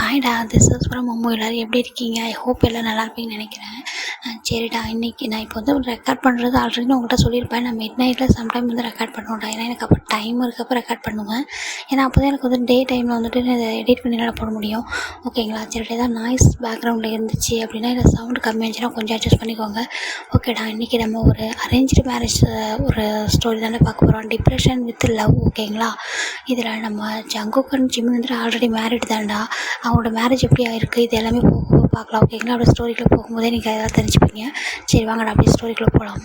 ஹாய்டா, this is from மம்மு. எல்லோரும் எப்படி இருக்கீங்க? ஐ ஹோப் எல்லாம் நல்லா இருப்பீங்கன்னு நினைக்கிறேன். சரிடா, இன்றைக்கி நான் இப்போ வந்து ரெக்கார்ட் பண்ணுறது ஆல்ரெடி உங்கள்கிட்ட சொல்லியிருப்பேன். நான் மிட் நைட்டில் சம்டைம் வந்து ரெக்கார்ட் பண்ணுவேன்டா. ஏன்னா எனக்கு அப்போ டைம் இருக்கப்போ ரெக்கார்ட் பண்ணுவேன். ஏன்னா அப்போ தான் எனக்கு வந்து டே டைமில் வந்துட்டு இதை எடிட் பண்ணி நல்லா போட முடியும். ஓகேங்களா? சரி, ஏதாவது நாய்ஸ் பேக்ரவுண்டில் இருந்துச்சு அப்படின்னா இல்லை சவுண்டு கம்மியாச்சுன்னா கொஞ்சம் அட்ஜஸ்ட் பண்ணிக்கோங்க. ஓகேடா, இன்றைக்கி நம்ம ஒரு அரேஞ்ச்டு மேரேஜ் ஒரு ஸ்டோரி தானே பார்க்க போகிறோம். Depression with love. ஓகேங்களா? இதில் நம்ம ஜங்குக் அண்ட் ஜிமின் வந்துட்டு ஆல்ரெடி மேரிட் தான்டா. அவங்களோட மேரேஜ் எப்படி ஆயிருக்கு இது எல்லாமே போக பார்க்கலாம். ஓகேங்களா? அப்படியே ஸ்டோரிக்குள்ளே போகும்போதே நீங்கள் அதெல்லாம் தெரிஞ்சுப்பீங்க. சரி வாங்கடா அப்படியே ஸ்டோரிக்குள்ளே போகலாம்.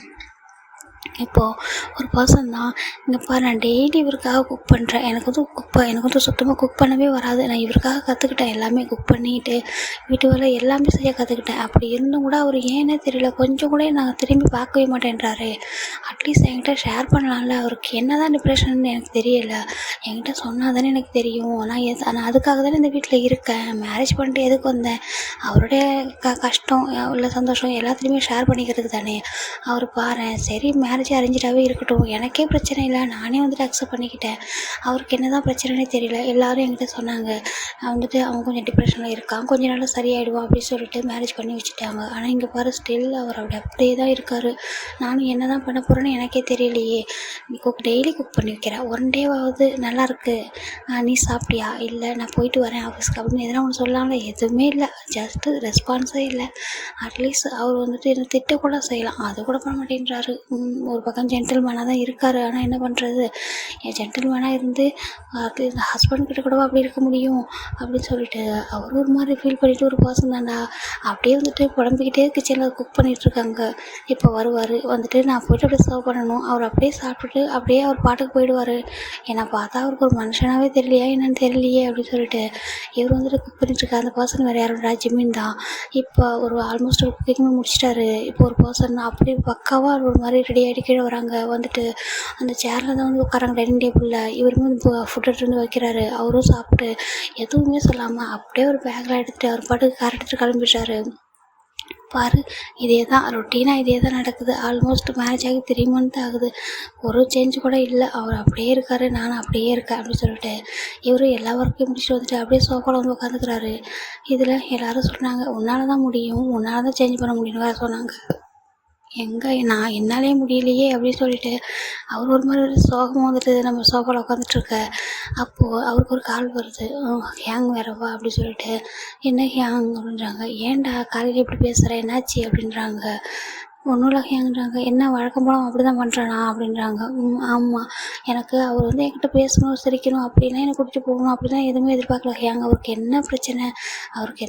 இப்போது ஒரு பர்சன் தான் இங்கே பாரு, நான் டெய்லி இவருக்காக குக் பண்ணுறேன். எனக்கு வந்து சுத்தமாக குக் பண்ணவே வராது. நான் இவருக்காக கற்றுக்கிட்டேன். எல்லாமே குக் பண்ணிட்டு வீட்டு வேலை எல்லாமே செய்ய கற்றுக்கிட்டேன். அப்படி இருந்தும் கூட அவர் ஏன்னே தெரியல, கொஞ்சம் கூட நான் திரும்பி பார்க்கவே மாட்டேன்றாரு. அட்லீஸ்ட் என்கிட்ட ஷேர் பண்ணலாம்ல. அவருக்கு என்ன தான் டிப்ரெஷன் எனக்கு தெரியல. என்கிட்ட சொன்னால் தானே எனக்கு தெரியும். நான் அதுக்காக தானே இந்த வீட்டில் இருக்கேன். மேரேஜ் பண்ணிட்டு எதுக்கு வந்தேன்? அவருடைய கஷ்டம் உள்ள சந்தோஷம் எல்லாத்துலேயுமே ஷேர் பண்ணிக்கிறதுக்கு தானே. அவர் பாரு, சரி மேரேஜ் அரேஞ்சாகவே இருக்கட்டும், எனக்கே பிரச்சனை இல்லை, நானே வந்துட்டு அக்செப்ட் பண்ணிக்கிட்டேன். அவருக்கு என்ன தான் பிரச்சனைனே தெரியல. எல்லோரும் என்கிட்ட சொன்னாங்க வந்துட்டு அவன் கொஞ்சம் டிப்ரெஷனில் இருக்கான், கொஞ்ச நாள் சரியாயிடுவான் அப்படின்னு சொல்லிட்டு மேரேஜ் பண்ணி வச்சுட்டாங்க. ஆனால் இங்கே பாரு, ஸ்டில் அவர் அப்படியே தான் இருக்கார். நானும் என்ன தான் பண்ண போகிறேன்னு எனக்கே தெரியலையே. நீ டெய்லி குக் பண்ணி வைக்கிறேன், ஒன் டேவாவது நல்லாயிருக்கு, நீ சாப்பிட்டியா? இல்லை, நான் போயிட்டு வரேன் ஆஃபீஸ்க்கு அப்படின்னு எதனா ஒன்று சொல்லலாம்ல. எதுவுமே இல்லை, ஜஸ்ட்டு ரெஸ்பான்ஸே இல்லை. அட்லீஸ்ட் அவர் வந்துட்டு என்ன திட்டக்கூட செய்யலாம், அது கூட பண்ண மாட்டேன்றாரு. ஒரு பக்கம் ஜென்டில்மேனாக தான் இருக்கார். ஆனால் என்ன பண்ணுறது, என் ஜென்டில்மேனாக இருந்து இந்த ஹஸ்பண்ட் கிட்ட கூடவா அப்படி இருக்க முடியும் அப்படின்னு சொல்லிட்டு அவர் ஒரு மாதிரி ஃபீல் பண்ணிவிட்டு ஒரு பர்சன் தான்டா. அப்படியே வந்துட்டு புலம்பிக்கிட்டே கிச்சனில் குக் பண்ணிகிட்ருக்காங்க. இப்போ வருவார், வந்துட்டு நான் போய்ட்டு அப்படியே சர்வ் பண்ணணும். அவர் அப்படியே சாப்பிட்டுட்டு அப்படியே அவர் பாட்டுக்கு போயிடுவார். என்னை பார்த்தா அவருக்கு ஒரு மனுஷனாகவே தெரியலையா என்னன்னு தெரியலையே அப்படின்னு சொல்லிட்டு இவர் வந்துட்டு குக் பண்ணிட்டுருக்காரு. அந்த பர்சன் வேறு யாரோட ஜிமின் தான். இப்போ ஒரு ஆல்மோஸ்ட் ஒரு குக்கிங்கும் முடிச்சிட்டாரு. இப்போ ஒரு பர்சன் அப்படியே பக்காவாக ஒரு மாதிரி ரெடி ஆகிட்டு கீழே வராங்க. வந்துட்டு அந்த சேரில் தான் வந்து உட்காராங்க டைனிங் டேபிளில். இவருமே வந்து ஃபுட் எடுத்துகிட்டு வந்து வைக்கிறாரு. அவரும் சாப்பிட்டு எதுவுமே சொல்லாமல் அப்படியே ஒரு பேக்கில் எடுத்துகிட்டு அவர் பாட்டுக்கு கார் எடுத்துகிட்டு கிளம்பிட்டாரு. பாரு, இதே தான் ரொட்டீனாக இதே தான் நடக்குது. ஆல்மோஸ்ட் மேரேஜ் ஆகி 3 month ஆகுது. ஒரு சேஞ்ச் கூட இல்லை. அவர் அப்படியே இருக்கார், நானும் அப்படியே இருக்கேன் அப்படின்னு சொல்லிட்டு இவர் எல்லா ஒர்க்கையும் முடிச்சுட்டு வந்துட்டு அப்படியே சோஃபாவில் வந்து உட்காந்துக்கிறாரு. இதில் எல்லோரும் சொன்னாங்க, உன்னால் தான் முடியும், உன்னால் தான் சேஞ்ச் பண்ண முடியும்னு வேறு சொன்னாங்க. நான் என்னாலே முடியலையே அப்படின்னு சொல்லிட்டு அவர் ஒரு மாதிரி ஒரு சோகமாக வந்துட்டு நம்ம சோஃபாவில் உட்காந்துட்ருக்க. அப்போது அவருக்கு ஒரு கால் வருது. ஹேங் வேறவா அப்படின்னு சொல்லிட்டு, என்ன ஹேங் அப்படின்றாங்க. ஏன்டா காலையில் எப்படி பேசுகிற, என்னாச்சு அப்படின்றாங்க. ஒன்றும் இல்லை ஹேங்கிறாங்க. என்ன வழக்கம் போல அப்படி தான் பண்ணுறானா அப்படின்றாங்க. ஆமாம், எனக்கு அவர் வந்து என்கிட்ட பேசணும் சிரிக்கணும் அப்படின்னா எனக்கு கூட்டிகிட்டு போகணும் அப்படிலாம் எதுவுமே எதிர்பார்க்கல ஹேங். அவருக்கு என்ன பிரச்சனை, அவருக்கு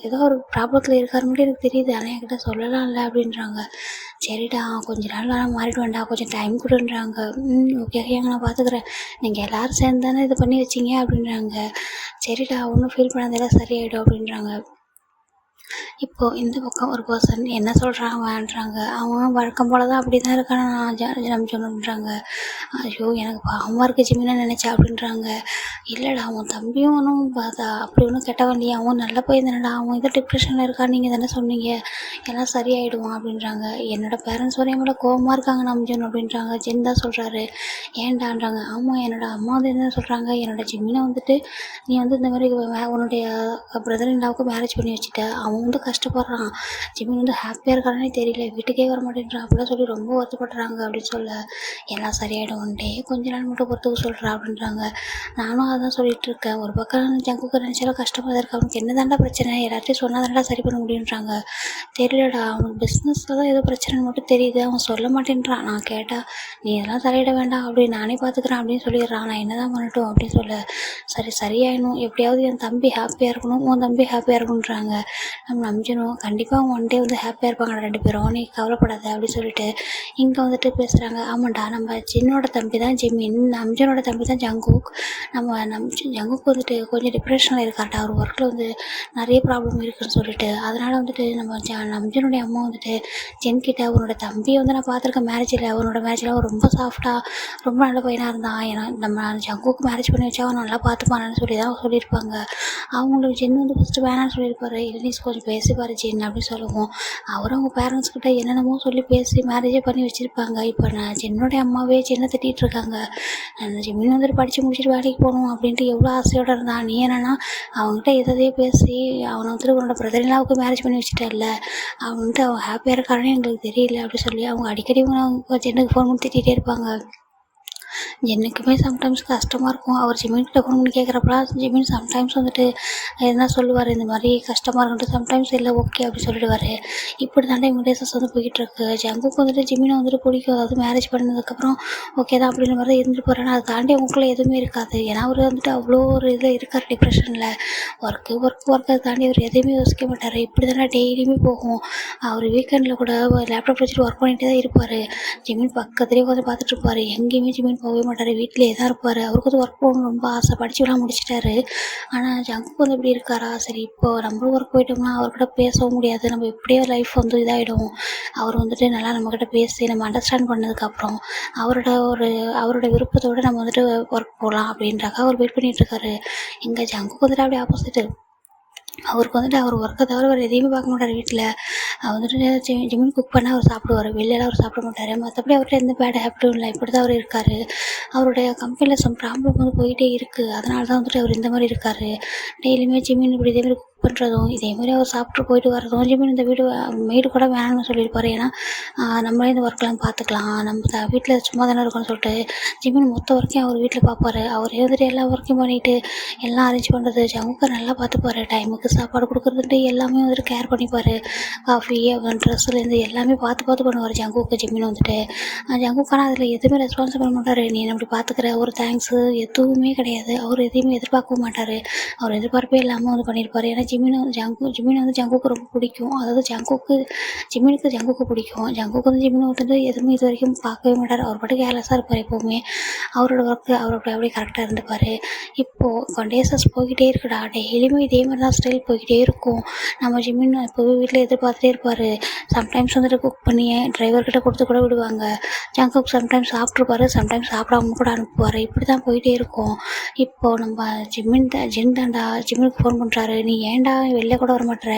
ஏதோ ஒரு ப்ராப்ளத்தில் இருக்காரு மட்டும் எனக்கு தெரியுது, ஆனால் என்கிட்ட சொல்லலாம் இல்லை அப்படின்றாங்க. சரிடா, கொஞ்ச நாள் நான் மாறிடுவேன்டா, கொஞ்சம் டைம் கொடுன்றாங்க. ஓகே ஹேங், நான் பார்த்துக்குறேன், நீங்கள் எல்லோரும் சேர்ந்து தானே இது பண்ணி வச்சிங்க அப்படின்றாங்க. சரிடா, ஒன்றும் ஃபீல் பண்ணாதெல்லாம் சரியாயிடும் அப்படின்றாங்க. இப்போது இந்த பக்கம் ஒரு பர்சன் என்ன சொல்கிறாங்கன்றாங்க. அவன் வழக்கம் போல தான் அப்படி தான் இருக்கான நம்ம சொன்னோன்றாங்க. ஐயோ, எனக்கு பாவமாக இருக்குது ஜிமினா நினச்சா அப்படின்றாங்க. இல்லைடா, அவன் தம்பியும் ஒன்றும் அப்படி ஒன்றும் கெட்டவன் இல்லையா, அவன் நல்ல பையன் தானடா, அவன் ஏதோ டிப்ரெஷனில் இருக்கான்னு நீங்கள் தானே சொன்னீங்க, எல்லாம் சரியாயிடுவான் அப்படின்றாங்க. என்னோடய பேரண்ட்ஸ் வரையும் கூட கோவமாக இருக்காங்க நம்ஜன் அப்படின்றாங்க. ஜென் தான் சொல்கிறாரு. ஏன்டான்றாங்க. ஆமாம், என்னோடய அம்மா வந்து என்ன சொல்கிறாங்க, என்னோட ஜிமினை வந்துட்டு நீ வந்து இந்த மாதிரி உன்னுடைய பிரதர் இல்லாவுக்கு மேரேஜ் பண்ணி வச்சுட்ட, அவன் வந்து கஷ்டப்படுறான், ஜிமின் வந்து ஹாப்பியாக இருக்கானே தெரியல, வீட்டுக்கே வர மாட்டேன்றான் அப்படிலாம் சொல்லி ரொம்ப வருத்தப்படுறாங்க அப்படின்னு சொல்ல, எல்லாம் சரியாயிடும் ஒன்டே கொஞ்ச நாள் மட்டும் பொறுத்துக்க சொல்கிறா அப்படின்றாங்க. நானும் அதான் சொல்லிட்டு இருக்கேன். ஒரு பக்கம் ஜங்குக்கு நினச்சாலும் கஷ்டமாக தான் இருக்குது. அவனுக்கு என்ன தாண்டா பிரச்சனை, எல்லாத்தையும் சொன்னால் தாண்டா சரி பண்ண முடியுன்றாங்க. தெரியலடா, அவனுக்கு பிஸ்னஸில் தான் ஏதோ பிரச்சனைன்னு மட்டும் தெரியுது, அவன் சொல்ல மாட்டேன்றான். நான் கேட்டால் நீ இதெல்லாம் தலையிட வேண்டாம் அப்படி நானே பார்த்துக்கிறேன் அப்படின்னு சொல்லிடுறான். நான் என்ன தான் பண்ணட்டும் அப்படின்னு சொல்ல, சரியாயிடணும், எப்படியாவது என் தம்பி ஹாப்பியாக இருக்கணும், உன் தம்பி ஹாப்பியாக இருக்கணுன்றாங்க. நம்ம நம்பிச்சணும், கண்டிப்பாக ஒன் டே வந்து ஹாப்பியாக இருப்பாங்க 2 பேரும், நீ கவலைப்படாத அப்படின்னு சொல்லிட்டு இங்கே வந்துட்டு பேசுகிறாங்க. ஆமாண்டா, நம்ம ஜின்னோட தம்பி தான் ஜிமின், நம்ஜனோட தம்பி தான் ஜங்குக். ஜங்குக் வந்துட்டு கொஞ்சம் டிப்ரெஷனில் இருக்காட்டா, அவர் ஒர்க்கில் வந்து நிறைய ப்ராப்ளம் இருக்குதுன்னு சொல்லிட்டு, அதனால் வந்துட்டு நம்ம நம்ஜனுடைய அம்மா வந்துட்டு ஜென்கிட்ட உன்னோட தம்பியை வந்து நான் பார்த்துருக்கேன் மேரேஜில், அவனோட மேரேஜில் அவன் ரொம்ப சாஃப்டாக ரொம்ப நல்ல பையனாக இருந்தான், ஏன்னா நம்ம ஜங்குக்கு மேரேஜ் பண்ணி வச்சா அவன் நல்லா பார்த்துப்பானு சொல்லி தான் சொல்லியிருப்பாங்க. அவங்களுக்கு ஜென் வந்து ஃபஸ்ட்டு வேணான்னு சொல்லியிருப்பாரு. இல்லைஸ் கொஞ்சம் பேசிப்பாரு ஜென் அப்படின்னு சொல்லுவோம். அவரும் அவங்க பேரண்ட்ஸ் கிட்ட என்னென்னமோ சொல்லி பேசி மேரேஜே பண்ணி வச்சுருப்பாங்க. இப்போ நான் ஜென்னுடைய அம்மாவே ஜென்னை திட்டிகிட்டு இருக்காங்க. அந்த ஜெமின் வந்துட்டு படித்து முடிச்சுட்டு வேலைக்கு போகணும் அப்படின்ட்டு எவ்வளோ ஆசையோடு இருந்தான். நீ என்னன்னா அவங்ககிட்ட எதையே பேசி அவனை வந்துட்டு உன்னோட பிரதர்லாவுக்கு மேரேஜ் பண்ணி வச்சுட்டல, அவன் வந்துட்டு அவன் ஹாப்பியாக இருக்கானே எங்களுக்கு தெரியல அப்படி சொல்லி அவங்க அடிக்கடி அவங்க ஜென்னுக்கு ஃபோன் பண்ணி திட்டிகிட்டே இருப்பாங்க. எனக்குமே சம்டைம்ஸ் கஷ்டமாக இருக்கும். அவர் ஜிமின்கிட்ட ஃபோன் பண்ணி கேட்குறப்பலாம் ஜிமின் சம்டைம்ஸ் வந்துட்டு எதனா சொல்லுவார், இந்த மாதிரி கஷ்டமாக இருக்குன்ட்டு. சம்டைம்ஸ் இல்லை ஓகே அப்படி சொல்லிடுவார். இப்படி தாண்டா இவங்க டேஸஸ் வந்து போய்கிட்டுருக்கு. ஜங்குக்கு வந்துட்டு ஜிமினை வந்துட்டு பிடிக்கும். அதாவது மேரேஜ் பண்ணதுக்கப்புறம் ஓகே தான் அப்படின்ற மாதிரி தான் இருந்துட்டு போகிறேன். அதை தாண்டி அவங்களுக்குள்ள எதுவுமே இருக்காது. ஏன்னா அவர் வந்துட்டு அவ்வளோ ஒரு இதில் இருக்கார், டிப்ரெஷனில். ஒர்க்கை தாண்டி அவர் எதையுமே யோசிக்க மாட்டார். இப்படி தானே டெய்லியுமே போகும். அவர் வீக்கெண்டில் கூட லேப்டாப் வச்சுட்டு ஒர்க் பண்ணிகிட்டே தான் இருப்பார். ஜிமின் பக்கத்துலேயே உட்காந்து பார்த்துட்டு இருப்பார். எங்கேயுமே ஜிமின் போகவே மாட்டார், வீட்டிலே தான் இருப்பார். அவருக்கு வந்து ஒர்க் போகணும்னு ரொம்ப ஆசை, படிச்சுலாம் முடிச்சிட்டாரு. ஆனால் ஜங்குக்கு வந்து இப்படி இருக்காரா, சரி இப்போ நம்மளும் ஒர்க் போயிட்டோம்னா அவர்கிட்ட பேசவும் முடியாது, நம்ம எப்படியோ லைஃப் வந்து இதாகிடும். அவர் வந்துட்டு நல்லா நம்மக்கிட்ட பேசி நம்ம அண்டர்ஸ்டாண்ட் பண்ணதுக்கப்புறம் அவரோட விருப்பத்தோடு நம்ம வந்துட்டு ஒர்க் போகலாம் அப்படின்றாக்க அவர் வெயிட் பண்ணிகிட்டு இருக்காரு. எங்கள் ஜங்குக்கு வந்துட்டு அப்படியே ஆப்போசிட்டு. அவருக்கு வந்துட்டு அவர் ஒர்க்கை தவிர வேறு எதையுமே பார்க்க மாட்டார். வீட்டில் வந்துட்டு ஜிமின் குக் பண்ணால் அவர் சாப்பிடுவார், வெளியெல்லாம் அவர் சாப்பிட மாட்டார். மற்றபடி அவர்கிட்ட எந்த பேட் ஹேபிட்டும் இல்லை. இப்படி தான் அவர் இருக்கார். அவருடைய கம்பெனியில் சம் ப்ராப்ளம் வந்து போயிட்டே இருக்குது. அதனால தான் வந்துட்டு அவர் இந்த மாதிரி இருக்கார். டெய்லியுமே ஜிமின் இப்படி இதே மாதிரி குக் பண்ணுறதும் இதேமாதிரி அவர் சாப்பிட்டு போயிட்டு வரதும். ஜிமின் இந்த வீடு மெய்டு கூட வேணாம்னு சொல்லியிருப்பார். ஏன்னா நம்மளே இந்த ஒர்க்கெலாம் பார்த்துக்கலாம், நம்ம வீட்டில் சும்மா தானே இருக்கணும்னு சொல்லிட்டு ஜிமின் மொத்த ஒர்க்கையும் அவர் வீட்டில் பார்ப்பார். அவரே வந்துட்டு எல்லா ஒர்க்கையும் பண்ணிவிட்டு எல்லாம் அரேஞ்ச் பண்ணுறது, ஜங்குக்கு நல்லா பார்த்துப்பார். டைமுக்கு சாப்பாடு கொடுக்குறதுட்டு எல்லாமே வந்துட்டு கேர் பண்ணிப்பார். காஃபி அவன் ட்ரெஸ்ஸுலேருந்து எல்லாமே பார்த்து பண்ணுவார் ஜங்குக்கு. ஜிமின் வந்துட்டு ஜங்குக்கான அதில் எதுவுமே ரெஸ்பான்ஸ் பண்ண மாட்டார். நீ அப்படி பார்த்துக்கிற ஒரு தேங்க்ஸு எதுவுமே கிடையாது. அவர் எதையுமே எதிர்பார்க்கவும் மாட்டார். அவர் எதிர்பார்ப்பே இல்லாமல் வந்து பண்ணியிருப்பார். ஏன்னா ஜிமின் வந்து ஜங்குக்கு ரொம்ப பிடிக்கும். அதாவது ஜிமினுக்கு ஜங்குக்கு பிடிக்கும். ஜங்குக்கு வந்து ஜிமின் வந்துட்டு எதுவுமே இது வரைக்கும் பார்க்கவே மாட்டார். அவர் பாட்டுக்கு கேர்லெஸ்ஸாக இருப்பார் எப்போவுமே. அவரோட ஒர்க்கு அவர் அப்படியே கரெக்டாக இருந்துப்பார். இப்போது டேஸஸ் போய்கிட்டே இருக்குடா, டெய்லியுமே இதே மாதிரி தான் ஸ்டைல் போய்கிட்டே இருக்கும். நம்ம ஜிமின் எப்போவே வீட்டில் எதிர்பார்த்துட்டே இருப்பார். சம்டைம்ஸ் வந்துட்டு குக் பண்ணி டிரைவர்கிட்ட கொடுத்து கூட விடுவாங்க. ஜங்குக்கு சம்டைம்ஸ் சாப்பிட்ருப்பாரு, சம்டைம்ஸ் சாப்பிடாம கூட அனுப்புவார். இப்படி தான் போயிட்டே இருக்கும். இப்போது நம்ம ஜென் தாண்டா ஜிமினுக்கு ஃபோன் பண்ணுறாரு. நீ ஏன்டா வெளில கூட வர மாட்டேற,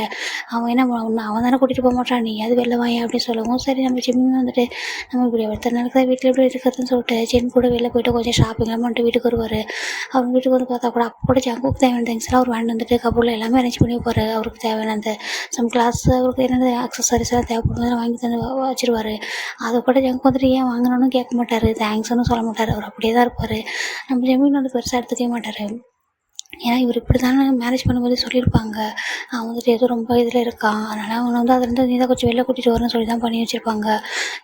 அவன் என்ன அவன் தானே கூட்டிகிட்டு போக மாட்டான், நீ அது வெளில வாங்க அப்படின்னு சொல்லவும், சரி நம்ம ஜிமின் வந்துட்டு நம்ம இப்படி ஒருத்தர் நாளுக்கு தான் வீட்டில் எப்படி இருக்கிறதுன்னு சொல்லிட்டு ஜென் கூட வெளில போய்ட்டு கொஞ்சம் ஷாப்பிங்லாம் பண்ணிட்டு வீட்டுக்கு வருவார். அவங்க வீட்டுக்கு வந்து பார்த்தா கூட அப்போ கூட ஜங்குக்கு தேவையான திங்ஸ்லாம் அவர் வாங்கிட்டு வந்துட்டு கபூரில் எல்லாமே அரேஞ்ச் பண்ணி வைப்பார். அவருக்கு தேவையான அந்த சம் கிளாஸ் அவருக்கு என்னென்ன அக்சசரிஸ் எல்லாம் தேவைப்படுறதுலாம் வாங்கி தந்து வச்சுருவார். அதை கூட ஜங்கு வந்துட்டு ஏன் வாங்கணும்னு கேட்க மாட்டார், தேங்க்ஸ்னு சொல்ல மாட்டார். அவர் அப்படியே தான் இருப்பார். நம்ம ஜெமின் வந்து பெருசாக எடுத்துக்கவே மாட்டார். ஏன்னா இவர் இப்படி தானே மேரேஜ் பண்ணும்போது சொல்லியிருப்பாங்க, அவன் வந்துட்டு ஏதோ ரொம்ப இதில் இருக்கான், அதனால் அவனை வந்து அதுலேருந்து நீ தான் கொஞ்சம் வெளில கூட்டிகிட்டு வரணும்னு சொல்லி தான் பண்ணி வச்சுருப்பாங்க.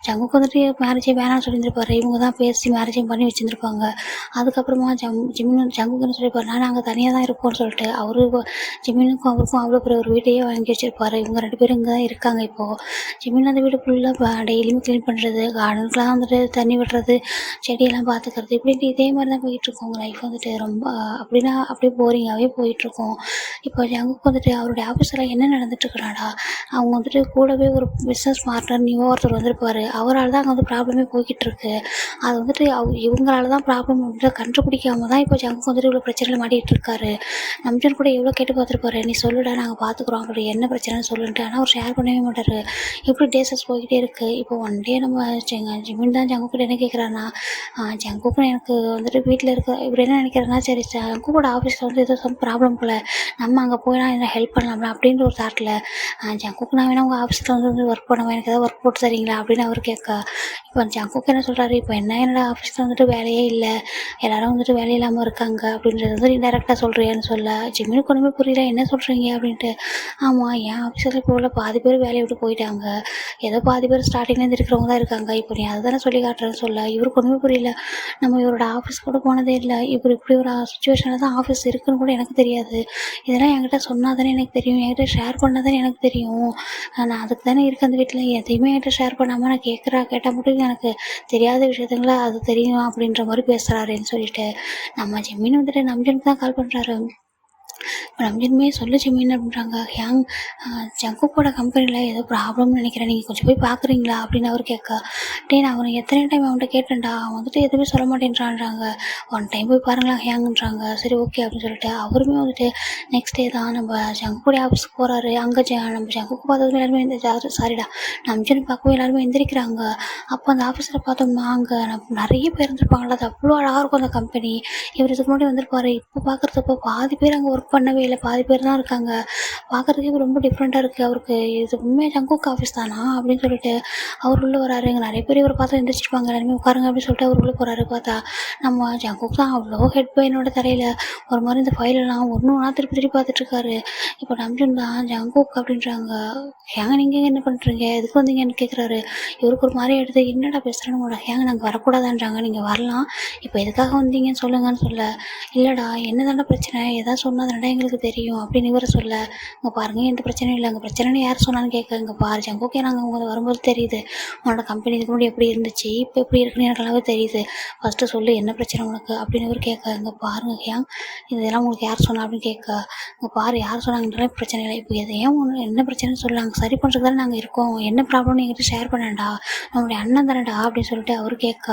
ஜங்குக்கு வந்துட்டு மேரேஜே வேணாம்னு சொல்லியிருந்திருப்பாரு. இவங்க தான் பேசி மேரேஜையும் பண்ணி வச்சுருந்துருப்பாங்க. அதுக்கப்புறமா ஜங்குக்கு என்ன சொல்லியிருப்பாரு, நாங்கள் தனியாக தான் இருப்போம்னு சொல்லிட்டு ஜிமினுக்கும் அவருக்கும் அவ்வளோ பெரிய ஒரு வீட்டையே வாங்கி வச்சுருப்பாரு. இவங்க 2 பேரும் இங்கே தான் இருக்காங்க. இப்போது ஜிமின் அந்த வீடு ஃபுல்லாக டெய்லியுமே க்ளீன் பண்ணுறது, கார்டனுக்குலாம் வந்துட்டு தண்ணி விடுறது, செடியெல்லாம் பார்த்துக்கிறது, இப்படின்ட்டு இதே மாதிரி தான் போயிட்டுருக்கோம். உங்கள் லைஃப் வந்துட்டு ரொம்ப அப்படியே போரிங்காகவே போயிட்டுருக்கோம். இப்போ ஜங்குக்கு வந்துட்டு அவருடைய ஆஃபீஸில் என்ன நடந்துட்டுருக்குறாடா, அவங்க வந்துட்டு கூடவே ஒரு பிஸ்னஸ் பார்ட்னர் நியூவாக ஒருத்தர் வந்திருப்பார். அவரால் தான் அங்கே வந்து ப்ராப்ளமே போய்கிட்டுருக்கு. அது வந்துட்டு இவங்களால தான் ப்ராப்ளம் வந்துட்டு கண்டுபிடிக்காம தான் இப்போ ஜங்குக்கு வந்துட்டு இவ்வளோ பிரச்சனையில் மாட்டிகிட்டு இருக்காரு. நம்ஜன் கூட எவ்வளோ கேட்டு பார்த்துருப்பாரு, நீ சொல்லுடா நாங்கள் பார்த்துக்குறோம் அப்படி என்ன பிரச்சனைன்னு சொல்லுன்ட்டு. ஆனால் அவர் ஷேர் பண்ணவே மாட்டார். இப்படி டேஸஸ் போய்கிட்டே இருக்குது. இப்போ ஒன் டே நம்ம ஜிமின் தான் ஜங்குக்கிட்ட என்ன கேட்குறாருன்னா, ஜங்குக்கு எனக்கு வந்துட்டு வீட்டில் இப்படி என்ன நினைக்கிறேன்னா, சரி ஜங்கு கூட ஆஃபீஸில் வந்து ஏதோ சம் ப்ராப்ளம் போல், நம்ம அங்கே போய் நான் என்ன ஹெல்ப் பண்ணலாம்ல அப்படின்ற ஒரு தாட்டில் ஜங்குக்கு நான் வேணா உங்கள் ஆஃபீஸில் வந்து ஒர்க் பண்ணுவேன், எனக்கு ஏதாவது ஒர்க் போட்டு தரீங்களா அப்படின்னு அவர் கேட்க, இப்போ ஜங்குக்கு என்ன சொல்கிறாரு, இப்போ என்னோட ஆஃபீஸில் வந்துட்டு வேலையே இல்லை, எல்லோரும் வந்துட்டு வேலை இல்லாமல் இருக்காங்க அப்படின்றது வந்து நீ டேரெக்டாக சொல்கிறியான்னு சொல்ல, ஜிமினுக்கு ஒன்றுமே புரியல என்ன சொல்கிறீங்க அப்படின்ட்டு. ஆமாம், என் ஆஃபீஸில் இப்போ உள்ள பாதி பேர் வேலையை விட்டு போயிட்டாங்க, ஏதோ பாதி பேர் ஸ்டார்டிங்லேருந்து இருக்கிறவங்க தான் இருக்காங்க, இப்போ நீ அதை தானே சொல்லி காட்டுறேன்னு சொல்ல, இவருக்கு ஒன்றுமே புரியல. நம்ம இவரோட ஆஃபீஸ் கூட போனதே இல்லை, இப்படி ஒரு சுச்சுவேஷனில் தான் ஆஃபீஸ் இருக்குன்னு கூட எனக்கு தெரியாது, இதெல்லாம் என்கிட்ட சொன்னால் தானே எனக்கு தெரியும், என்கிட்ட ஷேர் பண்ணால் தானே எனக்கு தெரியும், நான் அதுக்கு தானே இருக்கேன் அந்த வீட்டில், எதையுமே என்கிட்ட ஷேர் பண்ணாமல் நான் கேட்டால் மட்டும் எனக்கு தெரியாத விஷயத்துங்கள அது தெரியும் அப்படின்ற மாதிரி பேசுகிறாருன்னு சொல்லிட்டு நம்ம ஜெமின் வந்துட்டு நம்ஜனுக்கு தான் கால் பண்ணுறாரு. இப்போ நம்ஜின்மே சொல்லு ஜிமின் அப்படின்றாங்க. ஹியாங் ஜங்குக்கோட கம்பெனியில் ஏதோ ப்ராப்ளம்னு நினைக்கிறேன், நீங்கள் கொஞ்சம் போய் பார்க்குறீங்களா அப்படின்னு அவர் கேட்க, நான் அவனை எத்தனை டைம் அவன்கிட்ட கேட்டேன்டா, அவன் வந்துட்டு எதுவுமே சொல்ல மாட்டேன்றான்றாங்க. ஒன் டைம் போய் பாருங்களா ஹியாங்ன்றாங்க. சரி ஓகே அப்படின்னு சொல்லிட்டு அவருமே வந்துட்டு நெக்ஸ்ட் டே தான் நம்ம ஜங்குடைய ஆஃபீஸ்க்கு போகிறாரு. அங்கே நம்ம ஜங்குக்கு பார்த்ததுமே எல்லாருமே சாரிடா நம்ஜின் பார்க்கவும் எல்லாருமே எந்திரிக்கிறாங்க. அப்போ அந்த ஆஃபீஸில் பார்த்தோம்னா அங்கே நிறைய பேர் இருந்திருப்பாங்களா, அது அவ்வளோ அழகாக இருக்கும் அந்த கம்பெனி. இவர் இதுக்கு முன்னாடி வந்திருப்பாரு, இப்போ பார்க்குறப்போ பாதி பேர் அங்கே ஒர்க் பண்ணவே இல்லை, பாதி பேர் தான் இருக்காங்க. பார்க்குறதுக்கு ரொம்ப டிஃப்ரெண்ட்டாக இருக்குது. அவருக்கு இது உண்மையாக ஜங்குக் ஆஃபீஸ் தானா அப்படின்னு சொல்லிட்டு அவர் உள்ளே வராரு. இங்கே நிறைய பேர் இவரை பார்த்தா எந்திரிச்சிருப்பாங்க, எல்லாருமே உட்காருங்க அப்படின்னு சொல்லிட்டு அவர் உள்ளே போகிறாரு. பார்த்தா நம்ம ஜங்குக் தான் அவ்வளோ ஹெட் பெயினோட தலையில் ஒரு மாதிரி இந்த ஃபைலெல்லாம் ஒன்று ஒன்றா திருப்பி திருப்பி பார்த்துட்ருக்காரு. இப்போ நம்ஜின் தான் ஜங்குக் அப்படின்றாங்க. ஏங்க நீங்கள் என்ன பண்ணுறீங்க, எதுக்கு வந்தீங்கன்னு கேட்குறாரு. இவருக்கு ஒரு மாதிரி எடுத்து என்னடா பேசுகிறேன்னு உங்களோட ஏங்க நாங்கள் வரக்கூடாதான்றாங்க, நீங்கள் வரலாம், இப்போ எதுக்காக வந்தீங்கன்னு சொல்லுங்கன்னு சொல்ல, இல்லைடா என்ன தாண்டா பிரச்சனை, எதாவது சொன்னால் தாண்டா எங்களுக்கு தெரியும் அப்படின்னு இவரை சொல்ல, இங்கே பாருங்கள் எந்த பிரச்சனையும் இல்லை, அங்கே பிரச்சனைன்னு யார் சொன்னான்னு கேட்க, இங்கே பாரு ஜங்குக்கே நாங்கள் உங்களை வரும்போது தெரியுது உன்னோட கம்பெனி இதுக்கு முன்னாடி எப்படி இருந்துச்சு, இப்போ எப்படி இருக்குன்னு எனக்கு நல்லாவே தெரியுது, ஃபஸ்ட்டு சொல்லு என்ன பிரச்சனை உனக்கு அப்படின்னு இவர் கேட்க, இங்கே பாருங்க ஏன் இதெல்லாம் உங்களுக்கு யார் சொன்னா அப்படின்னு கேட்க, இங்கே பாரு யார் சொன்னாங்கன்றாலும் பிரச்சனை இல்லை, இப்போ எது ஏன் ஒன்று என்ன பிரச்சனைன்னு சொல்லுவாங்க, சரி பண்ணுறதுக்கு தானே நாங்கள் இருக்கோம், என்ன ப்ராப்ளம்னு என்கிட்ட ஷேர் பண்ணேன்டா, நம்மளுடைய அண்ணன் தானேடா அப்படின்னு சொல்லிட்டு அவர் கேட்க,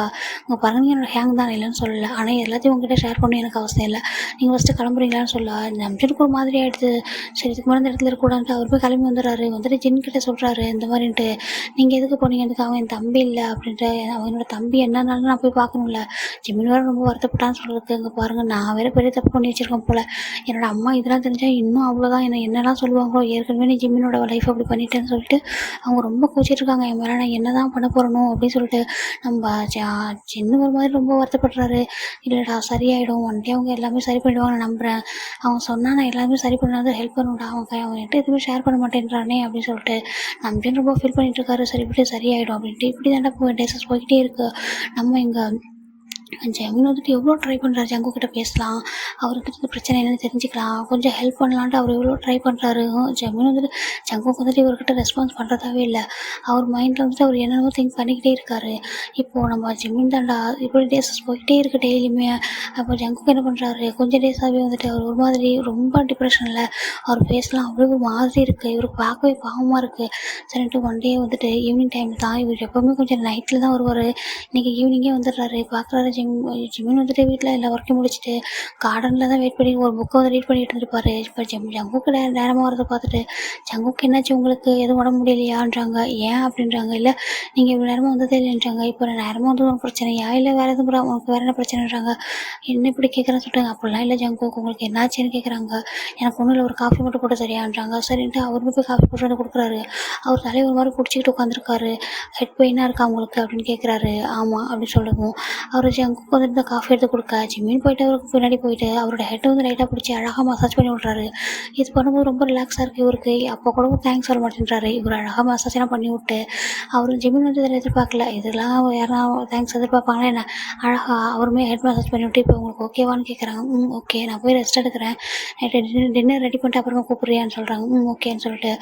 உங்கள் பாருங்க என்னோட ஹேங் தான் இல்லைன்னு சொல்லலை, ஆனால் எல்லாத்தையும் உங்ககிட்ட ஷேர் பண்ணி எனக்கு அவசியம் இல்லை, நீங்கள் ஃபஸ்ட்டு கிளம்புறீங்களான்னு சொல்ல, நம்ஜனுக்கு ஒரு மாதிரி ஆகிடுது. சரி இதுக்கு மேலே இந்த இடத்துல இருக்கக்கூடாதுன்ட்டு அவர் போய் கிளம்பி வந்துடுறாரு. வந்துட்டு ஜின்கிட்ட சொல்கிறாரு இந்த மாதிரின்ட்டு, நீங்கள் எதுக்கு போனீங்க, எதுக்கு அவன் என் தம்பி இல்லை அப்படின்ட்டு, அவனோட தம்பி என்னன்னாலும் நான் போய் பார்க்கணும்ல, ஜிமின் வேறு ரொம்ப வருத்தப்பட்டான்னு சொல்கிறதுக்கு, இங்கே பாருங்கள் நான் வேறு பெரிய தப்பு பண்ணி வச்சுருக்கேன் போல், என்னோட அம்மா இதெல்லாம் தெரிஞ்சால் இன்னும் அவ்வளோதான் என்னெல்லாம் சொல்லுவாங்களோ, ஏற்கனவே நீ ஜிமினோட லைஃப் அப்படி பண்ணிட்டேன்னு சொல்லிட்டு அவங்க ரொம்ப கூச்சிட்ருக்காங்க என் மேலே, நான் என்ன தான் பண்ண போகிறணும் அப்படின்னு சொல்லிட்டு நம்ம சின்ன ஒரு மாதிரி ரொம்ப வருத்தப்படுறாரு. இல்லைடா சரியாயிடும், ஒன் டே அவங்க எல்லாமே சரி பண்ணிடுவாங்க நான் நம்புகிறேன், அவங்க சொன்னால் நான் எல்லாமே சரி பண்ணாத ஹெல்ப் பண்ணுடா, அவன்கிட்ட எதுவுமே ஷேர் பண்ண மாட்டேன்றானே அப்படின்னு சொல்லிட்டு நம்பின்னு ரொம்ப ஃபீல் பண்ணிட்டு இருக்காரு. சரி இப்படி சரியாயிடும் அப்படின்ட்டு இப்படி தாண்டா டேஸஸ் போய்கிட்டே இருக்கு. நம்ம இங்கே ஜெமின் வந்துட்டு எவ்வளோ ட்ரை பண்ணுறாரு ஜங்குக்கிட்ட பேசலாம், அவருக்கு இந்த பிரச்சனை என்னென்னு தெரிஞ்சுக்கலாம், கொஞ்சம் ஹெல்ப் பண்ணலான்ட்டு அவர் எவ்வளோ ட்ரை பண்ணுறாரு. ஜெமின் வந்துட்டு ஜங்குக்கு வந்துட்டு இவர்கிட்ட ரெஸ்பான்ஸ் பண்ணுறதாவே இல்லை. அவர் மைண்டில் வந்துட்டு அவர் என்னென்னமோ திங்க் பண்ணிக்கிட்டே இருக்காரு. இப்போது நம்ம ஜெமின் தாண்டா இப்படி டேஸஸ் போய்கிட்டே இருக்குது டெய்லியுமே. அப்போ ஜங்குக்கு என்ன பண்ணுறாரு, கொஞ்சம் டேஸாகவே வந்துட்டு அவர் ஒரு மாதிரி ரொம்ப டிப்ரெஷனில் அவர் ஃபேஸ்லாம் அவ்வளோ ஒரு மாதிரி இருக்குது, இவருக்கு பார்க்கவே பாவமாக இருக்குது. சரின்ட்டு ஒன் டே வந்துட்டு ஈவினிங் டைம் தான், இவர் எப்போவுமே கொஞ்சம் நைட்டில் தான் வருவார், இன்றைக்கி ஈவினிங்கே வந்துடுறாரு. பார்க்குறாரு ஜிமின் வந்துட்டு வீட்டில் எல்லா ஒர்க்கையும் முடிச்சுட்டு கார்டனில் தான் வெயிட் பண்ணி ஒரு புக்கை வந்து ரீட் பண்ணிட்டு இருந்திருப்பாரு. இப்போ ஜங்குக்கு நேரமாக வரதை பார்த்துட்டு ஜங்குக்கு என்னாச்சு உங்களுக்கு எதுவும் உடம்பு முடியலையான்றாங்க. ஏன் அப்படின்றாங்க. இல்லை நீங்கள் இவ்வளோ நேரமாக வந்ததே இல்லைன்றாங்க. இப்போ நேரமாக வந்து உனக்கு பிரச்சனையா இல்லை வேறு எதுவும் உனக்கு வேறு என்ன பிரச்சனைன்றாங்க. என்ன இப்படி கேட்குறேன்னு சொல்லிட்டாங்க. அப்படிலாம் இல்லை ஜங்குக்கு உங்களுக்கு என்னாச்சுன்னு கேட்குறாங்க. எனக்கு ஒன்றும் இல்லை ஒரு காஃபி மட்டும் போட்டு சரியான்றாங்க. சரின்ட்டு அவருமே போய் காஃபி போட்டு வந்து கொடுக்குறாரு. அவர் தலையை ஒரு மாதிரி பிடிச்சிக்கிட்டு உட்காந்துருக்காரு. ஹெட் பெயினாக இருக்கா உங்களுக்கு அப்படின்னு கேட்குறாரு. ஆமாம் அப்படின்னு சொல்லவும் அவர் ஜங்குக்கு வந்துட்டு இந்த காஃபி எடுத்து கொடுக்க ஜிமின் போயிட்டு அவருக்கு பின்னாடி போயிட்டு அவரோட ஹெட்டை வந்து லைட்டாக பிடிச்சி அழகாக மசாஜ் பண்ணி விட்றாரு. இது பண்ணும்போது ரொம்ப ரிலாக்ஸாக இருக்குது இவருக்கு. அப்போ கூட தேங்க்ஸ் சொல்ல மாட்டேன்றாரு. இவர் அழகாக மசாஜ்லாம் பண்ணி விட்டு அவர் ஜிமின் வந்து இதில் எதிர்பார்க்கல, இதெல்லாம் யாரா தேங்க்ஸ் எதிர்பார்ப்பாங்களா என்ன, அழகாக அவருமே ஹெட் மசாஜ் பண்ணி விட்டு இப்போ உங்களுக்கு ஓகேவான்னு கேட்குறாங்க. ஓகே நான் போய் ரெஸ்ட் எடுக்கிறேன், டின்னர் ரெடி பண்ணிட்டு அப்புறமா கூப்பிட்றியான்னு சொல்கிறாங்க. ஓகேன்னு சொல்லிட்டு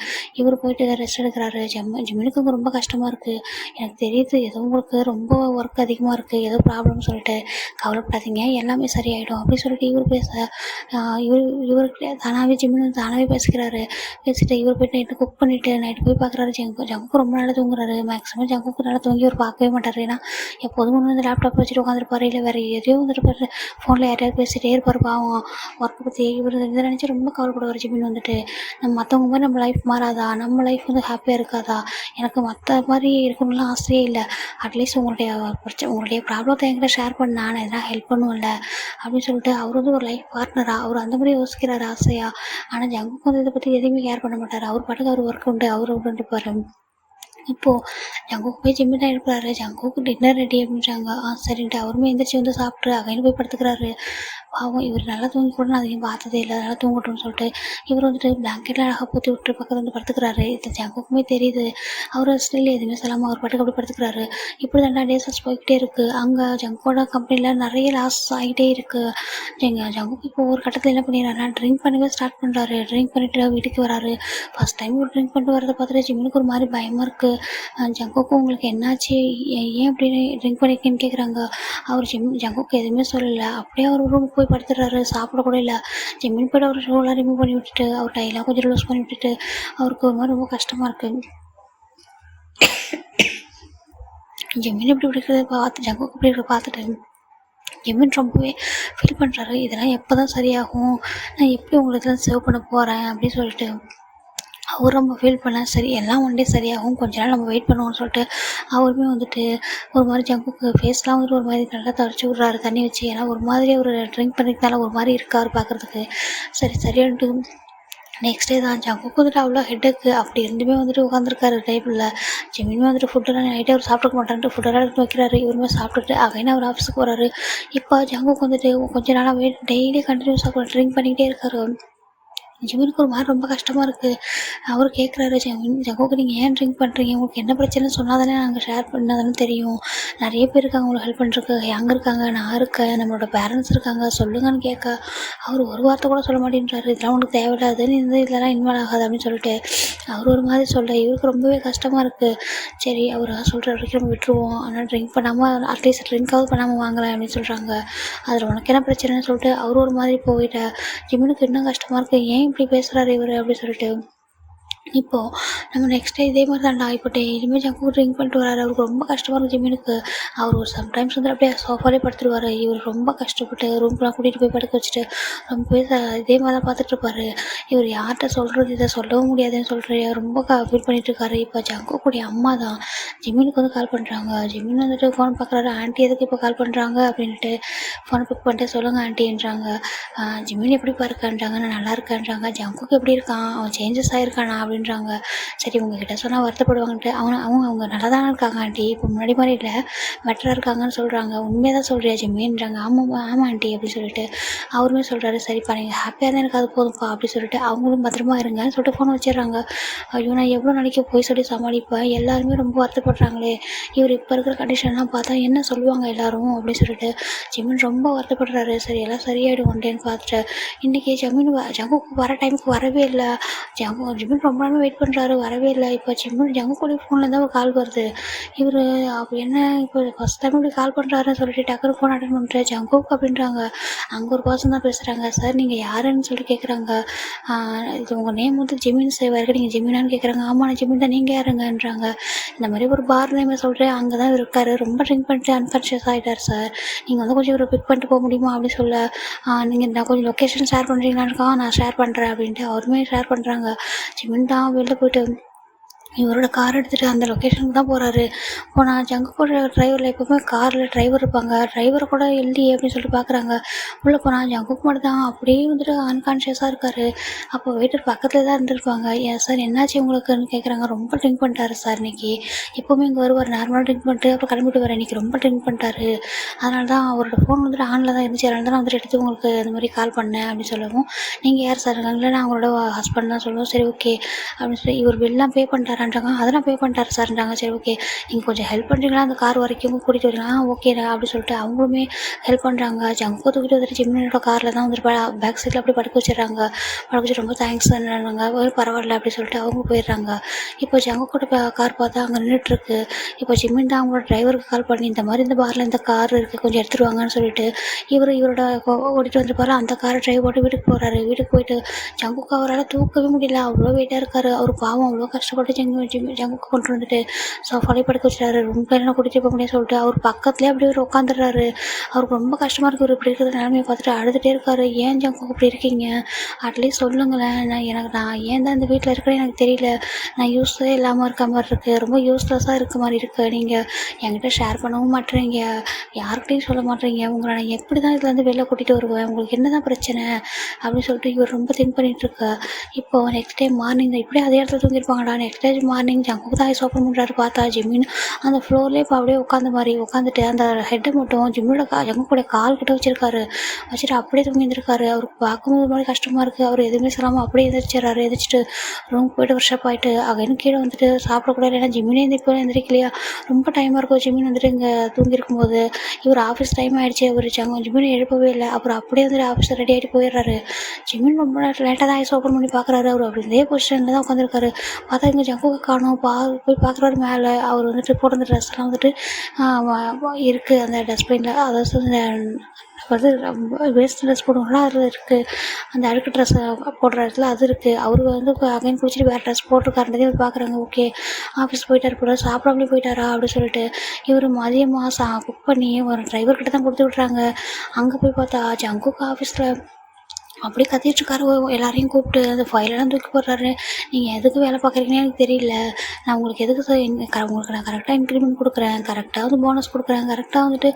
இவர் போயிட்டு ரெஸ்ட் எடுக்கிறாரு. ஜிமினுக்கு ரொம்ப கஷ்டமாக இருக்குது, எனக்கு தெரியுது ஏதோ உங்களுக்கு ரொம்ப ஒர்க் அதிகமாக இருக்குது, ஏதோ ப்ராப்ளம்னு சொல்லிட்டு கவலைப்படாதீங்க எல்லாமே சரியாயிடும் அப்படின்னு சொல்லிட்டு இவர் பேச இவருக்கு தானாகவே ஜிமின் தானாகவே பேசிக்கிறாரு. பேசிட்டு இவர் போய்ட்டு நைட்டு குக் பண்ணிவிட்டு நைட்டு போய் பார்க்குறாரு. ஜங்குக்கு ரொம்ப நல்லா தூங்குறாரு. மேக்ஸிமம் ஜங்குக்கு நல்லா தூங்கி இவர் பார்க்கவே மாட்டார். ஏன்னா எப்போதும் ஒன்று வந்து லேப்டாப் வச்சுட்டு உட்காந்துருப்பாரு, இல்லை வேறு எதையோ வந்துட்டு ஃபோனில் யாரையாவது பேசிகிட்டே இருப்பார். பாவம் ஒர்க்கை பற்றி இவர் இதை நினச்சி ரொம்ப கவலைப்படுவார். ஜிமின் வந்துட்டு நம்ம மற்றவங்க மாதிரி நம்ம லைஃப் மாறாதா, நம்ம லைஃப் வந்து ஹாப்பியாக இருக்காதா, எனக்கு மற்ற மாதிரி இருக்கணும்லாம் ஆசையே இல்லை, அட்லீஸ்ட் உங்களுடைய ப்ராப்ளத்தை என்கிட்ட ஷேர் பண்ண நான் எதனா ஹெல்ப் பண்ணுவேன்ல அப்படின்னு சொல்லிட்டு அவர் வந்து ஒரு லைஃப் பார்ட்னராக அவர் அந்த மாதிரி யோசிக்கிறாரு ஆசையாக. ஆனால் ஜங்குக்கு வந்து இதை பற்றி எதையுமே கேர் பண்ண மாட்டார். அவர் பாட்டுக்கு அவர் ஒர்க் உண்டு அவர் உண்டுப்பார். இப்போது ஜங்குக்கு போய் ஜிம்மில் எழுப்புறாரு. ஜங்குக்கு டின்னர் ரெடி அப்படின்றாங்க. சரின்ட்டு அவருமே எந்திரிச்சு வந்து சாப்பிட்டு அகைன்னு போய் படுத்துக்கிறாரு. பாவம் இவர் நல்லா தூங்கி கூட நான் அதையும் பார்த்ததே இல்லை, நல்லா தூங்கட்டும்னு சொல்லிட்டு இவர் வந்துட்டு பிளாங்கெட்டில் அழகாக பூத்தி விட்டு பக்கத்தில் வந்து படுத்துக்கிறாரு. இது ஜங்குக்குமே தெரியுது. அவர் ஸ்டில் எதுவுமே சொல்லாமல் அவர் பாட்டுக்கு அப்படி படுத்துக்கிறாரு. இப்படி தான் டேஸஸ் போய்கிட்டே இருக்குது. அங்கே ஜங்கோட கம்பெனியில் நிறைய லாஸ் ஆகிட்டே இருக்குது. ஜங்குக்கு இப்போ ஒரு கட்டத்தில் என்ன பண்ணிடுறாருன்னா ட்ரிங்க் பண்ணவே ஸ்டார்ட் பண்ணுறாரு. ட்ரிங்க் பண்ணிட்டு வீட்டுக்கு வராரு. ஃபஸ்ட் டைம் ஒரு ட்ரிங்க் பண்ணிட்டு வரதை பார்த்துட்டு ஜிம்முக்கு ஒரு மாதிரி பயமாக இருக்குது. ஜங்குக்கு உங்களுக்கு என்னாச்சு, ஏன் அப்படின்னு ட்ரிங்க் பண்ணிருக்கேன்னு கேட்குறாங்க. அவர் ஜங்குக்கு எதுவுமே சொல்லலை. அப்படியே அவர் ரூமுக்கு போய் படுத்துடுறாரு, சாப்பிட கூட இல்லை. ஜிம்மின்னு போய்ட்டு அவர் ஷூலாம் ரிமூவ் பண்ணி விட்டுட்டு அவர் டைலாம் கொஞ்சம் லூஸ் பண்ணி விட்டுட்டு அவருக்கு ஒரு மாதிரி ரொம்ப கஷ்டமாக இருக்குது. ஜிம்மின் இப்படி இருக்கிறத பார்த்து ஜங்குக்கு இப்படி இருக்கிறத பார்த்துட்டு ஜிம்மின் ரொம்பவே ஃபீல் பண்ணுறாரு. இதெல்லாம் எப்போ தான் சரியாகும், நான் எப்படி உங்களுக்கு இதெல்லாம் சேவ் பண்ண போகிறேன் அப்படின்னு சொல்லிட்டு அவர் ரொம்ப ஃபீல் பண்ண. சரி எல்லாம் ஒன் டே சரியாகும், கொஞ்ச நாள் நம்ம வெயிட் பண்ணுவோம்னு சொல்லிட்டு அவருமே வந்துட்டு ஒரு மாதிரி ஜங்குக்கு ஃபேஸ்லாம் வந்துட்டு ஒரு மாதிரி நல்லா துடைச்சி விட்றாரு தண்ணி வச்சு. ஏன்னா ஒரு மாதிரி ஒரு ட்ரிங்க் பண்ணிக்கிறதால ஒரு மாதிரி இருக்காரு பார்க்குறதுக்கு. சரின்ட்டு நெக்ஸ்ட் டே தான் ஜங்குக்கு வந்துட்டு அவ்வளோ ஹெட்டுக்கு அப்படி இருந்துமே வந்துட்டு உட்காந்துருக்காரு டேபிளில். ஜிம்மினுமே வந்துட்டு ஃபுட்டெல்லாம் நைட்டே அவர் சாப்பிட மாட்டான்ட்டு ஃபுட்டெல்லாம் எடுத்து வைக்கிறாரு. இவருமே சாப்பிட்டுட்டு அகைன் அவர் ஆஃபீஸுக்கு போகிறாரு. இப்போ ஜங்குக்கு வந்துட்டு கொஞ்ச நாளாக டெய்லி கண்டினியூஸாக ட்ரிங்க் பண்ணிக்கிட்டே இருக்காரு. ஜிம்மினுக்கு ஒரு மாதிரி ரொம்ப கஷ்டமாக இருக்குது. அவர் கேட்குறாரு, ஜங்குக்கு நீங்கள் ஏன் ட்ரிங்க் பண்ணுறீங்க, உங்களுக்கு என்ன பிரச்சனைன்னு சொன்னால் தானே நாங்கள் ஷேர் பண்ணாதானே தெரியும், நிறைய பேர் இருக்காங்க உங்களுக்கு ஹெல்ப் பண்ணுறதுக்கு, அங்கே இருக்காங்க, நான் இருக்கேன், நம்மளோட பேரண்ட்ஸ் இருக்காங்க, சொல்லுங்கன்னு கேட்க அவர் ஒரு வார்த்தை கூட சொல்ல மாட்டேன்றாரு. இதெல்லாம் உனக்கு தேவையில்லாது, நீ இதெல்லாம் இன்வால்வ் ஆகாது அப்படின்னு சொல்லிட்டு அவர் ஒரு மாதிரி சொல்ல இவருக்கு ரொம்பவே கஷ்டமாக இருக்குது. சரி அவர் சொல்கிற வரைக்கும் நம்ம விட்டுருவோம், ஆனால் ட்ரிங்க் பண்ணாமல் அட்லீஸ்ட் ட்ரிங்காவது பண்ணாமல் வாங்கலாம் அப்படின்னு சொல்கிறாங்க. அதில் உனக்கு என்ன பிரச்சனைன்னு சொல்லிட்டு அவர் ஒரு மாதிரி போயிட்ட. ஜிம்மினுக்கு இன்னும் கஷ்டமாக இருக்குது, ஏன் இப்படி பேசுகிறாரு இவர் அப்படின்னு சொல்லிட்டு. இப்போது நம்ம நெக்ஸ்ட் டே இதே மாதிரி தான்டா இப்போ டெய்லியுமே ஜங்கு ட்ரிங்க் பண்ணிட்டு வராரு. அவருக்கு ரொம்ப கஷ்டமாக இருக்குது ஜிம்மினுக்கு. அவர் ஒரு சம்டைம்ஸ் வந்து அப்படியே சோஃபாலே படுத்துடுவார். இவர் ரொம்ப கஷ்டப்பட்டு ரூம்க்குலாம் கூட்டிகிட்டு போய் படுக்க வச்சுட்டு ரொம்பவே இதே மாதிரி தான் பார்த்துட்ருப்பாரு. இவர் யார்கிட்ட சொல்கிறது, இதை சொல்லவும் முடியாதுன்னு சொல்கிற ரொம்ப ஃபீல் பண்ணிட்டுருக்காரு. இப்போ ஜங்கு கூடிய அம்மா தான் ஜிம்மினுக்கு வந்து கால் பண்ணுறாங்க. ஜிம்மின் வந்துட்டு ஃபோன் பார்க்குறாரு. ஆண்டி எதுக்கு இப்போ கால் பண்ணுறாங்க அப்படின்ட்டு ஃபோனை பிக் பண்ணிட்டு சொல்லுங்கள் ஆண்டின்றாங்க. ஜிம்மின் எப்படிப்பா இருக்கான்றாங்க, நான் நல்லா இருக்கேன்றாங்க. ஜங்குக்கு எப்படி இருக்கான், அவன் சேஞ்சஸ் ஆகிருக்கானா அப்படின்றாங்க. சரி உங்ககிட்ட சொன்னால் வருத்தப்படுவாங்கன்ட்டு அவங்க நல்லா தானே இருக்காங்க ஆண்டி, இப்போ முன்னாடி மாதிரி இல்லை, பெட்டராக இருக்காங்கன்னு சொல்கிறாங்க. உண்மையாக தான் சொல்கிறியா ஜிம்மின்றாங்க. ஆமாம் ஆண்டி அப்படின்னு சொல்லிட்டு அவருமே சொல்கிறாரு. சரிப்பா நீங்கள் ஹாப்பியாக தான் எனக்கு அது போதும்ப்பா அப்படின்னு சொல்லிட்டு அவங்களும் பத்திரமா இருங்கன்னு சொல்லிட்டு ஃபோன் வச்சிடுறாங்க. ஐயோ நான் எவ்வளோ நாளைக்கு போய் சொல்லி சமாளிப்பேன், எல்லாருமே ரொம்ப வருத்தப்படுறாங்களே, இவர் இப்போ இருக்கிற கண்டிஷன்லாம் பார்த்தா என்ன சொல்லுவாங்க எல்லாரும் அப்படின்னு சொல்லிட்டு ஜிம்மின் ரொம்ப வருத்தப்படுறாரு. சரி எல்லாம் சரியாயிடும் ஒன்றேன்னு பார்த்துட்டு இன்றைக்கி ஜங்குக்கு வர டைமுக்கு வரவே இல்லை. ஜிம்மின் ரொம்ப நேரமாக வெயிட் பண்ணுறாரு, வரவே இல்லை. இப்போ ஜங்கு கூட ஃபோனில் தான் ஒரு கால் வருது. இவர் அப்போ என்ன இப்போ ஃபஸ்ட் டைம் இப்படி கால் பண்ணுறாருன்னு சொல்லிட்டு டக்குனு ஃபோன் அட்டன் பண்ணுறேன் ஜங்குக்கு அப்படின்றாங்க. அங்கே ஒரு பர்சன் தான் பேசுகிறாங்க. சார் நீங்கள் யாருன்னு சொல்லி கேட்குறாங்க. இது உங்கள் நேம் வந்து ஜிம்மின் சேவாருக்கு, நீங்கள் ஜிம்மினான்னு கேட்குறாங்க. ஆமாம் நான் ஜிம்மின் தான், நீங்கள் யாருங்கன்றாங்க. இந்த மாதிரி ஒரு பார் நேம் சொல்கிறேன், அங்கே தான் இருக்கார், ரொம்ப ட்ரிங்க் பண்ணிட்டு அன்கான்ஷியஸ் ஆகிட்டார் சார், நீங்கள் வந்து கொஞ்சம் இவரை பிக் பண்ணிட்டு போக முடியுமா அப்படின்னு சொல்ல நீங்கள் நான் கொஞ்சம் லொக்கேஷன் ஷேர் பண்ணுறீங்களான்னுக்கா, நான் ஷேர் பண்ணுறேன் அப்படின்ட்டு அவருமே ஷேர் பண்ணுறாங்க. ஜிம்மின் தான் வெளில போய்ட்டு இவரோட கார் எடுத்துகிட்டு அந்த லொக்கேஷனுக்கு தான் போகிறாரு. போனால் ஜங்கு கூட டிரைவரில் எப்போவுமே காரில் டிரைவர் இருப்பாங்க, டிரைவரை கூட இல்லையே அப்படின்னு சொல்லிட்டு பார்க்குறாங்க. உள்ளே போனால் ஜங்குக்கு மட்டும் தான் அப்படியே வந்துட்டு அன்கான்ஷியஸாக இருக்கார். அப்போ வெயிட்டர் பக்கத்தில் தான் இருந்திருப்பாங்க. ஏன் சார் என்னாச்சு உங்களுக்குன்னு கேட்குறாங்க. ரொம்ப ட்ரிங்க் பண்ணிட்டாரு சார் இன்றைக்கி, எப்போவுமே இங்கே வருவார் நார்மலாக ட்ரிங்க் பண்ணிட்டு அப்புறம் கிளம்பிட்டு வர, இன்றைக்கி ரொம்ப ட்ரிங்க் பண்ணிட்டாரு, அதனால தான் அவரோட ஃபோன் வந்துட்டு ஆனில் தான் இருந்துச்சு, அதனால தான் நான் வந்துட்டு எடுத்து உங்களுக்கு இந்த மாதிரி கால் பண்ணேன் அப்படின்னு சொல்லவும் நீங்கள் யார் சார் இருக்காங்களே, நான் அவங்களோட ஹஸ்பண்ட் தான் சொல்லுவோம். சரி ஓகே அப்படின்னு சொல்லி இவர் பில்லாம் பே பண்ணிட்டாரான்றாங்க. அதெல்லாம் பே பண்ணிட்டாரு சார்ன்றாங்க. சரி ஓகே நீங்கள் கொஞ்சம் ஹெல்ப் பண்ணுறீங்களா, அந்த கார் வரைக்கும் கூட்டிகிட்டு வரீங்களா, ஓகேடா அப்படின்னு சொல்லிட்டு அவங்களுமே ஹெல்ப் பண்ணுறாங்க. ஜங்கு தூக்கிட்டு வந்துட்டு ஜிம்மினோட காரில் தான் வந்துட்டு பேக் சைடில் அப்படி படுக்க வச்சிடுறாங்க. படுக்க வச்சு ரொம்ப தேங்க்ஸ்ன்றாங்க. பரவாயில்ல அப்படின்னு சொல்லிட்டு அவங்க போயிடுறாங்க. இப்போ ஜங்கு கூட கார் பார்த்தா அங்கே நின்றுட்டுருக்கு. இப்போ ஜிம்மின் தான் அவங்களோட டிரைவருக்கு கால் பண்ணி இந்த மாதிரி இந்த பாரில் இந்த கார் இருக்குது கொஞ்சம் எடுத்துகிட்டு வாங்கன்னு சொல்லிட்டு இவரோட ஓடிட்டு வந்துருப்பாரு. அந்த காரை ட்ரைவ் போட்டு வீட்டுக்கு போகிறாரு. வீட்டுக்கு போயிட்டு ஜங்குக்கு அவரால் தூக்கவே முடியல, அவ்வளோ வெயிட்டாக இருக்கார். அவர் பாவம் அவ்வளோ கஷ்டப்பட்டு ஜங்குக்கு கொண்டு வந்துட்டு சோஃபாலே படுக்க வச்சுட்டாரு. ரூம்க்கு என்ன கூட்டிகிட்டு போக முடியும்னு சொல்லிட்டு அவர் பக்கத்துலேயே அப்படியே ஒரு உட்காந்துடுறாரு. அவருக்கு ரொம்ப கஷ்டமாக இருக்குது. இவர் இப்படி இருக்கிற நிலைமையை பார்த்துட்டு அழுதுகிட்டே இருக்காரு. ஏன் ஜங்கு இப்படி இருக்கீங்க, அட்லீஸ்ட் சொல்லுங்களேன், நான் ஏன் தான் இந்த வீட்டில் இருக்கிறேன் எனக்கு தெரியல, நான் யூஸே இல்லாமல் இருக்க மாதிரி இருக்குது, ரொம்ப யூஸ்லெஸ்ஸாக இருக்க மாதிரி இருக்குது, நீங்கள் என்கிட்ட ஷேர் பண்ணவும் மாட்டேறீங்க, யார்கிட்டையும் சொல்ல மாட்டேறீங்க, உங்களை நான் எப்படி தான் இதுலேருந்து வெளில கூட்டிகிட்டு வருவேன், உங்களுக்கு என்ன தான் பிரச்சனை அப்படின்னு சொல்லிட்டு இவர் ரொம்ப திங்க் பண்ணிகிட்ருக்கா. இப்போது நெக்ஸ்ட் டைம் மார்னிங் தான் இப்படியே அதே இடத்துல தூங்கியிருப்பாங்கடா. நெக்ஸ்ட் டே மார்னிங் ஜங்குக்கு தான் ஐஸ் ஓப்பன் பண்ணுறாரு. பார்த்தா ஜிம்மின் அந்த ஃப்ளோர்லேயே இப்போ அப்படியே உட்காந்துட்டு அந்த ஹெட்டை மட்டும் ஜிம்மோட ஜங்குக்கூட கால் கிட்ட வச்சுருக்காரு. வச்சுட்டு அப்படியே தூங்கி இருந்திருக்காரு. அவருக்கு பார்க்கும்போது மாதிரி கஷ்டமாக இருக்குது. அவர் எதுவுமே சொல்லாமல் அப்படியே எந்திரிச்சிடறாரு. எந்திரிச்சிட்டு ரூமுக்கு போய்ட்டு ஃப்ரெஷ்அப் ஆகிட்டு அகைன்னு கீழே வந்துட்டு சாப்பிடக்கூட இல்லை. ஏன்னா ஜிம்மினே எந்திரிக்கலையா, ரொம்ப டைமாக இருக்கும். ஜிம்மின் வந்துட்டு இங்கே தூங்கியிருக்கும்போது இவர் ஆஃபீஸ் டைம் ஆகிடுச்சு. அவர் ஜிம்மினை எழுப்பவே இல்லை. அப்புறம் அப்படியே வந்துட்டு ஆஃபீஸில் ரெடி ஆகிட்டு போயிடுறாரு. ஜிம்மின் ரொம்ப லேட்டாக தான் ஐஸ் ஓப்பன் பண்ணி பார்க்குறாரு. அவர் அப்படி இதே பொசிஷனில் தான் உட்காந்துருக்காரு. பார்த்தா இங்கே ஜங்கு ஜங்குவை காணோம். போய் பார்க்குறாரு மேலே. அவர் வந்துட்டு போட்டிருந்த ட்ரெஸ்லாம் வந்துட்டு இருக்குது அந்த டஸ்ட்பினில். அதாவது வந்து வேஸ்ட் ட்ரெஸ் போடுவாங்களா அதில் இருக்குது. அந்த அழுக்கு ட்ரெஸ்ஸை போடுற இடத்துல அது இருக்குது. அவர் வந்து அகைன் குளிச்சுட்டு வேறு ட்ரெஸ் போட்டிருக்காருன்றதே பார்க்குறாங்க. ஓகே, ஆஃபீஸ் போயிட்டார் போல, சாப்பிடாமலே போயிட்டாரா அப்படின்னு சொல்லிட்டு இவர் மதியமாக குக் பண்ணி ஒரு டிரைவர்கிட்ட தான் கொடுத்து விட்றாங்க. அங்கே போய் பார்த்தா ஜங்குக்கு ஆஃபீஸில் அப்படியே கத்திட்டுருக்காரு. எல்லாரையும் கூப்பிட்டு அந்த ஃபைலெல்லாம் தூக்கி போடுறாரு. நீங்கள் எதுக்கு வேலை பார்க்குறீங்கன்னு எனக்கு தெரியல. நான் உங்களுக்கு எதுக்கு உங்களுக்கு நான் கரெக்டாக இன்க்ரிமெண்ட் கொடுக்குறேன், கரெக்டாக வந்து போனஸ் கொடுக்குறேன், கரெக்டாக வந்துட்டு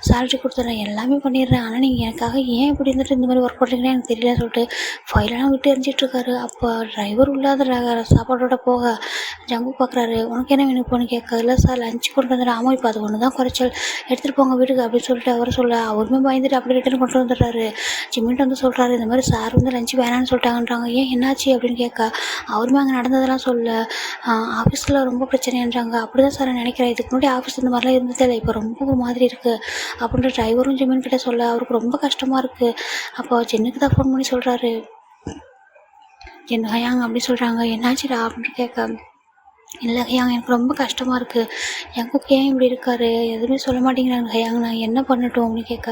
சேலரி கொடுத்துட்றேன், எல்லாமே பண்ணிடுறேன். ஆனால் நீங்கள் எனக்காக ஏன் இப்படி இருந்துட்டு இந்த மாதிரி ஒர்க் பண்ணுறீங்கன்னு எனக்கு தெரியலன்னு சொல்லிட்டு ஃபைலெல்லாம் விட்டு எரிஞ்சிட்ருக்காரு. அப்போ டிரைவர் உள்ளாத சாப்பாடோட போக ஜங்கு பார்க்குறாரு. உனக்கு என்ன வேணும் போன்னு கேட்க, இல்லை சார் லஞ்ச் கொண்டு வந்துடுறேன். ஆமாம், இப்போ அது ஒன்று தான் குறைச்சல், எடுத்துகிட்டு போங்க வீட்டுக்கு அப்படின்னு சொல்லிட்டு அவர் சொல்ல அவருமே பயந்துட்டு அப்படி ரிட்டர்ன் கொண்டு வந்துடுறாரு. ஜிம்மின்ட்டு வந்து சொல்கிறாரு, இந்த மாதிரி சார் வந்து லஞ்சு வேணான்னு சொல்லிட்டாங்கன்றாங்க. ஏன் என்னாச்சு அப்படின்னு கேட்க அவருமே அங்கே நடந்ததெல்லாம் சொல்ல ஆஃபீஸில் ரொம்ப பிரச்சனைன்றாங்க. அப்படி தான் சார் நினைக்கிறேன், இதுக்கு முன்னாடி ஆஃபீஸ் இந்த மாதிரிலாம் இருந்ததே இல்லை, இப்போ ரொம்ப ஒரு மாதிரி இருக்குது அப்படின்ற டிரைவரும் ஜிம்மின் கிட்டே சொல்ல அவருக்கு ரொம்ப கஷ்டமாக இருக்குது. அப்போ ஜென்னுக்கு தான் ஃபோன் பண்ணி சொல்கிறாரு. ஜென் ஹயாங் அப்படி சொல்கிறாங்க, என்னாச்சுடா அப்படின்னு கேட்க, இல்லை ஹயாங் எனக்கு ரொம்ப கஷ்டமாக இருக்குது, ஜங்குக்கு ஏன் இப்படி இருக்காரு, எதுவுமே சொல்ல மாட்டேங்கிறாங்க ஹயாங், நான் என்ன பண்ணட்டும் அப்படின்னு கேட்க,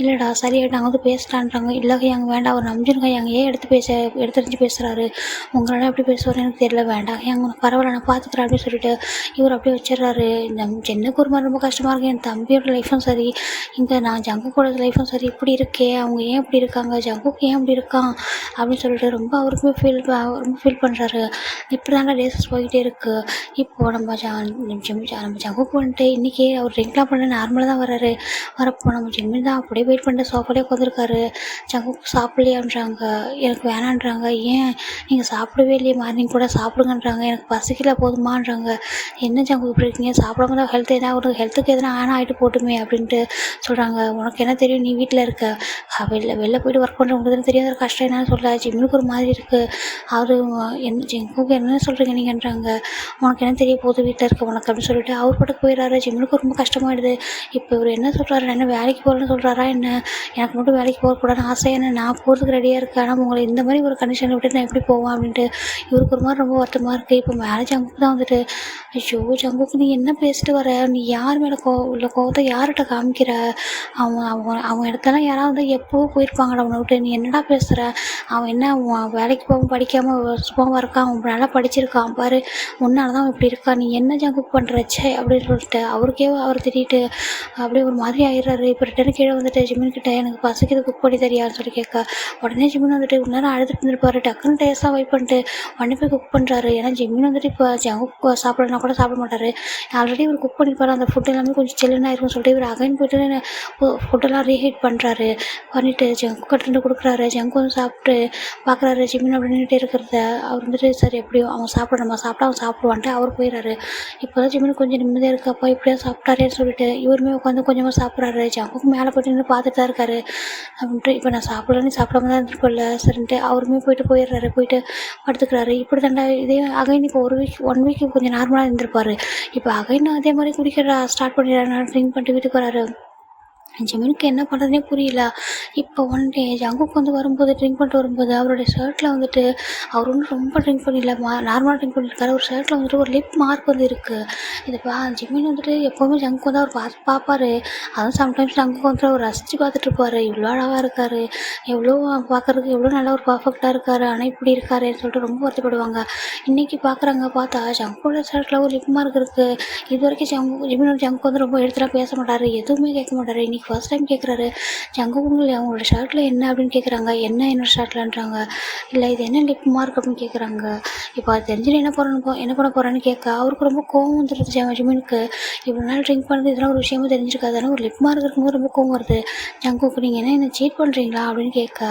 இல்லைடா சரியாயிட்டாங்க வந்து பேசலான்றாங்க. இல்லை ஹயாங் வேண்டாம், அவர் நம்பிச்சிருங்க ஹயாங், ஏன் எடுத்துரிஞ்சு பேசுகிறாரு, உங்களால் எப்படி பேசுவார் எனக்கு தெரியல, வேண்டாம் ஹயாங் பரவாயில்ல நான் பார்த்துக்குறேன் அப்படின்னு சொல்லிட்டு இவர் அப்படியே வச்சிடறாரு. ஜென்னுக்கு ஒரு மாதிரி ரொம்ப கஷ்டமாக இருக்குது, என் தம்பியோட லைஃப்பும் சரி, இங்கே நான் ஜங்குக்கோட லைஃப்பும் சரி, இப்படி இருக்கே, அவங்க ஏன் இப்படி இருக்காங்க, ஜங்குக்கு ஏன் இப்படி இருக்கான் அப்படின்னு சொல்லிட்டு ரொம்ப அவருக்குமே ரொம்ப ஃபீல் பண்ணுறாரு. இப்படி தானே டேஸஸ் போய்கிட்டே இருக்குது. இப்போது நம்ம ஜங்குக்கு வந்துட்டு இன்றைக்கி அவர் ட்ரிங்க்லாம் பண்ண நார்மலாக தான் வர்றாரு. வரப்போ நம்ம ஜிம்மில் தான் அப்படியே வெயிட் பண்ணிட்டு சோஃபாலே உட்காந்துருக்காரு. ஜங்குக்கு சாப்பிட்லையான்றாங்க, எனக்கு வேணான்றாங்க. ஏன் நீங்கள் சாப்பிடவே இல்லையே, மார்னிங் கூட சாப்பிடுங்கன்றாங்க, எனக்கு பசிக்கல போதுமான்றாங்க. என்ன ஜங்கு இப்படி இருக்கீங்க, சாப்பிடாம தான் ஹெல்த்துக்கு எதனா ஆகிட்டு போட்டுமே அப்படின்ட்டு சொல்கிறாங்க. உனக்கு என்ன தெரியும், நீ வீட்டில் இருக்க, வெளில போய்ட்டு ஒர்க் பண்ணுறவங்களுக்கு தெரியாத ஒரு கஷ்டம் என்னன்னு சொல்ல, ஜிம்முக்கு ஒரு மாதிரி இருக்குது. அவர் ஜங்குக்கு என்ன சொல்கிறீங்க நீங்கன்றாங்க. உனக்கு என்ன தெரிய போகுது வீட்டில் இருக்க உனக்கு அப்படின்னு சொல்லிட்டு அவர் பாட்டுக்கு போயிடுறாரு. ஜிம்முக்கு ரொம்ப கஷ்டமாயிடுது. இப்போ இவர் என்ன சொல்கிறாரு, என்ன வேலைக்கு போகிறேன்னு சொல்கிறாரா என்ன, எனக்கு மட்டும் வேலைக்கு போகக்கூடாதுன்னு ஆசை, என்ன நான் போகிறதுக்கு ரெடியாக இருக்கேன், ஆனால் உங்களை இந்த மாதிரி ஒரு கண்டிஷனில் விட்டு நான் எப்படி போவேன் அப்படின்ட்டு இவருக்கு ஒரு மாதிரி ரொம்ப வருத்தமாக இருக்குது. இப்போ மேலே ஜங்குக்கு தான் வந்துட்டு, ஐயோ ஜங்குக்கு நீ என்ன பேசிட்டு வர, நீ யார் மேலே உள்ள கோவத்தை யார்கிட்ட காமிக்கிற, அவங்க இடத்தெல்லாம் யாராவது வந்து எப்போவோ போயிருப்பாங்கடா உன்னை விட்டு, நீ என்னடா பேசுகிற, அவன் என்ன வேலைக்கு போகாமல் படிக்காமல் சும்மாவாக இருக்கான், அவன் நல்லா படிச்சிருக்கான் பாரு, உன்னால தான் இப்படி இருக்கா, நீ என்ன ஜங்குக்கு பண்ணுறச்சே அப்படின்னு சொல்லிட்டு அவருக்கே அவர் திட்டிட்டு அப்படியே ஒரு மாதிரி ஆயிடுறாரு. இப்போ ரிட்டர்னு கீழே வந்துட்டு ஜிம்மின் கிட்டே எனக்கு பசிக்குது குக் பண்ணி தெரியாதுன்னு சொல்லி கேட்க உடனே ஜிம்மின் வந்துட்டு ஒரு நேரம் அழுதுட்டு இருந்திருப்பாரு. டக்குன்னு டேஸ்ட்டாக வெயிட் பண்ணிட்டு உடனே போய் குக் பண்ணுறாரு. ஏன்னா ஜிம்மின் வந்துட்டு இப்போ ஜங்குக்கு சாப்பிடலாம் கூட சாப்பிட மாட்டார். ஆல்ரெடி இவர் குக் பண்ணிப்பாரு, அந்த ஃபுட் எல்லாமே கொஞ்சம் சில்லுன்னு ஆயிருக்குன்னு சொல்லிட்டு இவர் அகைன் போய்ட்டு ஃபுட்டெல்லாம் ரீஹீட் பண்ணுறாரு. பண்ணிவிட்டு ஜங்கு கட்டு கொடுக்குறாரு. ஜங்கு வந்து சாப்பிட்டு பார்க்குறாரு ஜிம்மின் அப்படின்ட்டு இருக்கிறத. அவர் வந்துட்டு சரி எப்படியும் அவன் சாப்பிட அவன் சாப்பிடுவான்ட்டு அவர் போயிடுறாரு. இப்போ தான் ஜிம்மின் கொஞ்சம் நிம்மதியாக இருக்கப்பா, இப்படியா சாப்பிட்டாரேன்னு சொல்லிட்டு இவருமே உட்காந்து கொஞ்சமாக சாப்பிட்றாரு. ஜங்குக்கு மேலே போய்ட்டு நின்று பார்த்துட்டு தான் இருக்காரு. அப்படின்ட்டு இப்போ நான் சாப்பிடலன்னு சாப்பிடாம தான் இருந்துருக்கோம்ல சரின்ட்டு அவருமே போயிடுறாரு. போயிட்டு படுத்துக்கிறாரு. இப்படி தாண்டா இதே அகைன் இப்போ 1 வீக் கொஞ்சம் நார்மலாக இருந்திருப்பார். இப்போ அகைன் அதே மாதிரி குடிக்கிற ஸ்டார்ட் பண்ணிடுறாரு. ட்ரிங்க் பண்ணிட்டு வீட்டுக்கு வராரு. ஜிம்மினுக்கு என்ன பண்ணுறதுனே புரியல. இப்போ ஒன் டே ஜங்குக்கு வந்து வரும்போது ட்ரிங்க் பண்ணிட்டு வரும்போது அவருடைய ஷர்ட்டில் வந்துட்டு அவர் ஒன்றும் ரொம்ப ட்ரிங்க் பண்ணிடல, நார்மலாக ட்ரிங்க் பண்ணியிருக்காரு. ஒரு ஷர்ட்டில் வந்துட்டு ஒரு லிப் மார்க் வந்து இருக்குது. இது ஜிம்மின் வந்துட்டு எப்போவுமே ஜங்குக்கு வந்து அவர் பார்ப்பார். அதுவும் சம்டைம்ஸ் ஜங்குக்கு வந்துட்டு அவர் ரசித்து பார்த்துட்ருப்பார். இவ்வளோ அழகாக இருக்கார், எவ்வளோ பார்க்குறதுக்கு எவ்வளோ நல்லா ஒரு பர்ஃபெக்டாக இருக்கார், ஆனால் இப்படி இருக்காருன்னு சொல்லிட்டு ரொம்ப வருத்தப்படுவாங்க. இன்றைக்கி பார்த்தா ஜங்குவோட ஷர்ட்டில் ஒரு லிப் மார்க் இருக்குது. இது வரைக்கும் ஜங்குக்கு வந்து ரொம்ப எடுத்துலாம் பேச மாட்டார், எதுவுமே கேட்க மாட்டார். இன்றைக்கி ஃபர்ஸ்ட் டைம் கேட்குறாரு. ஜங்குக்கு அவங்களோட ஷர்ட்டில் என்ன அப்படின்னு கேட்குறாங்க. என்னோட ஷர்ட்லன்றாங்க. இல்லை இது என்ன லிப் மார்க் அப்படின்னு கேட்குறாங்க. இப்போ அது தெரிஞ்சுட்டு என்ன பண்ண போகிறேன்னு கேட்க அவருக்கு ரொம்ப கோவம் வந்துடுது. ஜிம்மினுக்கு இவ்வளோ நாள் ட்ரிங்க் பண்ணுறது இதெல்லாம் ஒரு விஷயமும் தெரிஞ்சிருக்காது, ஆனால் ஒரு லிப் மார்க் இருக்கும்போது ரொம்ப கோவம் வருது. ஜங்குக்கு நீங்கள் என்ன சீட் பண்ணுறீங்களா அப்படின்னு கேட்க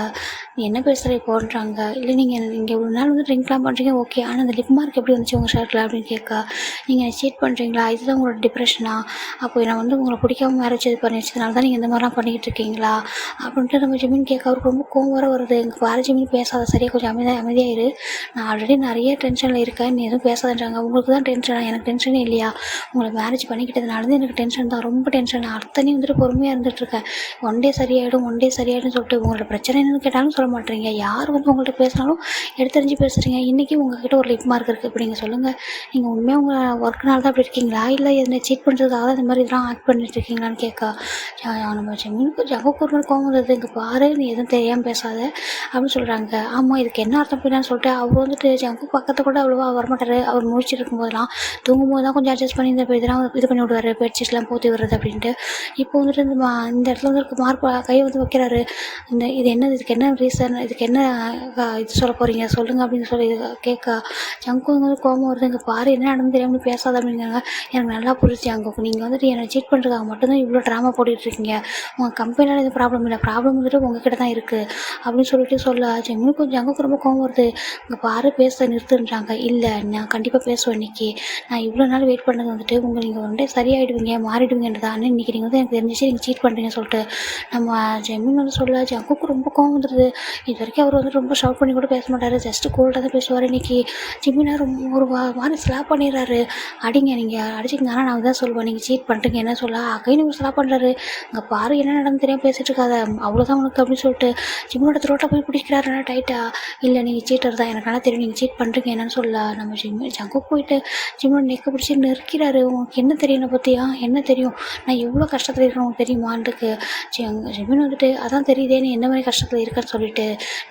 நீ என்ன பேசுகிற இப்போன்றாங்க. இல்லை நீங்கள் இவ்வளோ நாள் வந்து ட்ரிங்க்லாம் பண்ணுறீங்க ஓகே, ஆனால் அந்த லிப் மார்க் எப்படி வந்துச்சு உங்கள் ஷர்ட்டில் அப்படின்னு கேட்க நீங்கள் சீட் பண்ணுறீங்களா, இதுதான் உங்களோட டிப்ரெஷனா, அப்போ நான் வந்து உங்களை பிடிக்காம மேரேஜ் இது பண்ணி வச்சதுனால தான் நீங்கள் இந்த மாதிரிலாம் பண்ணிக்கிட்டு இருக்கீங்களா அப்படின்ட்டு நம்ம ஜிம்மின் கேட்க அவருக்கு ரொம்ப கோவம் வருது. எனக்கு வேறு ஜிம்மின் பேசாத, சரியாக கொஞ்சம் அமைதியாயிரு, நான் ஆல்ரெடி நிறைய டென்ஷனில் இருக்கேன், நீ எதுவும் பேசாதன்றாங்க. உங்களுக்கு தான் டென்ஷனா, எனக்கு டென்ஷனே இல்லையா, உங்களை மேரேஜ் பண்ணிக்கிட்டதுனால தான் எனக்கு டென்ஷன் தான், ரொம்ப டென்ஷன், அத்தனையும் வந்துட்டு பொறுமையாக இருந்துகிட்ருக்கேன், ஒன் டே சரியாயிடும் சொல்லிட்டு உங்களோட பிரச்சனை என்னன்னு கேட்டாலும் சொல்ல சொல்ல மாட்டேறீங்க, யார் வந்து உங்கள்கிட்ட பேசினாலும் எடுத்தறிஞ்சு பேசுகிறீங்க. இன்றைக்கி உங்கள்கிட்ட ஒரு லிப் மார்க் இருக்குது, இப்போ நீங்கள் சொல்லுங்கள், நீங்கள் உண்மையாக உங்கள் ஒர்க்குனால தான் அப்படி இருக்கீங்களா, இல்லை என்னை சீட் பண்ணுறதுக்காக தான் இந்த மாதிரி இதெல்லாம் ஆக்ட் பண்ணிட்டு இருக்கீங்களான்னு கேட்கா. நம்ம ஜமீனுக்கு ஜங்குக்கு ஒரு மாதிரி கோவம் வந்தது. இங்கே பாரு, நீ எதுவும் தெரியாமல் பேசாத அப்படின்னு சொல்கிறாங்க. ஆமாம், இதுக்கு என்ன அர்த்தம் பின்னான்னு சொல்லிட்டு அவர் வந்துட்டு ஜங்கு பக்கத்தை கூட அவ்வளோவா வரமாட்டார். அவர் முடிச்சுட்டு இருக்கும்போதெல்லாம் தூங்கும்போது தான் கொஞ்சம் அட்ஜஸ்ட் பண்ணி இந்த இதெல்லாம் இது பண்ணி விடுவார், பெட்ஷீட்லாம் போற்றி விடுறது அப்படின்ட்டு. இப்போ வந்துட்டு இந்த இடத்துல வந்து மார்க் கை வந்து வைக்கிறாரு. இது என்னது, இதுக்கு என்ன ரீசன், இதுக்கு என்ன இது சொல்ல போகிறீங்க சொல்லுங்கள் அப்படின்னு சொல்லி கேட்க ஜங்கு வந்து கோபம் வருது. இங்கே பாரு, என்ன நடந்து தெரியாமல் பேசாத அப்படிங்கிறாங்க. எனக்கு நல்லா புரிச்சு அங்கே நீங்கள் வந்துட்டு என்னை சீட் பண்ணுறதுக்காக மட்டும்தான் இவ்வளோ ட்ராமா போட்டுட்ருக்கீங்க, உங்கள் கம்பெனியில் எதுவும் ப்ராப்ளம் இல்லை, ப்ராப்ளம் வந்துட்டு உங்ககிட்ட தான் இருக்குது அப்படின்னு சொல்லிட்டு சொல்ல ஜெமினுக்கு கொஞ்சம் ஜங்குக்கு ரொம்ப கோவம் வருது. இங்கே பாரு, பேச நிறுத்துன்றாங்க. இல்லை, நான் கண்டிப்பாக பேசுவேன் இன்றைக்கி, நான் இவ்வளோ நாள் வெயிட் பண்ணது வந்துட்டு நீங்கள் வந்துட்டு சரியாயிடுவீங்க, மாறிடுவீங்கன்றது. ஆனால் இன்றைக்கி நீங்கள் வந்து எனக்கு தெரிஞ்சிச்சு நீங்கள் சீட் பண்ணுறீங்கன்னு சொல்லிட்டு நம்ம ஜெமின் வந்து சொல்ல ஜங்குக்கு ரொம்ப கோவம் வந்துடுது. இது வரைக்கும் அவர் வந்து ரொம்ப ஷவுட் பண்ணி கூட பேச மாட்டார், ஜஸ்ட்டு கோல்டாக தான் பேசுவார். இன்றைக்கி ஜெமினா ரொம்ப ஒரு மாதிரி ஸ்லாப் பண்ணிடுறாரு. அடிங்க, நீங்கள் அடிச்சிங்க, ஆனால் நான் தான் சொல்லுவேன் நீங்கள் சீட் பண்ணுறீங்க என்ன சொல்ல அகைன்னு ஒரு ஸ்லாப் பண்ணுறாரு. இங்கே பாரு, என்ன நடந்து தெரியாமல் பேசிகிட்டு இருக்காத, அவ்வளோதான் உனக்கு அப்படின்னு சொல்லிட்டு ஜிம்மனோட த்ரோட்டை போய் பிடிக்கிறாரு டைட்டா. இல்லை, நீங்கள் சீட்டர் தான், எனக்கு நல்லா தெரியும் நீங்கள் சீட் பண்ணுறீங்க என்னன்னு சொல்ல நம்ம ஜங்கு போயிட்டு ஜிம்மனோட நெக்கை பிடிச்சி நெருக்கிறாரு. உங்களுக்கு என்ன தெரியும் என்னை பற்றியா, என்ன தெரியும், நான் எவ்வளோ கஷ்டத்தில் இருக்கிறேன் உங்களுக்கு தெரியுமான்ட்டுக்கு. ஜிம்மன் வந்துட்டு அதான் தெரியுதே நீ என்ன மாதிரி கஷ்டத்தில் இருக்கன்னு சொல்லிட்டு,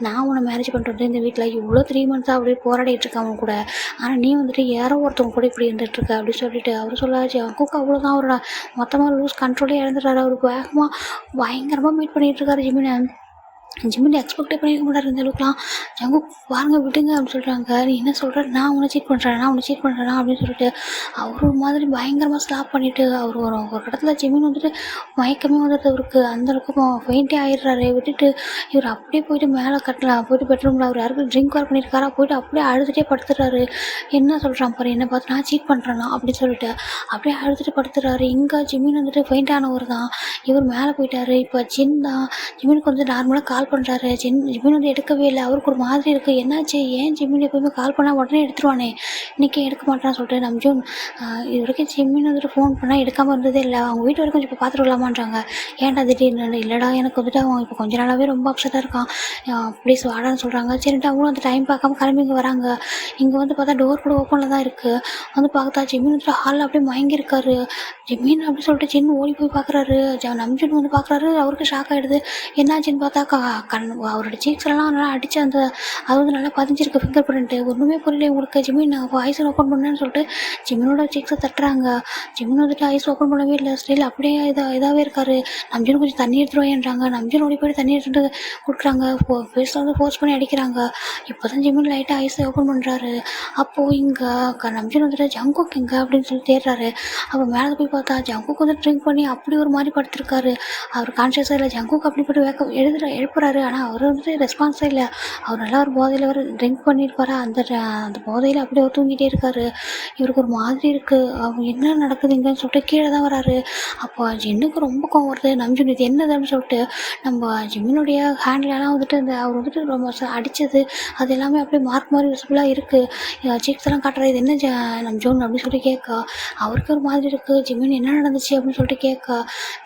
நான் உன்னை மேரேஜ் பண்ணிட்டு வந்து இந்த வீட்டில் இவ்வளோ 3 months அப்படியே போராடிட்டு இருக்கேன் அவங்க கூட, ஆனால் நீ வந்துட்டு யாரோ ஒருத்தவங்க கூட இப்படி இருந்துகிட்ருக்க அப்படின்னு சொல்லிட்டு அவர் சொல்லாச்சு. அங்குக்கு அவ்வளோதான், அவரோட மொத்தமாக லூஸ் கண்ட்ரோலே இழந்துடுறாரு. அவருக்கு வேகமாக பயங்கரமாக மீட் பண்ணிகிட்டு இருக்காரு ஜிமினை. ஜிமின் எக்ஸ்பெக்டே பண்ணிக்க மாட்டார் இந்த அளவுக்குலாம். ஜங்கு பாருங்க விடுங்க அப்படின்னு சொல்கிறாங்க. நீ என்ன சொல்கிற, நான் உன்னை சீட் பண்ணுறேன், நான் உன்னை சீட் பண்ணுறேன்னா அப்படின்னு சொல்லிட்டு அவர் ஒரு மாதிரி பயங்கரமாக ஸ்லாப் பண்ணிவிட்டு அவர் ஒரு இடத்துல ஜிமின் வந்துட்டு மயக்கமே வந்துடுது அவருக்கு. அந்தளவுக்கு ஃபெயிண்டே ஆகிடுறாரு. விட்டுட்டு இவர் அப்படியே போயிட்டு மேலே கட்டலாம் போயிட்டு பெட்ரூமில் அவர் யாருக்கு ட்ரிங்க் வேறு பண்ணியிருக்காரா, போயிட்டு அப்படியே அழுதுகிட்டே படுத்துடுறாரு. என்ன சொல்கிறான் பாரு, என்ன பார்த்து நான் சீட் பண்ணுறேன்னா அப்படின்னு சொல்லிட்டு அப்படியே அழுதுட்டு படுத்துடுறாரு. இங்கே ஜிமின் வந்துட்டு ஃபெயிண்ட் ஆனவர் தான், இவர் மேலே போயிட்டார். இப்போ ஜின் தான் ஜிமினுக்கு வந்து நார்மலாக கால் பண்ணுறாரு. ஜிமின் வந்து எடுக்கவே இல்லை. அவருக்கு ஒரு மாதிரி இருக்குது, என்னாச்சு, ஏன் ஜிமின் எப்போயுமே கால் பண்ணால் உடனே எடுத்துருவானே, இன்றைக்கி எடுக்க மாட்டான்னு சொல்லிட்டு நம்ம ஜூன் இது வரைக்கும் ஜிமின் வந்துட்டு ஃபோன் பண்ணால் எடுக்காமல் இருந்ததே இல்லை. அவங்க வீட்டு வரைக்கும் கொஞ்சம் இப்போ பார்த்துட்டு வரலாமான்றாங்க. ஏன்டா திடீர்னு, இல்லைடா எனக்கு வந்துட்டு அவன் இப்போ கொஞ்ச நாளாகவே ரொம்ப அப்செட்டாக இருக்கான், ப்ளீஸ் வாடான்னு சொல்கிறாங்க. சரின்ட்டு அவங்களும் அந்த டைம் பார்க்காம கிளம்பி இங்கே வராங்க. இங்கே வந்து பார்த்தா டோர் கூட ஓப்பனில் தான் இருக்குது. வந்து பார்த்தா ஜிமின் வந்துட்டு ஹாலில் அப்படியே மயங்கியிருக்காரு. ஜிமின் அப்படின்னு சொல்லிட்டு ஜின் ஓடி போய் பார்க்குறாரு. நம்ஜுன் வந்து பார்க்குறாரு. அவருக்கு ஷாக் ஆகிடுது. என்னாச்சுன்னு பார்த்தா அவரோட சீக்ஸ்லாம் நல்லா அடித்து அந்த அது வந்து நல்லா பதிஞ்சிருக்கு ஃபிங்கர் பிரிண்ட்டு. ஒன்றுமே புரியல உங்களுக்கு. ஜிமின் ஐஸ் ஓப்பன் பண்ணேன்னு சொல்லிட்டு ஜிமினோட சீக்ஸை தட்டுறாங்க. ஜிமின் வந்துட்டு ஐஸ் ஓப்பன் பண்ணவே இல்லை, ஸ்டில் அப்படியே இதாகவே இருக்காரு. நம்ஜுன் கொஞ்சம் தண்ணி எடுத்துருவேன்றாங்க. நம்ஜுன் ஓடி போய்ட்டு தண்ணி எடுத்துட்டு கொடுக்குறாங்க. ஃபேஸில் வந்து ஃபோர்ஸ் பண்ணி அடிக்கிறாங்க. இப்போ தான் ஜிமின் லைட்டாக ஐஸை ஓப்பன் பண்ணுறாரு. அப்போது இங்கே நம்ஜுன் வந்துட்டு ஜங்குக் எங்கே அப்படின்னு சொல்லி தேடுறாரு. அப்போ மேலே போய் பார்த்தா ஜங்குக் வந்து ட்ரிங்க் பண்ணி அப்படி ஒரு மாதிரி படுத்திருக்காரு. அவர் கான்ஷியஸாக இல்லை. ஜங்குக் அப்படி போட்டு எழுப்புறாரு. ஆனால் அவர் வந்துட்டு ரெஸ்பான்ஸே இல்லை. அவர் நல்லா ஒரு போதையில் அவர் ட்ரிங்க் பண்ணியிருப்பாரு. அந்த போதையில் அப்படியே அவர் தூங்கிட்டே இருக்காரு. இவருக்கு ஒரு மாதிரி இருக்குது. அவங்க என்ன நடக்குதுங்கன்னு சொல்லிட்டு கீழே தான் வராரு. அப்போ ஜின்னுக்கு ரொம்ப கோவம் வருது. நம்ஜுன் இது என்னது அப்படின்னு சொல்லிட்டு நம்ம ஜிம்மினுடைய ஹேண்ட்லலாம் வந்துட்டு அவர் வந்துட்டு ரொம்ப அடித்தது அது எல்லாமே அப்படியே மார்க் மாதிரி விசிபிளாக இருக்குது. சீக்ஸ் எல்லாம் காட்டுறது இது என்ன நம்ஜுன் அப்படின்னு சொல்லி கேட்கா. அவருக்கு ஒரு மாதிரி இருக்குது. ஜிம்மின் என்ன நடந்துச்சு அப்படின்னு சொல்லிட்டு கேட்கா.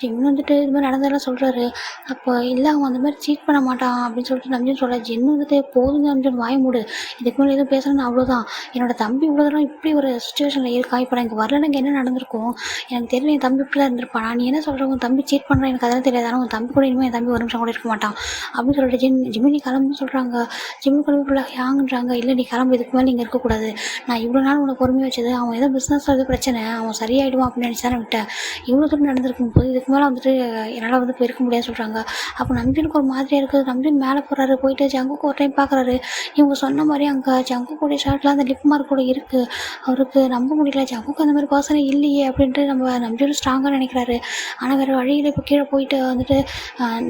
ஜிம்மின் வந்துட்டு இது மாதிரி நடந்ததெல்லாம் சொல்கிறாரு. அப்போ இல்லை, அவன் அந்த மாதிரி சீட் பண்ண மாட்டான் அப்படின்னு சொல்லிட்டு நம்ஜுன் சொல்ல. ஜின் வந்துட்டு போதுங்க நம்ஜுன், வாய மூடு, இதுக்கு மேலே எதுவும் பேசணும்னு அவ்வளோதான். என்னோட தம்பி இவ்வளோ தூரம் இப்படி ஒரு சுச்சுவேஷனில் இருக்கான். இப்போ எனக்கு வரல, எனக்கு என்ன நடந்திருக்கும் எனக்கு தெரியல. என் தம்பி இப்படி தான் இருந்திருப்பான். நீ என்ன சொல்கிற, உன் தம்பி சீட் பண்ணுறேன் எனக்கு அதெல்லாம் தெரியாது. ஆனால் உன் தம்பி கூட இனிமேல் என் தம்பி ஒரு நிமிஷம் கூட இருக்க மாட்டான் அப்படின்னு சொல்லிட்டு ஜிமினி கிளம்புன்னு சொல்கிறாங்க. ஜிம்மி கிளம்பி ஹேங்குன்றாங்க. இல்லை, நீ கிளம்பு, இதுக்கு மேலே நீங்கள் இருக்கக்கூடாது. நான் இவ்வளோ நாள் உன்னை பொறுமையாக வச்சது, அவன் ஏதோ பிஸ்னஸ் எது பிரச்சனை, அவன் சரியாயிடுவான் அப்படின்னு நினச்சி தானே விட்டேன். இவ்வளோ தூரம் நடந்திருக்கும் போது இதுக்கு மேலே வந்துட்டு என்னால் வந்து போயிருக்க முடியாது சொல்கிறாங்க. அப்போ நம்ஜுனுக்கு ஒரு மாதிரியாக இருக்குது. நம்ஜுன் மேலே போகிறாரு. போயிட்டு ஜங்குக்கு ஒரு டைம் பார்க்குறாரு. இவங்க சொன்ன மாதிரி அங்கே ஜங்குக்குடைய ஷர்ட்டில் அந்த லிப் மார்க் கூட இருக்குது. அவருக்கு நம்ப முடியல, ஜங்குக்கு அந்த மாதிரி பர்சனே இல்லையே அப்படின்ட்டு நம்ம நம்ஜுன் ஸ்ட்ராங்காக நினைக்கிறாரு. ஆனால் வேறு வழியில் இப்போ கீழே போயிட்டு வந்துட்டு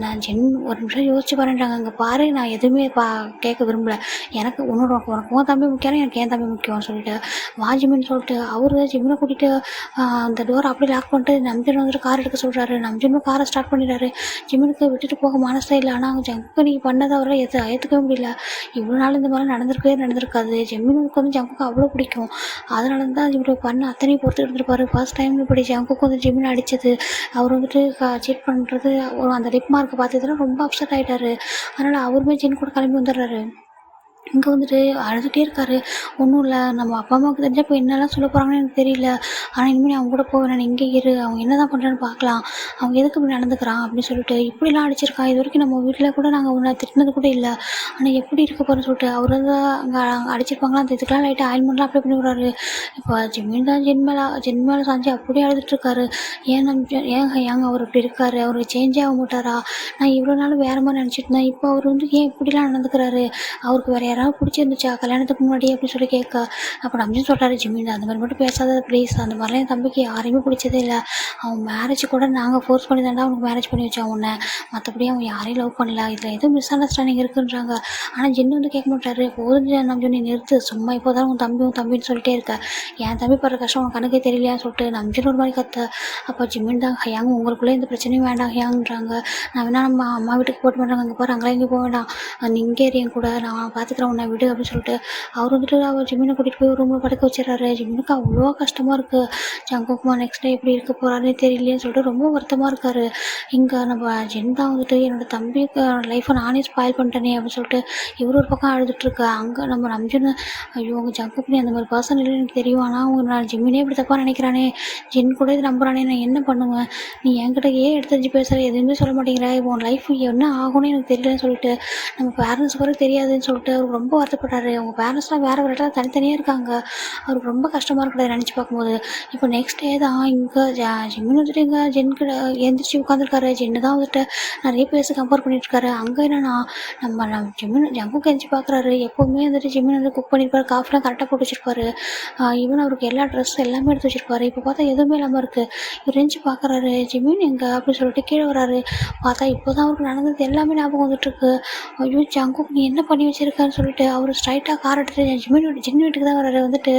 நான் ஒரு நிமிஷம் யோசிச்சு பாருன்றாங்க. அங்கே பாரு, நான் எதுவுமே கேட்க விரும்பலை, எனக்கு உனக்கு உன் தம்பி முக்கியம், எனக்கு என் தம்பி முக்கியம்னு சொல்லிட்டு வா ஜிமின்னு சொல்லிட்டு அவர் ஜிம்மினை கூட்டிகிட்டு அந்த டோரை அப்படியே லாக் பண்ணிட்டு நம்ஜுன் வந்துட்டு கார் எடுக்க சொல்கிறாரு. நம்ஜுனும் காரை ஸ்டார்ட் பண்ணிடுறாரு. ஜிம்மினுக்கு விட்டுட்டு போக மனசே இல்லை. ஆனால் ஆனால் ஜங்குக்கு நீ பண்ணதை அவரை ஏற்றுக்கவே முடியல. இவ்வளோ நாள் இந்த மாதிரிலாம் நடந்திருக்காது. ஜெமினுக்கு வந்து ஜங்குக்கு அவ்வளோ பிடிக்கும். அதனால தான் இவர் பண்ண அத்தனையும் பொறுத்து இருந்திருப்பாரு. ஃபர்ஸ்ட் டைம் இப்படி ஜங்குக்கு வந்து ஜெமின் அடித்தது, அவர் வந்துட்டு சீட் பண்ணுறது, அந்த லிப் மார்க்கை பார்த்ததுலாம் ரொம்ப அப்செட் ஆகிட்டாரு. அதனால் அவருமே ஜென் கூட கிளம்பி வந்துடுறாரு. இங்கே வந்துட்டு அழுதுகிட்டே இருக்காரு. ஒன்றும் இல்லை, நம்ம அப்பா அம்மாவுக்கு தெரிஞ்சால் இப்போ என்னெல்லாம் சொல்ல போகிறாங்கன்னு எனக்கு தெரியல. ஆனால் இனிமேல் அவங்க கூட போக வேணாம், இங்கே இரு, அவங்க என்ன தான் பண்ணுறான்னு பார்க்கலாம், அவங்க எதுக்கு இப்படி நடந்துக்கிறான் அப்படின்னு சொல்லிட்டு இப்படிலாம் அடிச்சிருக்கான். இது வரைக்கும் நம்ம வீட்டில் கூட நாங்கள் ஒன்றா திட்டினது கூட இல்லை. ஆனால் எப்படி இருக்க போகிறேன்னு சொல்லிட்டு அவர் வந்து அங்கே அடிச்சிருப்பாங்களா, அந்த இதுக்கெலாம் லைட்டாக ஆயில்மெண்ட்லாம் அப்ளை பண்ணி விடுறாரு. இப்போ ஜெமீன் தான் ஜென் மேலே சாஞ்சு அப்படியே அழுதுட்டுருக்காரு. ஏங்க அவர் இப்படி இருக்காரு, அவருக்கு சேஞ்சே ஆக மாட்டாரா? நான் இவ்வளோ நாள் வேறு மாதிரி நினச்சிட்டு இருந்தேன், இப்போ அவர் வந்து ஏன் இப்படிலாம் நடந்துக்கிறாரு, அவருக்கு வேறு யாராவது பிடிச்சிருந்துச்சா கல்யாணத்துக்கு முன்னாடி அப்படின்னு சொல்லி கேட்க, அப்போ நம்பின்னு சொல்கிறாரு ஜெமீன், அந்த மாதிரி மட்டும் பேசாத ப்ளீஸ், அந்த மாதிரிலாம் என் தம்பிக்கு யாரையுமே பிடிச்சதே இல்லை. அவன் மேரேஜ் கூட நாங்கள் ஃபோர்ஸ் பண்ணி தாண்டா அவனுக்கு மேரேஜ் பண்ணி வச்சான் உன்னை, மற்றபடி அவன் யாரையும் லவ் பண்ணல, இதில் எதுவும் மிஸ் அண்டர்ஸ்டாண்டிங் இருக்குன்றாங்க. ஆனால் ஜென்னு வந்து கேட்க மாட்டாரு. போதும் நம்பி நீ நிறுத்து, சும்மா இப்போ தான் உன் தம்பின்னு சொல்லிட்டே இருக்க, என் தம்பி படுற கஷ்டம் உனக்கு கணக்கே தெரியலையான்னு சொல்லிட்டு நம்பின்னு ஒரு மாதிரி கத்த. அப்போ ஜெமீன் தான் ஹயாங் உங்களுக்குள்ளே இந்த பிரச்சனையும் வேண்டாம் ஹயாங்கிறாங்க, நான் வேணா நம்ம அம்மா வீட்டுக்கு போட்டு பண்ணுறாங்க, அங்கே போகிற அங்கெல்லாம் இங்கே போக வேண்டாம், நீ இங்கே ஏறியும் கூட நான் பார்த்துக்கிறேன் உன்னை விடு அப்படின்னு சொல்லிட்டு அவர் வந்துட்டு அவர் ஜெமீனை கூட்டிகிட்டு போய் ரூமில் படுக்க வச்சிடறாரு. ஜெமீனுக்கு அவ்வளோ கஷ்டமாக இருக்குது. ஜங்குக்குமா நெக்ஸ்ட் டே எப்படி இருக்க போகிறாருன்னு தெரியலையேன்னு சொல்லிட்டு ரொம்ப வருத்தமாக இருக்காரு. இங்கே நம்ம ஜென் தான் வந்துட்டு என்னோட தம்பிக்கு லைஃப்பை நானே ஸ்பாயில் பண்ணிட்டேனே அப்படின்னு சொல்லிட்டு இவர் ஒரு பக்கம் அழுதுட்டுருக்கு. அங்கே நம்ம நம்பின்னு ஐயோ உங்கள் ஜங்குக்கு அந்த மாதிரி பர்சன் இல்லை எனக்கு தெரியும், ஆனால் அவங்க நான் ஜெமீனே இப்படி தப்பாக நினைக்கிறானே, ஜென் கூட இது நம்புறானே, நான் என்ன பண்ணுவேன், நீ என்கிட்ட ஏன் எடுத்து பேசுகிற, எதுவுமே சொல்ல மாட்டேங்கிற, உன் லைஃப் என்ன ஆகும்னு எனக்கு தெரியலன்னு சொல்லிட்டு நம்ம பேரண்ட்ஸ் கூட தெரியாதுன்னு சொல்லிட்டு அவர் ரொம்ப வருத்தப்படுறாரு. அவங்க பேரண்ட்ஸ்லாம் வேறு ஒரு இடத்துல தனித்தனியாக இருக்காங்க. அவருக்கு ரொம்ப கஷ்டமாக இருக்கிறத நினச்சி பார்க்கும்போது இப்போ நெக்ஸ்ட் டே தான் இங்கே ஜெமின் வந்துட்டு இங்கே ஜென்கிட்ட எழுந்திரிச்சு உட்காந்துருக்காரு. ஜென்னு தான் வந்துட்டு நிறைய பேர் கம்பேர் பண்ணிட்டுருக்காரு. அங்கே என்னன்னா நம்ம ஜெமின் ஜங்குக்கு எழுந்திரிச்சு பார்க்குறாரு. எப்போவுமே வந்துட்டு ஜெமின் வந்து குக் பண்ணியிருப்பாரு, காஃபிலாம் கரெக்டாக போட்டு வச்சிருப்பாரு, ஈவன் அவருக்கு எல்லா ட்ரெஸ் எல்லாமே எடுத்து வச்சிருப்பாரு. இப்போ பார்த்தா எதுவுமே இல்லாமல் இருக்குது. இவர் எழுந்திரிச்சு பார்க்குறாரு, ஜெமின் எங்கே அப்படின்னு சொல்லிட்டு கீழே வராரு. பார்த்தா இப்போ தான் அவருக்கு நடந்தது எல்லாமே ஞாபகம் வந்துட்டுருக்கு. ஐயோ ஜங்குக்கு நீ என்ன பண்ணி வச்சிருக்கான்னு சொல்லிட்டு அவர் ஸ்ட்ரைட்டாக கார் எடுத்துட்டு ஜென் வீட்டுக்கு தான் வர்றாரு. வந்துட்டு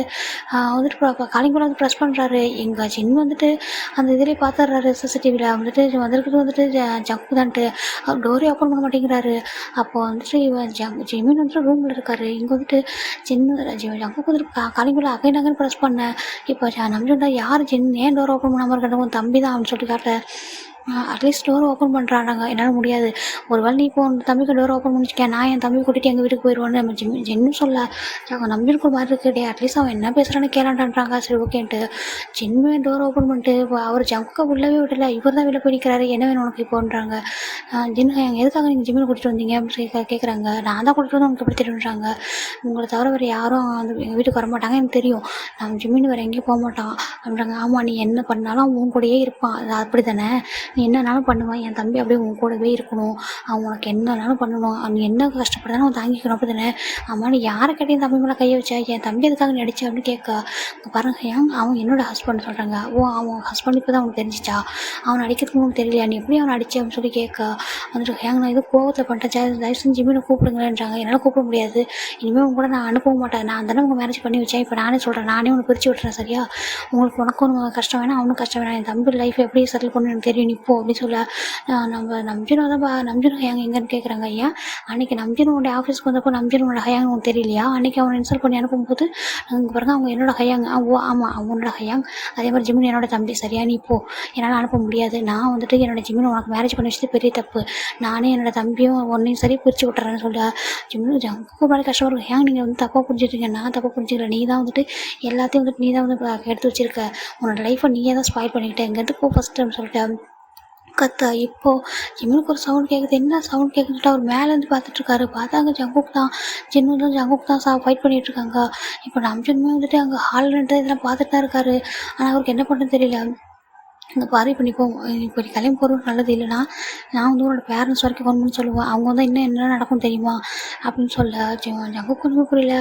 காலிங் கூட வந்து ப்ரெஸ் பண்ணுறாரு. எங்கள் ஜென் வந்துட்டு அந்த இதிலே பார்த்துட்றாரு சிசிடிவியில் வந்துட்டு வந்திருக்கிறது வந்துட்டு ஜங்கு தான்ட்டு அவர் டோரே ஓப்பன் பண்ண மாட்டேங்கிறாரு. அப்போ வந்துட்டு இவன் ஜெமீன் வந்துட்டு ரூமில் இருக்காரு. இங்கே வந்துட்டு ஜங்குக்கு வந்துட்டு காலிங் கூட அகைன் ப்ரெஸ் பண்ணேன். இப்போ நம்பிட்டா யார் ஜென் ஏன் டோர் ஓப்பன் பண்ணாமல் இருக்காங்க, உன் தம்பி தான் அப்படின்னு சொல்லிட்டு காட்ட அட்லீஸ்ட் டோர் ஓப்பன் பண்ணுறாங்க, என்னால் முடியாது, ஒரு வேளை நீ இப்போ உன் தம்பிக்கு டோர் ஓப்பன் பண்ணிச்சிக்கேன், நான் என் தம்பி கூட்டிகிட்டு எங்கள் வீட்டுக்கு போயிடுவோன்னு நம்ம ஜென்னு சொல்ல நம்பிருக்கு மாதிரி இருக்குது. டே அட்லீஸ்ட் அவன் என்ன பேசுகிறான்னு கேளான்றாங்க. சரி ஓகேன்ட்டு ஜென்மே டோர் ஓப்பன் பண்ணிட்டு அவர் ஜங்குக்க உள்ளவே விடல, இவர் தான் வெளில போய் நிற்கிறாரு. என்ன வேணும் உனக்கு இப்போன்றாங்க. ஜென் எதுக்காக நீங்கள் ஜிம்மில் கூட்டிகிட்டு வந்தீங்க அப்படின்னு கேட்குறாங்க. நான் தான் கூட்டிகிட்டு வந்து உனக்கு எப்படி தெரியுன்றாங்க. உங்களை தவிர வேறு யாரும் அந்த எங்கள் வீட்டுக்கு வரமாட்டாங்க, எனக்கு தெரியும், நம்ம ஜிம்மின்னு வேறு எங்கேயும் போக மாட்டான் அப்படின்றாங்க. ஆமாம் நீ என்ன பண்ணாலும் அவன் உன் கூடயே இருப்பான், அது அப்படி தானே, நீ என்னன்னாலும் பண்ணுவான், என் தம்பி அப்படியே உன் கூடவே இருக்கணும், அவன் உனக்கு என்னன்னாலும் பண்ணணும், நீ என்ன கஷ்டப்படுதாலும் அவன் தாங்கிக்கணும் அப்படி தானே. ஆமாம் நீ யாரை கேட்டேன் என் தம்பி மேலே கையை வச்சா, என் தம்பி எதுக்காக நடிச்சா அப்படின்னு கேட்க பாருங்க ஏன் அவன் என்னோட ஹஸ்பண்ட் சொல்கிறாங்க. அவன் ஹஸ்பண்ட் இப்போ தான் அவனுக்கு தெரிஞ்சிச்சா, அவன் அடிக்கிறதுக்கு உனக்கு தெரியலையா, நீ எப்படி அவனை அடிச்சு அப்படின்னு சொல்லி கேட்க வந்துட்டு ஏங்க நான் இது கோவத்தை பண்ணிட்டேன், தயவு செஞ்சு ஜிம்மினை கூப்பிடுங்களேன்றாங்க. என்னால் கூப்பிட முடியாது, இனிமேல் உங்க கூட நான் அனுப்ப மாட்டேன், நான் தானே உங்கள் மேரேஜ் பண்ணி வச்சேன், இப்போ நானே சொல்கிறேன், நானே உனக்கு பிரித்து விட்டுறேன் சரியா, உனக்கும் கஷ்டம் வேணாம் அவனும் கஷ்டம் வேணாம், என் தம்பி லைஃப் எப்படி செட்டில் பண்ணு எனக்கு தெரியும், இப்போ அப்படின்னு சொல்ல நம்ம நம்பினோ தான் நம்பினோ ஹயாங் எங்கன்னு கேட்குறாங்க. ஐயா அன்றைக்கி நம்பினோடைய ஆஃபீஸ்க்கு வந்தப்போ நம்பினோட ஹயாங் உனக்கு தெரியலையா, அன்றைக்கி அவனை இன்சல்ட் பண்ணி அனுப்பும்போது அங்கே பாருங்க அவங்க என்னோட ஹயாங், ஆமாம் அவனோட ஹயாங், அதே மாதிரி ஜிமின் என்னோட தம்பி சரியா, நீ இப்போ என்னால் அனுப்ப முடியாது, நான் வந்துட்டு என்னோட ஜிமின் உனக்கு மேரேஜ் பண்ணி வச்சது பெரிய தப்பு, நானே என்னோட தம்பியும் ஒன்றையும் சரி பிரித்து விட்டுறேன்னு சொல்ல ஜிமின் ஜங்குக்கு மாதிரி கஷ்டமாக இருக்கும். ஹயாங் நீங்கள் வந்து தப்பாக புரிஞ்சுட்டீங்க, நான் தப்பாக புரிஞ்சுக்கல, நீ தான் வந்துட்டு எல்லாத்தையும் வந்துட்டு நீ தான் வந்து எடுத்து வச்சிருக்க, உன்னோட லைஃப்பை நீயே தான் ஸ்பாயில் பண்ணிக்கிட்டேன், எங்கேருந்து போ ஃபஸ்ட்டு சொல்லிட்டு கத்த. இப்போது ஜிம்முக்கு ஒரு சவுண்ட் கேட்குது, என்ன சவுண்ட் கேட்குதுட்டு அவர் மேலேருந்து பார்த்துட்ருக்காரு. பார்த்தாங்க ஜங்குக் தான், ஜின்னு ஜங்குக் தான் ஃபைட் பண்ணிகிட்ருக்காங்க. இப்போ நம்ஜுன்மே வந்துட்டு அங்கே ஹால் இதெல்லாம் பார்த்துட்டு தான் இருக்காரு. ஆனால் அவருக்கு என்ன பண்ணுறது தெரியல. இந்த பாரு இப்போ நீ இப்போ நீ கிளம்பி போகிறது நல்லது, இல்லைனா நான் வந்து உன்னோட பேரண்ட்ஸ் வரைக்கும் ஃபோன் பண்ணி சொல்லுவேன், அவங்க வந்து இன்னும் என்ன நடக்கும் தெரியுமா அப்படின்னு சொல்ல ஜங்குக்கு ஒன்றுமே புரியல.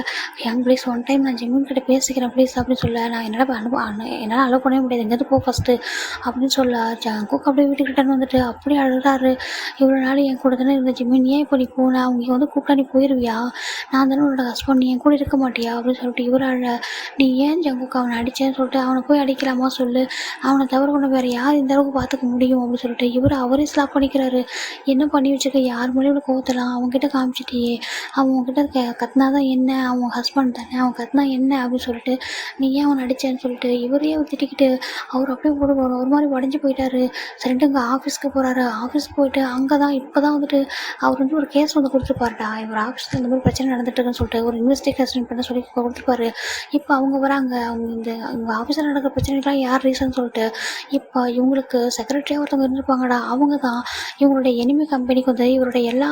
யங் ப்ளீஸ் ஒன் டைம் நான் ஜிம்மின் கிட்ட பேசிக்கிறேன் ப்ளீஸ் அப்படின்னு சொல்ல, நான் என்னால் அலோவ் பண்ணவே முடியாது, எங்கேருந்து போ ஃபஸ்ட்டு அப்படின்னு சொல்ல ஜங்குக்கு அப்படியே வீட்டுக்கிட்டேன்னு வந்துட்டு அப்படியே அழுகிறாரு. இவ்வளோ நாள் என் கூட தானே இருந்த ஜிம்மின், ஏன் இப்போ நீ போன, அவங்க வந்து கூப்பிட்டா நீ போயிடுவியா, நான் தானே உன்னோட ஹஸ்பண்ட், நீ என் கூட இருக்க மாட்டியா அப்படின்னு சொல்லிட்டு இவர் அழ. நீ ஏன் ஜங்குக்கு அவனை அடித்தேன்னு சொல்லிட்டு அவனை போய் அடிக்கலாமா சொல்லு, அவனை தவிர கொண்டு வேறு யார் இந்த அளவுக்கு பார்த்துக்க முடியும் அப்படின்னு சொல்லிட்டு அவரே ஸ்லாப் பண்ணிக்கிறாரு. என்ன பண்ணி வச்சிருக்க, யார் மேலேயும் இவ்வளோ கோவத்தலாம் அவங்ககிட்ட காமிச்சிட்டியே, அவன் உங்ககிட்ட கத்துனா தான் என்ன, அவன் ஹஸ்பண்ட் தானே, அவன் கத்துனா என்ன அப்படின்னு சொல்லிட்டு நீ ஏன் அவன் அடிச்சேன்னு சொல்லிட்டு இவரையே திட்டிக்கிட்டு அவர் அப்படியே ஒரு மாதிரி உடஞ்சி போயிட்டாரு. சரின்ட்டு இங்கே ஆஃபீஸ்க்கு போகிறாரு. ஆஃபீஸ்க்கு போயிட்டு அங்கே தான் இப்போ தான் அவர் ஒரு கேஸ் கொடுத்துருப்பாருடா, இவர் ஆஃபீஸில் இந்த மாதிரி பிரச்சனை நடந்துட்டுருக்குன்னு சொல்லிட்டு ஒரு இன்வெஸ்டிகேஷன் பண்ண சொல்லி கொடுத்துருப்பாரு. இப்போ அவங்க வராங்க, இவங்க ஆஃபீஸில் நடக்கிற பிரச்சனைக்கெலாம் யார் ரீசன் சொல்லிட்டு இப்போ இவங்களுக்கு செக்ரட்டரியாக ஒருத்தவங்க இருந்திருப்பாங்கடா, அவங்க தான் இவங்களுடைய எனிமி கம்பெனிக்கு இவருடைய எல்லா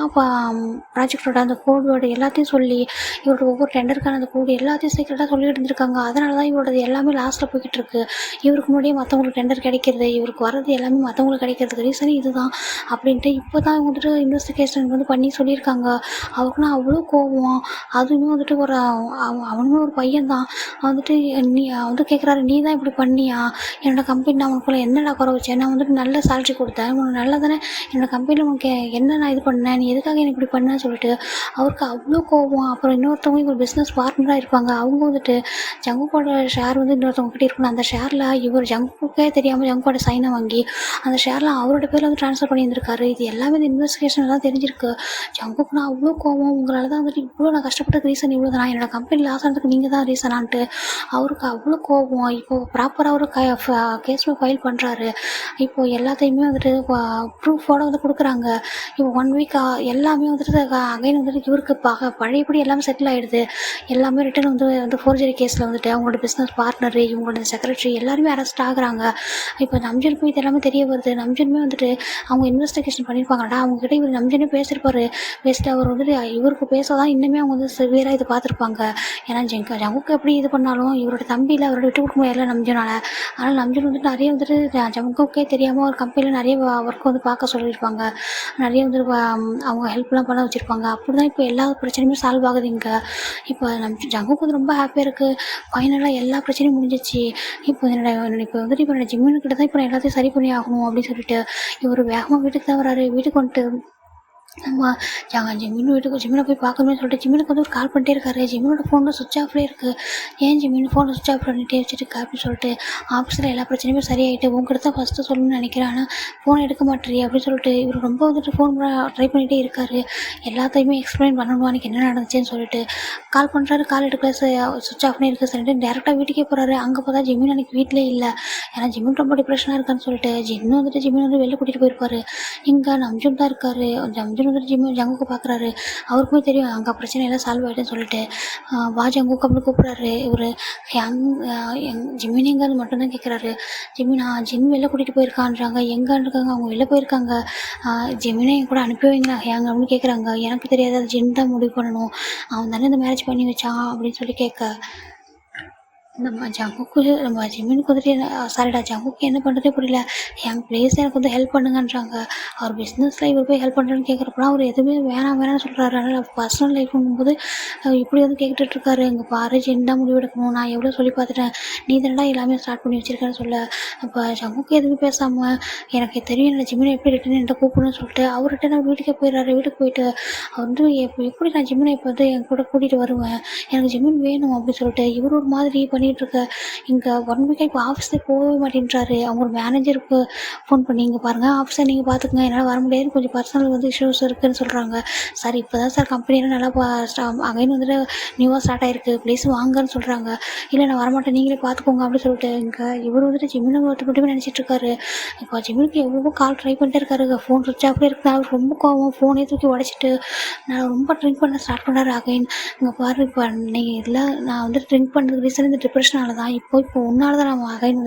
ப்ராஜெக்டோட அந்த கோடோட எல்லாத்தையும் சொல்லி இவரோட ஒவ்வொரு டெண்டருக்கான அந்த கோடு எல்லாத்தையும் சீக்கிரட்டாக சொல்லிட்டு இருந்திருக்காங்க. அதனால தான் இவரோடது எல்லாமே லாஸ்ட்டில் போய்கிட்டு இருக்கு. இவருக்கு முன்னாடியே மற்றவங்களுக்கு டெண்டர் கிடைக்கிறது, இவருக்கு வர்றது எல்லாமே மற்றவங்களுக்கு கிடைக்கிறதுக்கு ரீசன் இதுதான் அப்படின்ட்டு இப்போ தான் இன்வெஸ்டிகேஷன் பண்ணி சொல்லியிருக்காங்க. அவருக்குன்னா அவ்வளோ கோபம். அதுவுமே அவனுமே ஒரு பையன் தான். நீ கேட்குறாரு, நீ தான் இப்படி பண்ணியா, என்னோடய கம்பெனி நான் உனக்குள்ள என்னடா குறை வச்சேன், நான் நல்ல சேலரி கொடுத்தேன், உனக்கு நல்லா தானே என்னோடய கம்பெனியில் உனக்கு என்ன நான் இது பண்ணேன், நீ எதுக்காக எனக்கு இப்படி பண்ணேன்னு சொல்லிட்டு அவருக்கு அவ்வளோ கோபம். அப்புறம் இன்னொருத்தவங்க இவர் பிஸ்னஸ் பார்ட்னராக இருப்பாங்க. அவங்க ஜங்குக்கோட ஷேர் இன்னொருத்தவங்க கிட்டே இருக்கணும். அந்த ஷேரில் இவர் ஜங்குக்கே தெரியாமல் ஜங்குக்கோட சைனை வாங்கி அந்த ஷேரில் அவரோட பேரில் ட்ரான்ஸ்ஃபர் பண்ணியிருந்திருக்காரு. இது எல்லாமே இந்த இன்வெஸ்டிகேஷன் தான் தெரிஞ்சிருக்கு. ஜங்குக்குனா அவ்வளோ கோபம். உங்களால் தான் இவ்வளோ நான் கஷ்டப்பட்ட ரீசன் இவ்வளோ தான், என்னோடய கம்பெனி லாஸ் ஆனதுக்கு நீங்கள் தான் ரீசனான்ட்டு அவருக்கு அவ்வளோ கோபம். இப்போது ப்ராப்பராக ஒரு கேஸுமே ஃபைல் பண்ணுறாரு. இப்போது எல்லாத்தையுமே ப்ரூஃபோடு கொடுக்குறாங்க. இப்போ 1 வீக் எல்லாமே அகைன் இவருக்கு பழையபடி எல்லாமே செட்டில் ஆகிடுது. எல்லாமே ரிட்டன் ஃபோர்ஜரி கேஸில் அவங்களோட பிஸ்னஸ் பார்ட்னர், இவங்களோட செக்ரட்டரி எல்லாருமே அரெஸ்ட் ஆகுறாங்க. இப்போ நம்ஜனுக்கும் இது எல்லாமே தெரிய வருது. நம்ஜனுமே அவங்க இன்வெஸ்டிகேஷன் பண்ணியிருப்பாங்கடா, அவங்ககிட்ட இவர் நம்ஜனே பேசியிருப்பாரு. பேசிட்டு அவர் இவருக்கு பேசதான் இன்னுமே அவங்க சிவியராக இது பார்த்துருப்பாங்க. ஏன்னா ஜங்குக்கு எப்படி இது பண்ணாலும் இவரோட தம்பியில் அவரோட விட்டு கொடுக்க முடியல நம்ஜனால. ஆனால் நம்ஜன் நிறைய ஜங்குக்கே தெரியாமல் ஒரு கம்பெனியில் நிறைய ஒர்க் பார்க்க சொல்லியிருப்பாங்க. நிறைய அவங்க ஹெல்ப்லாம் பண்ண வச்சுருப்பாங்க. அப்படி தான் இப்போ எல்லா பிரச்சனையுமே சால்வ் ஆகுது இங்கே. இப்போ ஜங்குக்கு ரொம்ப ஹாப்பியாக இருக்குது. ஃபைனலாக எல்லா பிரச்சனையும் முடிஞ்சிச்சு. இப்போ என்னோட ஜிம்முக்கிட்ட தான் இப்போ எல்லாத்தையும் சரி பண்ணி ஆகணும் அப்படின்னு சொல்லிட்டு இவர் வேகமாக வீட்டுக்கு தான் வராரு. வீட்டுக்கு வந்துட்டு ஜிம்மினை போய் பார்க்கணும்னு சொல்லிட்டு ஜிம்மினுக்கு ஒரு கால் பண்ணிட்டே இருக்காரு. ஜிம்மினோட ஃபோனில் சுவிட்ச் ஆஃப்லேயே இருக்குது. ஏன் ஜிம்மின் ஃபோனை சுவிட்ச் ஆஃப் பண்ணிட்டே வச்சுருக்கா அப்படின்னு சொல்லிட்டு ஆஃபீஸில் எல்லா பிரச்சனையுமே சரியாயிட்டு உங்கள்கிட்ட தான் ஃபஸ்ட்டு சொல்லணும்னு நினைக்கிறேன், ஆனால் ஃபோன் எடுக்க மாட்டேறி அப்படின்னு சொல்லிட்டு இவர் ரொம்ப ஃபோன் ட்ரை பண்ணிகிட்டே இருக்காரு. எல்லாத்தையுமே எக்ஸ்பிளைன் பண்ணணும் அன்றைக்கி என்ன நடந்துச்சுன்னு சொல்லிட்டு கால் பண்ணுறாரு. கால் எடுக்கல, சுவிட்ச் ஆஃப்னே இருக்குது. சொல்லிட்டு டேரெக்டாக வீட்டுக்கே போகிறாரு. அங்கே பார்த்தா ஜிம்மின் அன்றைக்கி வீட்டிலே இல்லை. ஏன்னா ஜிம்மின் ரொம்ப டிப்ரெஷனாக இருக்கான்னு சொல்லிட்டு ஜிம்மின் வெளில கூட்டிகிட்டு போயிருப்பார். இங்கே நம்ஜன் தான் இருக்காரு. நம்ஜன் ஜங்குக்கு பார்க்குறாரு. அவருக்குமே தெரியும் அங்கே பிரச்சனை எல்லாம் சால்வ் ஆகிட்டுன்னு சொல்லிட்டு வா ஜங்குக்கு அப்படி கூப்பிட்றாரு. இவர் ஜிம்மின் எங்கேன்னு மட்டும்தான் கேட்குறாரு. ஜிம் வெளில கூட்டிகிட்டு போயிருக்கான்றாங்க. எங்கன்னு இருக்காங்க, அவங்க வெளில போயிருக்காங்க. ஜிம்மினை என் கூட அனுப்பி வைங்களா ஹேங் அப்படின்னு கேட்குறாங்க. எனக்கு தெரியாது, அது ஜிம் தான் முடிவு பண்ணணும், அவன் தானே இந்த மேரேஜ் பண்ணி வச்சான் அப்படின்னு சொல்லி கேட்க நம்ம ஜிம்மினுக்கு சாரிடா ஜங்குக்கு என்ன பண்ணுறதே புரியல. என் ப்ளீஸ் எனக்கு ஹெல்ப் பண்ணுங்கன்றாங்க. அவர் பிஸ்னஸில் இவர் போய் ஹெல்ப் பண்ணுறேன்னு கேட்குறப்பலாம் அவர் எதுவுமே வேணாம்னு சொல்கிறாரு. அதனால் பர்சனல் லைஃப்ங்கும்போது இப்படி கேட்டுட்ருக்காரு. இங்கே பாரு, ஜிம் தான் முடிவு எடுக்கணும், நான் எவ்வளோ சொல்லி பார்த்துட்டேன், நீ தானடா எல்லாமே ஸ்டார்ட் பண்ணி வச்சிருக்கேன்னு சொல்ல. அப்போ ஜங்குக்கு எதுவுமே பேசாமல் எனக்கு தெரியும் என்னோட ஜிம்மினை எப்படி ரிட்டன் என்கிட்ட கூப்பிடணும்னு சொல்லிட்டு அவர் ரிட்டன் வீட்டுக்கே போயிடுறாரு. வீட்டுக்கு போயிட்டு அவர் எப்படி நான் ஜிம்மினை இப்போ என் கூட கூட்டிகிட்டு வருவேன், எனக்கு ஜிம்மின் வேணும் அப்படின்னு சொல்லிட்டு இவர் ஒரு மாதிரி பண்ணிகிட்ருக்க. இங்கே 1 வீக்காக இப்போ ஆஃபீஸில் போகவே மாட்டேன்றாரு. அவங்க ஒரு மேனேஜருக்கு ஃபோன் பண்ணி இங்கே பாருங்கள், ஆஃபீஸை நீங்கள் பார்த்துக்குங்க, என்னால் வர முடியாது, கொஞ்சம் பர்சனல் இஷ்யூஸ் இருக்குதுன்னு சொல்கிறாங்க. சார் இப்போ தான் சார் கம்பெனியில் நல்லா அகைன் நியூவாக ஸ்டார்ட் ஆகிருக்கு, ப்ளீஸ் வாங்கன்னு சொல்கிறாங்க. இல்லை நான் வரமாட்டேன், நீங்களே பார்த்துக்கோங்க அப்படின்னு சொல்லிட்டு இங்கே இவர் ஜிம்மினை மட்டுமே நினச்சிட்ருக்காரு. இப்போ ஜிம்மினுக்கு எவ்வளவோ கால் ட்ரை பண்ணிட்டே இருக்காரு. ஃபோன் சுவிட்ச் ஆஃப்லேயே இருக்குது. அவர் ரொம்ப கோவம், ஃபோனே தூக்கி உடச்சிட்டு நான் ரொம்ப ட்ரிங்க் பண்ண ஸ்டார்ட் பண்ணார். அகைன் இங்கே பாரு, இப்போ நீங்கள் இல்லை நான் ட்ரிங்க் பண்ணுறதுக்கு ரீசன் இந்த டிப்ரெஷனால தான். இப்போ உன்னால தான் நான் அகைன்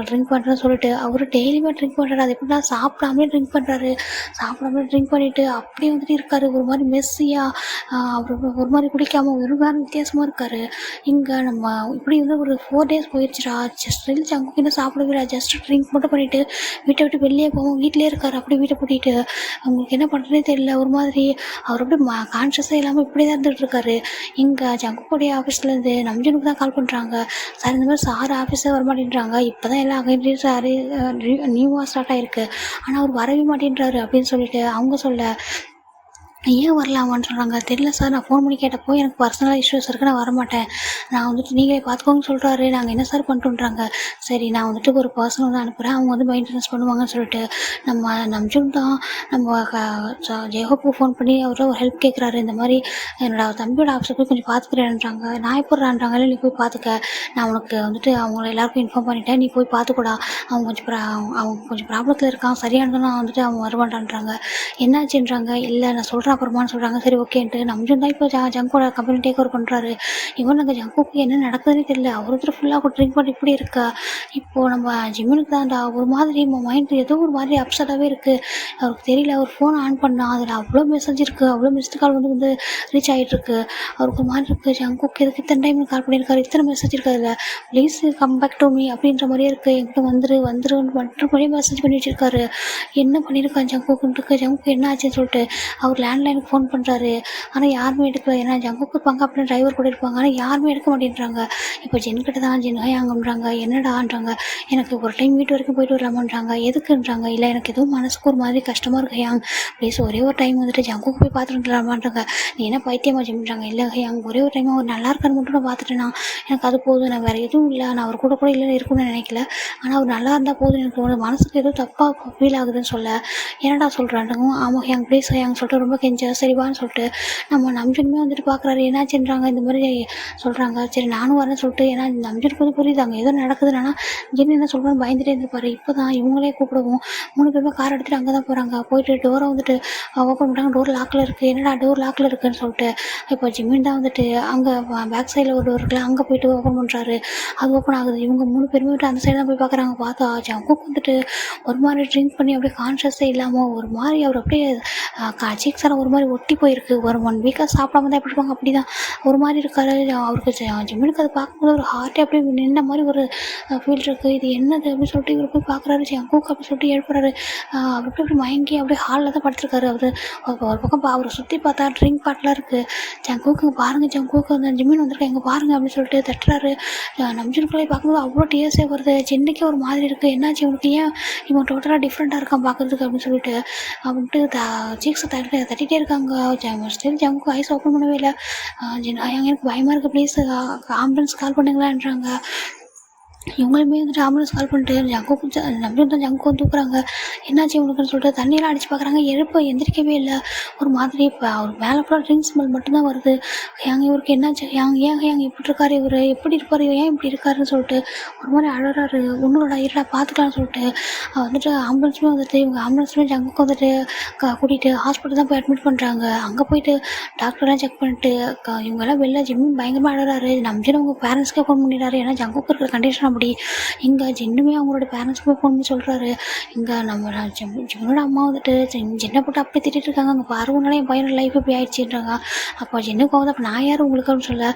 ட்ரிங்க் பண்ணுறேன்னு சொல்லிட்டு அவர் டெய்லியுமே ட்ரிங்க் பண்ணுறாரு. அது எப்படின்னா சாப்பிடாமலே ட்ரிங்க் பண்ணுறாரு. சாப்பிடாமலே ட்ரிங்க் பண்ணிவிட்டு அப்படியே இருக்காரு. ஒரு மாதிரி மெஸ்ஸியாக அவர் ஒரு மாதிரி குடிக்காமல் ஒரு மாதிரி வித்தியாசமாக இருக்கார். இங்கே நம்ம இப்படி ஒரு 4 days போயிடுச்சுடா. ஜஸ்ட் ஜங்குக்கு இன்னும் சாப்பிடவே இல்லை, ஜஸ்ட் ட்ரிங்க் மட்டும் பண்ணிவிட்டு வீட்டை விட்டு வெளியே போவோம், வீட்டிலே இருக்கார். அப்படி வீட்டை பூட்டிட்டு அவங்களுக்கு என்ன பண்ணுறதே தெரியல. ஒரு மாதிரி அவர் அப்படி கான்ஷியஸாக இல்லாமல் இப்படி தான் இருந்துகிட்ருக்காரு. இங்கே ஜங்குக்குடைய ஆஃபீஸ்லேருந்து நம்ஜனுக்கு தான் கால் பண்ணுறாங்க. சார் இந்த மாதிரி சார் ஆஃபீஸே வரமாட்டேன்றாங்க, இப்போ தான் எல்லாம் அகைன் சார் நியூவாக ஸ்டார்ட் ஆகிருக்கு, ஆனால் அவர் வரவே மாட்டேன்றாரு அப்படின்னு சொல்லிட்டு அவங்க சொல்ல ஏன் வரலாமான்னு சொல்கிறாங்க. தெரியல சார், நான் ஃபோன் பண்ணி கேட்டப்போ எனக்கு பர்சனல் இஷ்யூஸ் இருக்குது, நான் வரமாட்டேன், நான் வந்துட்டு நீங்களே பார்த்துக்கோங்கன்னு சொல்கிறாரு. நாங்கள் என்ன சார் பண்ணிட்டோன்றாங்க. சரி, நான் வந்துட்டு ஒரு பர்சன் வந்து அனுப்புகிறேன், அவங்க வந்து மெயின்டெனன்ஸ் பண்ணுவாங்கன்னு சொல்லிட்டு நம்ம நம்ஜுன் தான் நம்ம ஜெயஹோப்புக்கு ஃபோன் பண்ணி அவர்கிட்ட ஒரு ஹெல்ப் கேட்குறாரு. இந்த மாதிரி என்னோட தம்பியோட ஆஃபீஸை போய் கொஞ்சம் பார்த்துக்கிறேன்றாங்க. நான் எப்பட்றான்றாங்க. இல்லை, நீ போய் பார்த்துக்க, நான் உனக்கு வந்துட்டு அவங்கள எல்லாருக்கும் இன்ஃபார்ம் பண்ணிட்டேன், நீ போய் பார்த்துக்கூடா, அவங்க கொஞ்சம் ப்ராப்ளத்தில் இருக்கான், சரியானதும் நான் வந்துட்டு அவன் வருவான்றாங்க. என்னாச்சுன்றாங்க. இல்லை, நான் சொல்கிறேன் அப்புறமான்னு சொல்கிறாங்க. சரி, ஓகேன்ட்டு நம்ஜுன் தான் இப்போ ஜங்கோட கம்பெனி டேக் ஓவர் பண்ணுறாரு. இவன் நாங்கள் ஜங்குக்கு என்ன நடக்குதுன்னு தெரியல, அவர் வந்துட்டு ஃபுல்லாக ட்ரிங்க் பண்ணி இப்படி இருக்கா. இப்போது நம்ம ஜிம்முனுக்கு தான்டா ஒரு மாதிரி மைண்ட் ஏதோ ஒரு மாதிரி அப்செட்டாகவே இருக்குது. அவருக்கு தெரியல, அவர் ஃபோன் ஆன் பண்ணால் அதில் அவ்வளோ மெசேஜ் இருக்குது, அவ்வளோ மிஸ்டு கால் வந்து ரீச் ஆகிட்டுருக்கு. அவருக்கு ஒரு மாதிரி இருக்குது. ஜங்குக்கு எதுக்கு இத்தனை டைம் கால் பண்ணியிருக்காரு, இத்தனை மெசேஜ் இருக்குது அதில், please come back to me அப்படின்ற மாதிரியே இருக்குது. என்கிட்ட வந்துருன்னு மட்டும் மெசேஜ் பண்ணி வச்சிருக்காரு. என்ன பண்ணியிருக்கான் ஜங்குக்கு என்ன ஆச்சுன்னு சொல்லிட்டு அவர் லேண்ட்லைனுக்கு ஃபோன் பண்ணுறாரு. ஆனால் யாருமே எடுக்கல. ஏன்னா ஜங்குக்கு இருப்பாங்க, அப்புறம் டிரைவர் கூட இருப்பாங்க, ஆனால் யாருமே எடுக்க மாட்டேன்றாங்க. இப்போ ஜென்கிட்ட தான் ஜென்ஹாயாங்கன்றாங்க. என்னடான்றாங்க. எனக்கு ஒரு டைம் வீட்டு வரைக்கும் போயிட்டு வரலாமான்றாங்க. எதுக்குன்றாங்க. இல்லை, எனக்கு எதுவும் மனசுக்கு ஒரு மாதிரி கஷ்டமாக இருக்கு ஹயாங், ப்ளீஸ் ஒரே ஒரு டைம் வந்துட்டு ஜங்குக்கு போய் பார்த்துட்டு வரலாமான்றாங்க. நீ என்ன பைத்தியமா ஜிம்ன்றாங்க. இல்லை ஹயாங், ஒரே ஒரு டைம் அவர் நல்லா இருக்கான்னு மட்டும் நான் பார்த்துட்டேன்னா எனக்கு அது போதும், நான் வேறு எதுவும் இல்லை, நான் அவர் கூட இல்லைன்னு இருக்குன்னு நினைக்கல, ஆனால் அவர் நல்லா இருந்தால் போதும், எனக்கு ஒரு மனசுக்கு எதுவும் தப்பாக ஃபீல் ஆகுதுன்னு சொல்ல. என்னடா சொல்கிறாங்க. ஆமாம் ஹயாங், ப்ளீஸ் ஹயாங் சொல்லிட்டு ரொம்ப சரிவான்னு சொல்லிட்டு நம்ம நம்ஜுனுமே வந்துட்டு பார்க்குறாரு. என்னாச்சுன்றாங்க. இந்த மாதிரி சொல்கிறாங்க. சரி, நானும் வரேன்னு சொல்லிட்டு, ஏன்னா நம்ஜுனுக்கு வந்து புரியுது அங்கே ஏதோ நடக்குதுன்னா என்ன சொல்கிறேன்னு பயந்துட்டே இருந்துப்பாரு. இப்போ தான் இவங்களே கூப்பிடவும் 3 பேருமே கார் எடுத்துகிட்டு அங்கே தான் போகிறாங்க. போயிட்டு டோரை வந்துட்டு ஓப்பன் பண்ணுறாங்க. டோர் லாக்கில் இருக்குது. என்னடா டோர் லாக்கில் இருக்குதுன்னு சொல்லிட்டு இப்போ ஜிம்மின் தான் வந்துட்டு அங்கே பேக் சைடில் ஒரு டோர் இருக்குல்ல, அங்கே போயிட்டு ஓப்பன் பண்ணுறாரு. அது ஓப்பன் ஆகுது. இவங்க 3 பேருமே வந்துட்டு அந்த சைடு தான் போய் பார்க்குறாங்க. பார்த்தா ஜங்குக்கு வந்துட்டு ஒரு மாதிரி ட்ரிங்க் பண்ணி அப்படியே கான்ஷியஸே இல்லாமல் ஒரு மாதிரி அவர் அப்படியே சீக்ஸ் எல்லாம் ஒரு மாதிரி ஒட்டி போயிருக்கு. ஒரு 1 வீக்காக சாப்பிடாம தான் எப்படி இருப்பாங்க அப்படி தான் ஒரு மாதிரி இருக்காரு. அவருக்கு ஜிம்முனுக்கு அதை பார்க்கும்போது ஒரு ஹார்ட்டே அப்படியே நின்ன மாதிரி ஒரு ஃபீல் இருக்குது. இது என்னது அப்படின்னு சொல்லிட்டு இவர் போய் பார்க்குறாரு. ஜங்குக்கு அப்படி சொல்லிட்டு எழுப்புறாரு. அவர் அப்படி மயங்கி அப்படியே ஹாலில் தான் படுத்துருக்காரு. ஒரு பக்கம் அவரை சுற்றி பார்த்தா ட்ரிங்க் பாட்டெலாம் இருக்குது. ஜங்குக்கு பாருங்கள், ஜங்குக்கு அந்த ஜிம்மின் வந்திருக்கேன் எங்கே பாருங்கள் அப்படின்னு சொல்லிட்டு தட்டுறாரு. நம்ஜுனுக்குள்ளே பார்க்கும்போது அவ்வளோ டிஎஸ்ஏ வருது. ஜென்னுக்கே ஒரு மாதிரி இருக்குது. என்னாச்சு இவனுக்கு, ஏன் இவன் டோட்டலாக டிஃப்ரெண்ட்டாக இருக்கான் பார்க்குறதுக்கு அப்படின்னு சொல்லிட்டு அப்படின்ட்டு சீக்ஸை தட்டிகிட்டே இருக்காங்க. ஸ்டில் ஜங்குக்கு ஐஸ் ஓப்பன் பண்ணவே இல்லை. எனக்கு பயமாக இருக்குது, ப்ளீஸ் ஆம்புலன்ஸ் கால் பண்ணுங்களான்றாங்க. இவங்களுமே வந்துட்டு ஆம்புலன்ஸ் கால் பண்ணிட்டு நம்பியும் தான் ஜங்குக்கும் தூக்குறாங்க. என்னாச்சு இவனுக்குன்னு சொல்லிட்டு தண்ணியெல்லாம் அடித்து பார்க்குறாங்க. எந்திரிக்கவே இல்லை. ஒரு மாதிரி இப்போ அவர் மேலே ஃபுல்லாக ட்ரிங்க் ஸ்மெல் மட்டும்தான் வருது. இவருக்கு என்னாச்சு ஏன் இப்படி இருக்காரு, இவர் எப்படி இருப்பார், ஏன் இப்படி இருக்காருன்னு சொல்லிட்டு ஒரு மாதிரி அழறாரு. ஒன்றும் இருடா பார்த்துக்கலாம்னு சொல்லிட்டு வந்துட்டு ஆம்புலன்ஸுமே வந்துட்டு இவங்க ஆம்புலன்ஸுமே ஜங்குக்கு வந்துட்டு கூட்டிகிட்டு ஹாஸ்பிட்டல் தான் போய் அட்மிட் பண்ணுறாங்க. அங்கே போயிட்டு டாக்டர்லாம் செக் பண்ணிட்டு இவங்கெல்லாம் வெளில ஜிம்மும் பயங்கரமாக அழறாரு. நம்பிச்சு அவங்க பேரண்ட்ஸ்க்கே ஃபோன் பண்ணிடுறாரு. ஏன்னா ஜங்குக்கு இருக்கிற கண்டிஷன் அப்படி. இங்கே ஜின்னுமே அவங்களோட பேரண்ட்ஸ்க்குமே ஃபோன் பண்ணி சொல்கிறாரு. இங்கே நம்ம ஜின்னோட அம்மா வந்துட்டு ஜின்னை போட்டு அப்படி திட்டிட்டு இருக்காங்க. அங்கே பாருங்கனால என் பையனோட லைஃப் இப்படி ஆயிடுச்சுன்றாங்க. அப்போ ஜின்னுக்கு வந்து அப்போ நான் யார் உங்களுக்கு அப்படின்னு சொல்ல,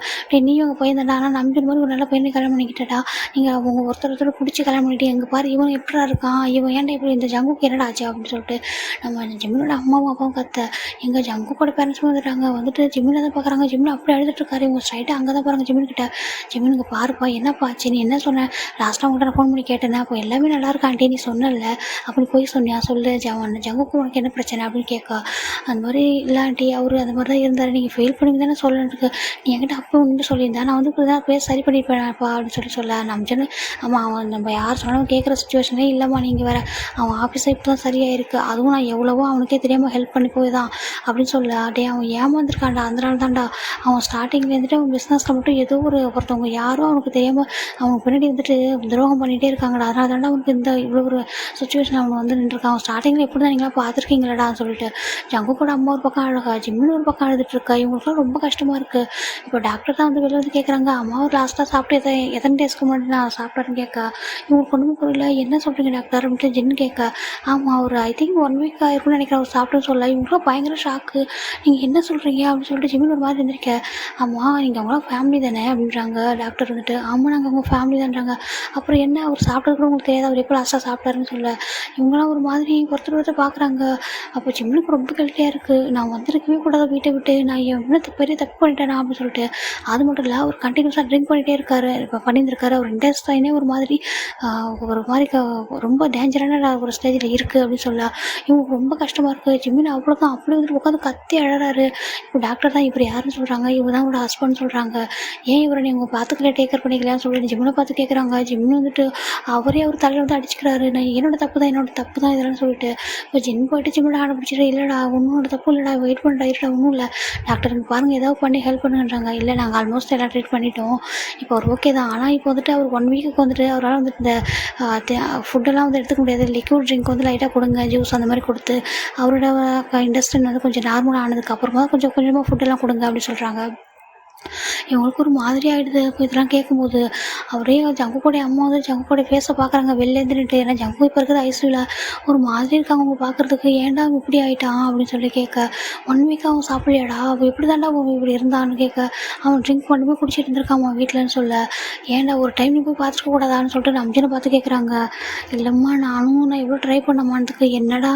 நீயும் உங்கள் பையன் தாண்டா, ஆனால் நம்பி மாதிரி ஒரு நல்ல பையனை கல்யாணம் பண்ணிக்கிட்டா, நீங்கள் அவங்க ஒருத்தர் பிடிச்சி கல்யாணம் பண்ணிட்டு எங்கள் பாரு இவன் எப்படா இருக்கான், இவன் ஏன்டா இப்படி இந்த ஜங்குக்கு என்னடா ஆச்சு அப்படின்னு சொல்லிட்டு நம்ம ஜிம்மினோட அம்மாவும் அப்பாவும் கத்த. எங்கள் ஜங்குக்கோட பேரண்ட்ஸும் வந்துட்டு ஜிம்மினை தான் பார்க்குறாங்க. ஜிம்மின் அப்படி அழுதுட்டு இருக்காரு. இவங்க ஸ்ட்ரைட்டாக அங்கே தான் பாருங்க ஜிம்மின்கிட்ட. ஜிம்மினுக்கு பாருப்பா என்னப்பா ஆச்சு, நீ என்ன சொன்ன, லாஸ்ட்டாக உங்கள்கிட்ட நான் ஃபோன் பண்ணி கேட்டேன்னா அப்போ எல்லாமே நல்லா இருக்கா ஆண்டி, நீ சொன்னல அப்படி போய் சொன்னியா, சொல்லு ஜங்குக்கு உனக்கு என்ன பிரச்சனை அப்படின்னு கேட்கா. அந்த மாதிரி இல்லை ஆண்டி, அவர் அந்த மாதிரி தான் இருந்தார், நீங்கள் ஃபெயில் பண்ணி தானே சொல்லணுக்கு, நீ என்கிட்ட அப்போ ஒன்று சொல்லியிருந்தேன், நான் வந்து இப்போ தான் பேர் சரி பண்ணியிருப்பேன்ப்பா அப்படின்னு சொல்ல. நம்ம ஆமாம், அவன் நம்ம யார் சொன்னாலும் கேட்குற சுச்சுவேஷனே இல்லைம்மா, நீங்கள் வேறு அவன் ஆஃபீஸை இப்போ தான் சரியாயிருக்கு, அதுவும் நான் எவ்வளவோ அவனுக்கே தெரியாமல் ஹெல்ப் பண்ணி போய் தான் அப்படின்னு சொல்ல. டே அவன் ஏமாந்துருக்கான்டா, அதனால தான்டா அவன் ஸ்டார்டிங்லேருந்துட்டு அவன் பிஸ்னஸில் மட்டும் ஏதோ ஒருத்தவங்க யாரும் அவனுக்கு தெரியாமல் அவனுக்கு பின்னாடி வந்துட்டு துரோகம் பண்ணிகிட்டே இருக்காங்கடா, அதனால தாண்டா அவனுக்கு இந்த இவ்வளோ ஒரு சுச்சுவேஷன் அவனை வந்து நின்றுருக்கான். அவன் ஸ்டார்டிங்கில் எப்படி தான் நீங்களாம் பார்த்துருக்கீங்களாடான்னு சொல்லிட்டு ஜங்குக்கோட அம்மா ஒரு பக்கம் அழகா, ஜிம்மின்னு ஒரு பக்கம் அழுதுட்டுருக்கா. இவங்களுக்குலாம் ரொம்ப கஷ்டமாக இருக்குது. இப்போ டாக்டர் தான் வந்து வெளில வந்து கேட்குறாங்க, அம்மா ஒரு லாஸ்ட்டாக சாப்பிட்டு எத்தனை டேஸ்க்கு முன்னாடி நான் சாப்பிட்டாருன்னு கேட்க. இவங்களுக்கு ஒன்றும் புரியல, என்ன சொல்கிறீங்க டாக்டர் அப்படின்ட்டு ஜின்னு கேட்க. ஆமாம், ஒரு ஐ திங்க் 1 வீக் ஆயிருக்குன்னு நினைக்கிறேன் அவர் சாப்பிட்டுன்னு சொல்ல. இவங்களும் பயங்கர ஷாக்கு, நீங்கள் என்ன சொல்கிறீங்க அப்படின்னு சொல்லிட்டு ஜிம்மின் ஒரு மாதிரி இருந்திருக்க. ஆமாம், நீங்கள் அவங்களாம் ஃபேமிலி தானே அப்படின்றாங்க டாக்டர் வந்துட்டு. ஆமாம், நாங்கள் அவங்க ஃபேமிலி தான்றாங்க. சொல்கிறாங்க. அப்புறம் என்ன அவர் சாப்பிட்டது உங்களுக்கு தெரியாது, அவர் எப்போ லாஸ்ட்டாக சாப்பிட்டாருன்னு சொல்ல. இவங்களாம் ஒரு மாதிரி ஒருத்தர் பார்க்குறாங்க. அப்போ ஜிம்முக்கு ரொம்ப கில்ட்டியாக இருக்குது, நான் வந்திருக்கவே கூடாது வீட்டை விட்டு, நான் என்ன பெரிய தப்பு பண்ணிட்டேனா அப்படின்னு சொல்லிட்டு. அது மட்டும் இல்லை, அவர் கண்டினியூஸாக ட்ரிங்க் பண்ணிகிட்டே இருக்காரு, இப்போ பண்ணியிருந்திருக்காரு. அவர் இன்டெஸ்டைனே ஒரு மாதிரி ரொம்ப டேஞ்சரான ஒரு ஸ்டேஜில் இருக்குது அப்படின்னு சொல்ல. இவங்களுக்கு ரொம்ப கஷ்டமாக இருக்குது. ஜிம்மின் அவ்வளோதான் அப்படியே வந்துட்டு உட்காந்து கத்தி அழறாரு. இப்போ டாக்டர் தான் இவர் யாருன்னு சொல்கிறாங்க, இவர் தான் உங்களோட ஹஸ்பண்ட் சொல்கிறாங்க. ஏன் இவரை நீங்கள் பார்த்துக்கல, டேக்கர் பண்ணிக்கலான்னு சொல்லிட்டு ஜிம்மினை பார்த்து கேட்குறாங்க. ஜிம்மின் வந்துட்டு அவர் தலையில் வந்து அடிச்சுக்கிறாரு. நான் என்னோட தப்பு தான் இதெல்லாம் சொல்லிட்டு. இப்போ ஜிம் போயிட்டு ஜிம்மோட ஆட பிடிச்சிட்டு, இல்லைடா ஒன்றும் தப்பு இல்லைடா, வெயிட் பண்ணுறா இருடா, ஒன்றும் இல்லை டாக்டருக்கு பாருங்கள் ஏதாவது பண்ணி ஹெல்ப் பண்ணுங்கன்றாங்க. இல்லை நாங்கள் ஆல்மோஸ்ட் எல்லாம் ட்ரீட் பண்ணிட்டோம், இப்போ அவர் ஓகே தான். ஆனால் இப்போ வந்துட்டு அவர் 1 வீக்குக்கு வந்துட்டு அவரால் வந்துட்டு இந்த ஃபுட்டெல்லாம் வந்து எடுத்துக்க முடியாது. லிக்விட் ட்ரிங்க் வந்து லைட்டாக கொடுங்க, ஜூஸ் அந்த மாதிரி கொடுத்து அவரோட இண்டஸ்ட்ரின் வந்து கொஞ்சம் நார்மல் ஆனதுக்கப்புறமா கொஞ்சம் கொஞ்சமாக ஃபுட்டெல்லாம் கொடுங்க அப்படின்னு சொல்கிறாங்க. இவங்களுக்கு ஒரு மாதிரி ஆகிடுது. இப்போ இதெல்லாம் கேட்கும்போது அவரே ஜங்குக்கோடைய அம்மா வந்து ஜங்குக்கோடைய ஃபேஸை பார்க்குறாங்க வெளிலேருந்துட்டு. ஏன்னா ஜங்கு இப்போ இருக்கிறது ஐசியூவில் ஒரு மாதிரி இருக்காங்க அவங்க பார்க்குறதுக்கு. ஏன்டா அவன் இப்படி ஆகிட்டான் அப்படின்னு சொல்லி கேட்க. 1 வீக்காக அவன் சாப்பிடலையாடா, அவன் எப்படி தாண்டா அவன் இப்படி இருந்தான்னு கேட்க. அவன் ட்ரிங்க் மட்டுமே குடிச்சிட்டு இருந்திருக்கான் அவன் வீட்டிலன்னு சொல்ல. ஏன்டா ஒரு டைம் நீ போய் பார்த்துக்க கூடாதான்னு சொல்லிட்டு அம்ஜனை பார்த்து கேட்குறாங்க. இல்லைம்மா நான் எவ்வளோ ட்ரை பண்ணமானதுக்கு, என்னடா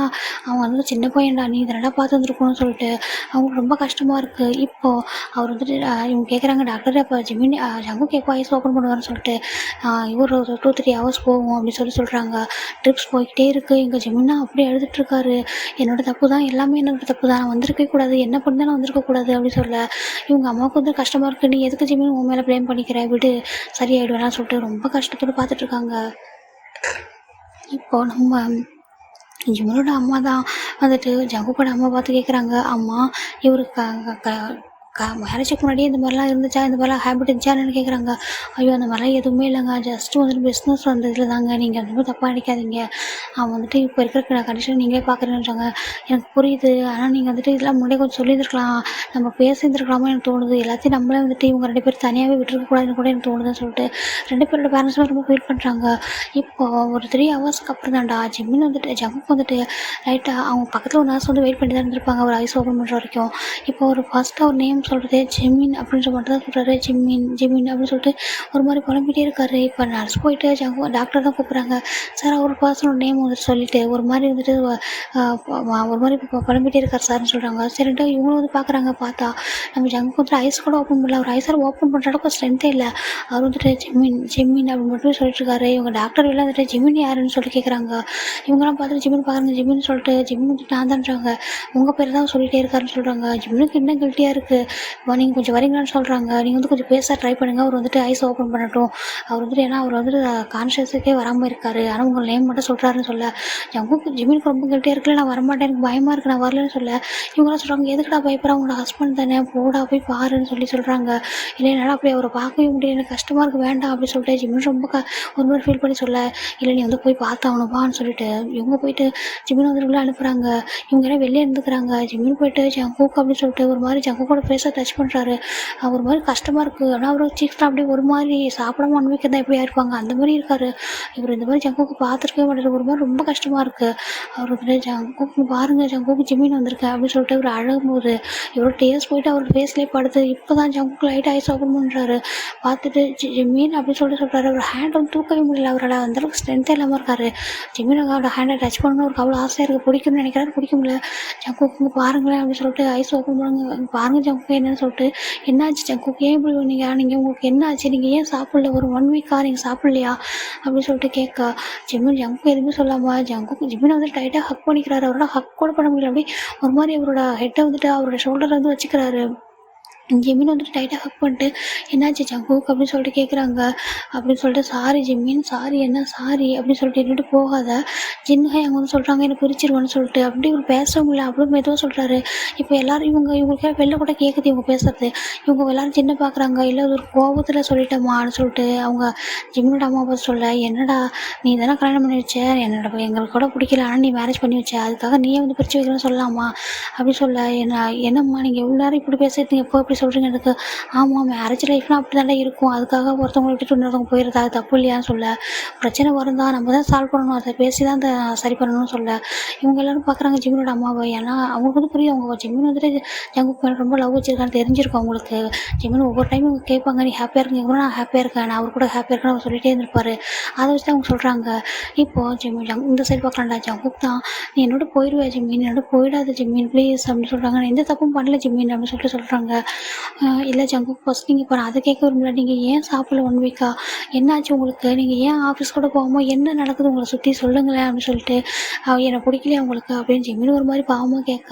அவன் வந்து சின்ன பையன்டா, நீ இதனடா பார்த்து வந்துருக்கணும்னு சொல்லிட்டு அவங்களுக்கு ரொம்ப கஷ்டமாக இருக்குது. இப்போது அவர் வந்துட்டு இவங்க கேட்குறாங்க, டாக்டர் அப்போ ஜிமின் ஜங்குக்கு எப்போ ஐஸ் ஓப்பன் பண்ணுவார்னு சொல்லிட்டு. இவர் ஒரு 2-3 ஹவர்ஸ் போகும் அப்படின்னு சொல்கிறாங்க. ட்ரிப்ஸ் போய்கிட்டே இருக்குது. எங்கள் ஜிமின்னா அப்படியே எழுதிட்டுருக்காரு. என்னோட தப்பு தான், எல்லாமே என்னோட தப்பு தான், நான் வந்திருக்கவே கூடாது, என்ன பண்ணி நான் வந்திருக்கக்கூடாது அப்படின்னு சொல்ல. இவங்க அம்மாவுக்கு வந்து கஷ்டமாக இருக்குது. நீ எதுக்கு ஜிமின் உன் மேலே ப்ளேம் பண்ணிக்கிற, விடு சரியாயிடுவேலாம் சொல்லிட்டு ரொம்ப கஷ்டப்பட்டு பார்த்துட்ருக்காங்க. இப்போது நம்ம ஜிமினோட அம்மா தான் வந்துட்டு ஜங்குக்கோட அம்மா பார்த்து கேட்குறாங்க, அம்மா இவருக்கு மேரேஜுக்கு முன்னாடியே இந்த மாதிரிலாம் இருந்துச்சா, இந்த மாதிரிலாம் ஹேபிட் இருந்துச்சான்னு கேட்குறாங்க. ஐயோ அந்த மாதிரிலாம் எதுவுமே இல்லைங்க, ஜஸ்ட்டு வந்துட்டு பிஸ்னஸ் வந்ததில் தாங்க, நீங்கள் அந்த மாதிரி தப்பாக நினைக்காதீங்க. அவன் வந்துட்டு இப்போ இருக்கிற கண்டிஷன் நீங்களே பார்க்குறேன்றாங்க. எனக்கு புரியுது, ஆனால் நீங்கள் வந்துட்டு இதெல்லாம் முன்னாடியே கொஞ்சம் சொல்லியிருந்துருக்கலாம், நம்ம பேசியிருந்துருக்கலாமா எனக்கு தோணுது. எல்லாத்தையும் நம்மளே வந்துட்டு இவங்க 2 பேரும் தனியாகவே விட்டுருக்கக்கூடாதுன்னு கூட எனக்கு தோணுதுன்னு சொல்லிட்டு 2 பேரோட பேரண்ட்ஸுமே ரொம்ப ஃபீல் பண்ணுறாங்க. இப்போது ஒரு 3 ஹவர்ஸ்க்கு அப்புறம் தான்டா ஜிம்மின் வந்துட்டு ஜங்குக்கு வந்துட்டு லைட்டாக அவங்க பக்கத்தில் ஒரு நர்ஸ் வந்து வெயிட் பண்ணி தான் இருந்திருப்பாங்க ஒரு ஐஸ் ஓப்பன் பண்ணுற வரைக்கும். இப்போ ஒரு ஃபஸ்ட்டு ஒரு நேம் சொல்கிறது ஜிமின் அப்படின்ற மட்டும் தான் சொல்கிறாரு. ஜிமின் அப்படின்னு சொல்லிட்டு ஒரு மாதிரி புலம்பிகிட்டே இருக்காரு. இப்போ நர்ஸ் போயிட்டு டாக்டர் தான் கூப்பிட்றாங்க. சார் அவர் பர்சனோட நேம் வந்துட்டு சொல்லிட்டு ஒரு மாதிரி வந்துட்டு ஒரு மாதிரி புலம்பிகிட்டே இருக்கார் சார்னு சொல்கிறாங்க. சரின்ட்டு இவங்களும் வந்து பார்க்குறாங்க. பார்த்தா நம்ம ஜங்குக்கு வந்துட்டு ஐஸ் கூட ஓப்பன் பண்ணல, அவர் ஐஸார் ஓப்பன் பண்ணுற அளவுக்கு ஸ்ட்ரென்த்தே இல்லை. அவர் வந்துட்டு ஜிமின் அப்படின்னு மட்டும் சொல்லிட்டு இருக்காரு. இவங்க டாக்டர் எல்லாம் வந்துட்டு ஜிமின் யாருன்னு சொல்லி கேட்குறாங்க. இவங்கெல்லாம் பார்த்துட்டு ஜிமின் பார்க்குறாங்க. ஜிமின்னு சொல்லிட்டு ஜிமின் வந்துட்டு நான் தான்றாங்க, உங்கள் பேர் தான் சொல்லிகிட்டே இருக்காருன்னு சொல்கிறாங்க. ஜிமினுக்கு என்ன கில்ட்டியாக இருக்குது, நீங்கள் கொஞ்சம் வரீங்களான்னு சொல்கிறாங்க. நீங்கள் வந்து கொஞ்சம் பேச ட்ரை பண்ணுங்கள், அவர் வந்துட்டு ஐஸ் ஓப்பன் பண்ணட்டும், அவர் வந்துட்டு ஏன்னா அவர் வந்துட்டு கான்ஷியஸுக்கே வராமல் இருக்கார், ஆனால் உங்கள் நேம் மட்டும் சொல்கிறாருன்னு சொல்ல. ஜிமினுக்கு ரொம்ப கில்ட்டியாக இருக்குல்ல, நான் வரமாட்டேன், எனக்கு பயமாக இருக்குது, நான் வரலன்னு சொல்ல. இவங்களாம் சொல்கிறாங்க, எதுக்குடா பயப்படுறா, உங்களோட ஹஸ்பண்ட் தானே, போடா போய் பாருன்னு சொல்கிறாங்க. இல்லை என்னால் அப்படி அவரை பார்க்கவே முடியாது, எனக்கு கஷ்டமாக இருக்குது, வேண்டாம் அப்படின்னு சொல்லிட்டு ஜிமின் ரொம்ப ஒரு மாதிரி ஃபீல் பண்ணி சொல்ல. இல்லை நீ வந்து போய் பார்த்தாகணும்பான்னு சொல்லிட்டு இவங்க போயிட்டு ஜிமின் வந்து உள்ளே அனுப்புகிறாங்க. இவங்க எல்லாம் வெளியே இருந்துக்கிறாங்க. ஜிமின் போயிட்டு ஜங்குக்கு அப்படின்னு சொல்லிட்டு ஒரு மாதிரி ஜங்குக்கோட ஃபேஸை டச் பண்ணுறாரு. ஒரு மாதிரி கஷ்டமாக இருக்குது. ஆனால் அவர் சீக்கிரம் அப்படியே ஒரு மாதிரி சாப்பிடாம 1 வீக் தான் எப்படியா இருப்பாங்க அந்த மாதிரி இருக்காரு. இவர் இந்த மாதிரி ஜங்குக்கு பார்த்துருக்கவே மாட்டார். ஒரு மாதிரி ரொம்ப கஷ்டமாக இருக்குது. அவர் வந்து ஜங்குக்கு பாருங்கள், ஜங்குக்கு ஜிமின் வந்திருக்கேன் அப்படின்னு சொல்லிட்டு இவர் அழுகும்போது இவரோட டேஸ் போயிட்டு அவர் ஃபேஸ்லேயே படுத்து இப்போ தான் ஜங்குக்கு லைட்டாக ஐஸ் ஓப்பன் பண்ணுறாரு. பார்த்துட்டு ஜிமின் அப்படின்னு சொல்கிறாரு. அவர் ஹேண்ட் வந்து தூக்கவே முடியல, அவரோட அந்தளவுக்கு ஸ்ட்ரென்த்தே இல்லாமல் இருக்காரு. ஜிமின் அவரோட ஹேண்டை டச் பண்ணணும் ஒரு அவ்வளோ ஆசையாக இருக்குது, பிடிக்கும்னு நினைக்கிறாரு, பிடிக்க முடியல. ஜங்குக்கு பாருங்களேன் அப்படின்னு சொல்லிட்டு ஐஸ் ஓப்பன் பண்ணுங்க, பாருங்கள் ஜங்குக்கு என்னன்னு சொல்லிட்டு. என்னாச்சு ஜங்குக்கு, ஏன் இப்படி நீங்கள் உங்களுக்கு என்ன ஆச்சு, நீங்கள் ஏன் சாப்பிடல, ஒரு 1 வீக்காக நீங்கள் சாப்பிட்லையா அப்படின்னு சொல்லிட்டு கேட்க. ஜங்குக்கு எதுவுமே சொல்லாமல் ஜிமின் வந்து டைட்டாக ஹக் பண்ணிக்கிறாரு. அவரோட ஹக் கூட பண்ண முடியல, அப்படி ஒரு மாதிரி அவரோட ஹெட்டை வந்துட்டு அவரோட ஷோல்டரில் வந்து வச்சுக்கிறாரு. ஜிமின் வந்துட்டு டைட்டாக ஹக் பண்ணிட்டு என்னாச்சு ஜங்குக்கு அப்படின்னு சொல்லிட்டு கேட்குறாங்க. அப்படின்னு சொல்லிட்டு சாரி ஜிமின், சாரி என்ன சாரி அப்படின்னு சொல்லிட்டு என்னட்டு போகாத, ஜின்ஹை அவங்க வந்து சொல்கிறாங்க எனக்கு பிரிச்சிருவான்னு சொல்லிட்டு. அப்படி இவர் பேச முடியல, அவ்வளோ மெதுவாக சொல்கிறாரு. இப்போ எல்லோரும் இவங்களுக்கு வெளில கூட கேட்குது இவங்க பேசுறது. இவங்க எல்லோரும் ஜின்னை பார்க்குறாங்க. இல்லை ஒரு கோபத்தில் சொல்லிட்டோமான்னு சொல்லிட்டு அவங்க ஜிமினோட அம்மா பார்த்து சொல்ல. என்னடா நீ தானே கல்யாணம் பண்ணி வச்ச, எங்களுக்கு கூட பிடிக்கல, ஆனால் நீ மேரேஜ் பண்ணி வச்ச, அதுக்காக நீயே வந்து பிரித்து வைக்கணும்னு சொல்லலாமா அப்படின்னு சொல்ல. என்னம்மா நீங்கள் எவ்வளோ நேரம் இப்படி பேசிட்டு எப்போ அப்படி சொல்கிறீங்க எனக்கு? ஆமாம், மேரேஜ் லைஃப்லாம் அப்படி தானே இருக்கும். அதுக்காக ஒருத்தவங்கள விட்டுட்டு இன்னொருத்தவங்க போயிடுறது அது தப்பு இல்லையான்னு சொல்ல. பிரச்சனை வரும் தான், நம்ம தான் சால்வ் பண்ணணும். அதை பேசி தான் சரி பண்ணணும்னு சொல்ல. இவங்க எல்லாரும் பார்க்குறாங்க ஜிமினோட அம்மாவை. ஏன்னா அவங்களுக்கு வந்து புரியுது, அவங்க ஜிமின் வந்துட்டு ஜங்குக்கு மேலே ரொம்ப லவ் வச்சிருக்கான்னு தெரிஞ்சிருக்கும் அவங்களுக்கு. ஜிமின் ஒவ்வொரு டைமும் இவங்க கேட்பாங்க, நீ ஹாப்பியாக இருக்கீங்க கூட, நான் ஹாப்பியாக இருக்கேன், நான் அவர் கூட ஹாப்பியாக இருக்கேன்னு அவர் சொல்லிட்டே இருந்திருப்பாரு. அதை வச்சு தான் அவங்க சொல்கிறாங்க. இப்போது ஜிமின் இந்த சைடு பார்க்கலாம்டா, ஜங்குக் தான் நீ என்னோட போயிடுவே ஜிமின், என்னோட போயிடாத ஜிமின் ப்ளீஸ் அப்படின்னு சொல்கிறாங்க. நான் எந்த தப்பும் பண்ணல ஜிமின் அப்படின்னு சொல்லிட்டு சொல்கிறாங்க. இல்லை ஜங்குக், ஃபஸ்ட் நீங்கள் இப்போ நான் அதை கேட்க விரும்பல, நீங்கள் ஏன் சாப்பிடல 1 வீக்கா, என்னாச்சு உங்களுக்கு, நீங்கள் ஏன் ஆஃபீஸ் கூட போகாமல் என்ன நடக்குது உங்களை சுற்றி சொல்லுங்களேன் அப்படின்னு சொல்லிட்டு, என்னை பிடிக்கலையா உங்களுக்கு அப்படின்னு ஜிமின் ஒரு மாதிரி பாவமாக கேட்க.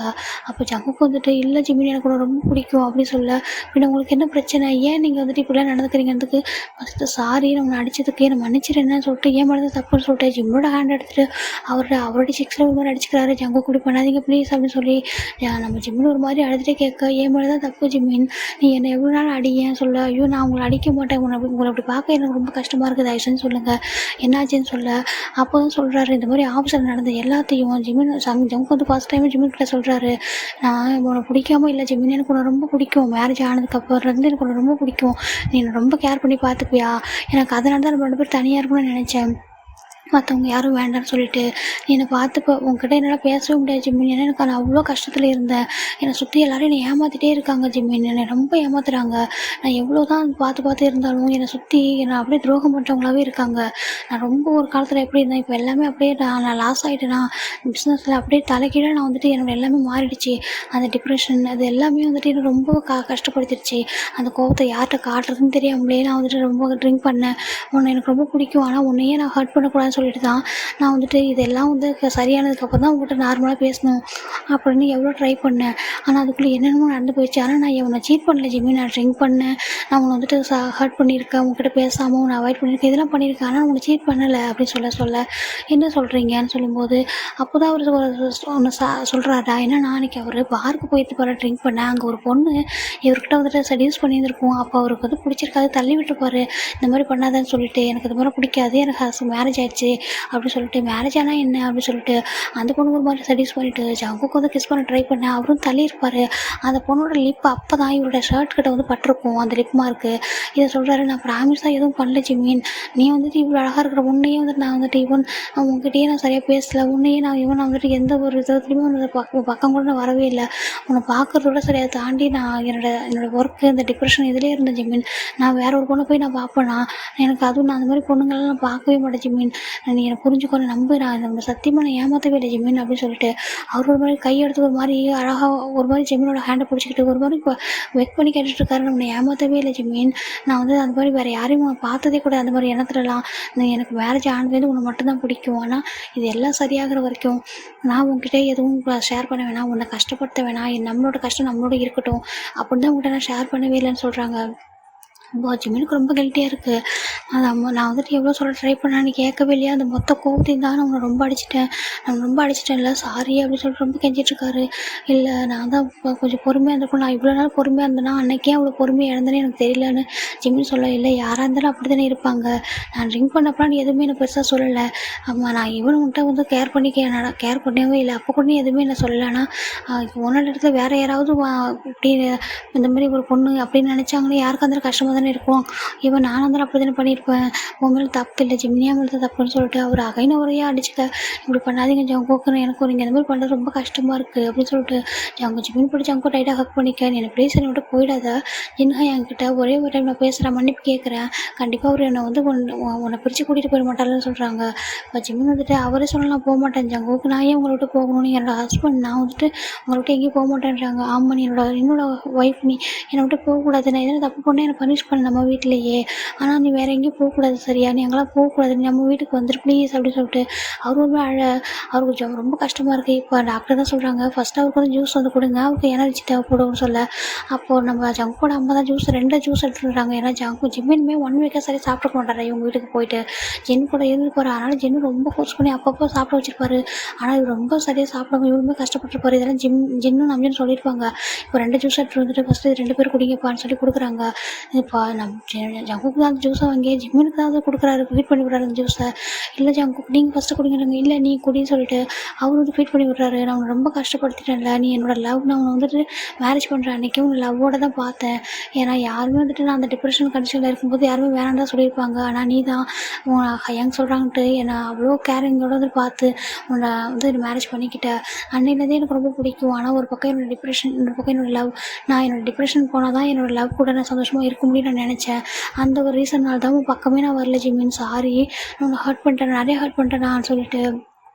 அப்போ ஜங்குக்கு வந்துட்டு, இல்லை ஜிமின் எனக்கு உன்னை ரொம்ப பிடிக்கும் அப்படின்னு சொல்ல. பின்ன உங்களுக்கு என்ன பிரச்சனை, ஏன் நீங்கள் வந்துட்டு இப்படிலாம் நடந்துக்கிறீங்கிறதுக்கு ஃபஸ்ட்டு சாரி, நம்ம அடித்ததுக்கு என்னை மன்னிச்சிருந்தேன்னு சொல்லிட்டு, ஏன் மேலே தப்புன்னு சொல்லிட்டு ஜிம்மோட ஹேண்ட் எடுத்துகிட்டு அவருடைய சிக்ஸில் ஒரு மாதிரி அடிச்சுக்கிறாரு. ஜங்கு இப்படி பண்ணாதீங்க ப்ளீஸ் அப்படின்னு சொல்லி நம்ம ஜிம்மின் ஒரு மாதிரி அழுதுகிட்டே கேட்க, ஏன் மேலே தான் தப்பு ஜிம்மின், நீ என்னை எவ்வளோ நாள் அடியேன்னு சொல்ல. ஐயோ நான் உங்களை அடிக்க மாட்டேன், உங்களை அப்படி பார்க்க எனக்கு ரொம்ப கஷ்டமாக இருக்குது, தயவுசெய்து சொல்லுங்கள் என்னாச்சுன்னு சொல்ல. அப்போ தான் சொல்கிறாரு, இந்த மாதிரி ஆஃபீஸில் நடந்த எல்லாத்தையும் ஜிம்மின் ஜங்கு வந்து ஃபஸ்ட் டைம் ஜிம்மின் கிட்ட சொல்கிறாரு, நான் உன்னை பிடிக்காம இல்லை ஜிம்மின், எனக்கு உன்னை ரொம்ப பிடிக்கும், மேரேஜ் ஆனதுக்கப்புறம் இருந்து எனக்கு உன்னை ரொம்ப பிடிக்கும், நீ என்னை ரொம்ப கேர் பண்ணி பார்த்துப்பியா, எனக்கு அதனால தான் நம்ம 2 பேர் தனியாக இருக்கணும்னு நினச்சேன், மற்றவங்க யாரும் வேண்டாம்னு சொல்லிட்டு நீ என்னை பார்த்துப்ப. உங்ககிட்ட என்னால் பேசவே முடியாது ஜிம்மின், ஏன்னா எனக்கு நான் அவ்வளோ கஷ்டத்தில் இருந்தேன். என்னை சுற்றி எல்லோரும் என்னை ஏமாற்றிட்டே இருக்காங்க ஜிம்மின், என்னை ரொம்ப ஏமாத்துறாங்க. நான் எவ்வளோ தான் பார்த்து இருந்தாலும் என்னை சுற்றி என்னை அப்படியே துரோகம் பண்ணுறவங்களாவே இருக்காங்க. நான் ரொம்ப ஒரு காலத்தில் எப்படி இருந்தேன், இப்போ எல்லாமே அப்படியே நான் லாஸ் ஆகிட்டேன்னா பிஸ்னஸில் அப்படியே தலைக்கீழே நான் வந்துட்டு என்னோட எல்லாமே மாறிடுச்சு. அந்த டிப்ரெஷன் அது எல்லாமே வந்துட்டு என்னை ரொம்ப கஷ்டப்படுத்திடுச்சு. அந்த கோபத்தை யார்கிட்ட காட்டுறதுன்னு தெரியாமலே நான் வந்துட்டு ரொம்ப ட்ரிங்க் பண்ணேன். உன்னை எனக்கு ரொம்ப பிடிக்கும், ஆனால் உன்னையே நான் ஹர்ட் பண்ணக்கூடாதுன்னு சொல்லிட்டு தான் நான் வந்துட்டு இதெல்லாம் வந்து சரியானதுக்கப்புறம் தான் உங்கள்கிட்ட நார்மலாக பேசணும் அப்படின்னு எவ்வளோ ட்ரை பண்ணேன். ஆனால் அதுக்குள்ளே என்னென்னமோ நடந்து போயிடுச்சு. ஆனால் நான் உன்னை சீட் பண்ணல ஜிம்மி, நான் ட்ரிங்க் பண்ணேன், நான் உன்னை வந்துட்டு ஹர்ட் பண்ணியிருக்கேன், உங்ககிட்ட பேசாமல் உன்னை அவாய்ட் பண்ணியிருக்கேன், இதெல்லாம் பண்ணியிருக்கேன், ஆனால் உன்னை சீட் பண்ணலை அப்படின்னு சொல்ல என்ன சொல்கிறீங்கன்னு சொல்லும்போது அப்போ தான் அவர் ஒன்று சொல்கிறாரா, ஏன்னா நாளைக்கு அவர் பாருக்கு போயிட்டு போகிற ட்ரிங்க் பண்ணேன், அங்கே ஒரு பொண்ணு இவர்கிட்ட வந்துட்டு செடியூஸ் பண்ணியிருந்திருக்கும், அப்போ அவருக்கு வந்து பிடிச்சிருக்காது, தள்ளி விட்டுருப்பாரு, இந்த மாதிரி பண்ணாதான்னு சொல்லிட்டு, எனக்கு இது மாதிரி பிடிக்காது, எனக்கு மேரேஜ் ஆயிடுச்சு அப்படி சொல்லிட்டு, மேரேஜ் ஆனால் என்ன அப்படி சொல்லிட்டு அந்த பொண்ணு ஒரு மாதிரி சஜஸ்ட் பண்ணிட்டு ஜங்குக்கு வந்து கிஸ் பண்ண ட்ரை பண்ணேன், அவரும் தள்ளியிருப்பார். அந்த பொண்ணோட லிப் அப்போ தான் இவரோட ஷர்ட் கிட்ட வந்து பட்டிருக்கும் அந்த லிப் மார்க்கு. இதை சொல்கிறாரு, நான் ப்ராமிஸாக எதுவும் பண்ணல ஜிம்மின், நீ வந்துட்டு இவ்வளோ அழகாக இருக்கிற உன்னையே வந்துட்டு நான் வந்துட்டு உங்ககிட்டயே நான் சரியாக பேசலை, உன்னையே நான் வந்துட்டு எந்த ஒரு விதத்துலையுமே உன்னோட பக்கம் கூட நான் வரவே இல்லை, உன்னை பார்க்குறதோட சரியாக தாண்டி நான் என்னோட ஒர்க்கு இந்த டிப்ரெஷன் இதிலே இருந்தேன் ஜிம்மின், நான் வேற ஒரு பொண்ணை போய் நான் பார்ப்பேனா, எனக்கு அதுவும் நான் அந்த மாதிரி பொண்ணுங்களெல்லாம் நான் பார்க்கவே மாட்டேன் ஜிம்மின், நீ என்னை புரிஞ்சுக்கொண்டு நம்பு, நான் நம்ம சத்தியமாக நான் ஏமாற்றவே இல்லை ஜிம்மின் அப்படின்னு சொல்லிட்டு அவர் ஒரு மாதிரி கையெடுத்து ஒரு மாதிரி அழகாக ஒரு மாதிரி ஜிம்மினோட ஹேண்டை பிடிச்சிக்கிட்டு ஒரு மாதிரி வெக் பண்ணி கேட்டுட்ருக்காரு, நம்மளை ஏமாற்றவே இல்லை ஜிம்மின், நான் வந்து அந்த மாதிரி வேறு யாரையும் பார்த்ததே கூட அந்த மாதிரி எண்ணத்துலலாம், எனக்கு மேரேஜ் ஆனதுலேருந்து உன்னை மட்டும்தான் பிடிக்கும், ஆனால் இது எல்லாம் சரியாகிற வரைக்கும் நான் உங்ககிட்ட எதுவும் ஷேர் பண்ண வேணாம், உன்னை கஷ்டப்படுத்த வேணாம், நம்மளோட கஷ்டம் நம்மளோட இருக்கட்டும் அப்படின்னு தான் உங்கள்கிட்ட நான் ஷேர் பண்ணவே இல்லைன்னு சொல்கிறாங்க. ஜிம்மினுக்கு ரொம்ப கில்ட்டியாக இருக்குது. நான் வந்துட்டு எவ்வளோ சொல்ல ட்ரை பண்ணான்னு கேட்கவே இல்லையா, அந்த மொத்த கோபத்தையும் தான் நான் ரொம்ப அடிச்சிட்டேன்ல சாரி அப்படின்னு சொல்லிட்டு ரொம்ப கெஞ்சிட்ருக்காரு. இல்லை நான் தான் இப்போ கொஞ்சம் பொறுமையாக இருந்திருக்கும், நான் இவ்வளோ நாள் பொறுமையாக இருந்தேன்னா அன்றைக்கே அவ்வளோ பொறுமையாக இழந்தேன்னு எனக்கு தெரியலன்னு ஜிம்மின் சொல்ல. இல்லை யாராக இருந்தாலும் அப்படி தானே இருப்பாங்க, நான் ட்ரிங்க் பண்ணப்பலாம் நீ எதுவுமே எனக்கு பெருசாக சொல்லலை, ஆமாம் நான் இவனுங்கிட்ட வந்து கேர் பண்ணவே இல்லை, அப்போ கூட நீ எதுவுமே என்ன சொல்லலைன்னா உன்னோட இடத்துல வேறு யாராவது இப்படி இந்த மாதிரி ஒரு பொண்ணு அப்படின்னு நினச்சாங்கன்னா யாருக்கும் அந்த கஷ்டமாக தானே இருக்கும், இவன் நானும் இருந்தாலும் அப்படி தானே பண்ணியிருப்பேன், உன் மேலே தப்பு இல்லை ஜிம்மியா மேலே தான் தப்புன்னு சொல்லிட்டு அவர் அகைன உரையாக அடிச்சுக்க, இப்படி பண்ணாதீங்க ஜங்குக்குன்னு, எனக்கு நீங்கள் இந்த மாதிரி பண்ணுறது ரொம்ப கஷ்டமாக இருக்குது அப்படின்னு சொல்லிட்டு ஜிம்மின் பிடிச்சி ஜங்கு டைட்டாக ஹக் பண்ணிக்க, என்னை ப்ளீஸ் என்னை விட்டு போயிடாத ஜின்ஹா, என்கிட்ட ஒரே ஒரு டைம் நான் பேசுகிறேன், மன்னிப்பு கேட்குறேன், கண்டிப்பாக அவர் என்னை வந்து உன்னை பிரித்து கூட்டிகிட்டு போயிட மாட்டாருன்னு சொல்கிறாங்க. இப்போ ஜிம்மின் வந்துட்டு அவரே சொன்னால் நான் போக மாட்டேன் ஜங்குக்கு, நான் ஏன் உங்களை விட்டு போகணும்னு, என்னோட ஹஸ்பண்ட் நான் வந்துட்டு உங்களை விட்டு எங்கேயும் போக மாட்டேன்றாங்க, ஆமாம் நீ என்னோட ஒய்ஃப், நீ என்னை விட்டு போகக்கூடாது, நான் எதனா தப்பு பண்ணேன் என்னை பனிஷ் பண்ண நம்ம வீட்டிலேயே, ஆனால் நீ வேறு எங்கேயும் போகக்கூடாது சரியா, நீ எங்கெல்லாம் போகக்கூடாது, நீ நம்ம வீட்டுக்கு வந்துரு ப்ளீஸ் அப்படின்னு சொல்லிட்டு அவருக்கு அவருக்கு ரொம்ப கஷ்டமாக இருக்குது. இப்போ டாக்டர் தான் சொல்கிறாங்க ஃபஸ்ட்டு அவருக்கு வந்து ஜூஸ் வந்து கொடுங்க, அவருக்கு எனர்ஜி தேவைப்படும்னு சொல்ல. அப்போது நம்ம ஜங்கோட அம்மா தான் ரெண்டு ஜூஸ் எடுத்துடுறாங்க. ஏன்னா ஜிம்மினுமே 1 வீக்காக சரி சாப்பிட மாட்டாரு இவங்க வீட்டுக்கு போயிட்டு ஜென் கூட இருந்து போகிறார், அதனால் ஜென்னு ரொம்ப ஃபோர்ஸ் பண்ணி அப்பப்போ சாப்பிட வச்சிருப்பாரு, ஆனால் இவர் ரொம்ப சரியாக சாப்பிடாம இவருமே கஷ்டப்பட்டுருப்பாரு. இதெல்லாம் ஜின்னும் நம்பின்னு சொல்லியிருப்பாங்க. இப்போ 2 ஜூஸ் எடுத்துட்டு வந்துட்டு ஃபஸ்ட்டு 2 பேர் குடிங்கப்பான்னு சொல்லி கொடுக்குறாங்க. இப்போ இப்போ ஜங்குக்கு தான் அந்த ஜூஸை வாங்கி ஜிம்மினுக்கு தான் அதை கொடுக்குறாரு, ஃபீட் பண்ணி விடுறாரு அந்த ஜூஸை. இல்லை ஜங்குக் நீங்கள் ஃபஸ்ட்டு குடிங்கிறாங்க, இல்லை நீ குடின்னு சொல்லிட்டு அவர் வந்து ஃபீட் பண்ணி விடுறாரு. நான் உன்னை ரொம்ப கஷ்டப்படுத்திட்டேன்ல, நீ என்னோட லவ், நான் உன்னை வந்துட்டு மேரேஜ் பண்ணுற அன்றைக்கி உன்னை லவ்வோட தான் பார்த்தேன். ஏன்னா யாருமே வந்துட்டு நான் அந்த டிப்ரெஷன் கண்டிஷனில் இருக்கும்போது யாருமே வேணாம் தான் சொல்லியிருப்பாங்க. ஆனால் நீ தான் ஹையாங்க சொல்கிறாங்கன்ட்டு என்னை அவ்வளோ கேரிங்கோட வந்து பார்த்து உன்னை வந்து மேரேஜ் பண்ணிக்கிட்ட. அன்னையிலேருந்தே எனக்கு ரொம்ப பிடிக்கும். ஆனால் ஒரு பக்கம் என்னோடய டிப்ரெஷன், இன்னொரு பக்கம் என்னோடய லவ். நான் என்னோடய டிப்ரெஷன் போனால் தான் என்னோடய லவ் கூட நான் சந்தோஷமாக இருக்க முடியும்னு நான் நினச்சேன். அந்த ஒரு ரீசன்னால் தான் உன் பக்கமே நான் வரல ஜிம்மின், சாரி, நான் உன்னை ஹர்ட் பண்ணிட்டேன், நிறைய ஹர்ட் பண்ணிட்டேன் நான் சொல்லிட்டு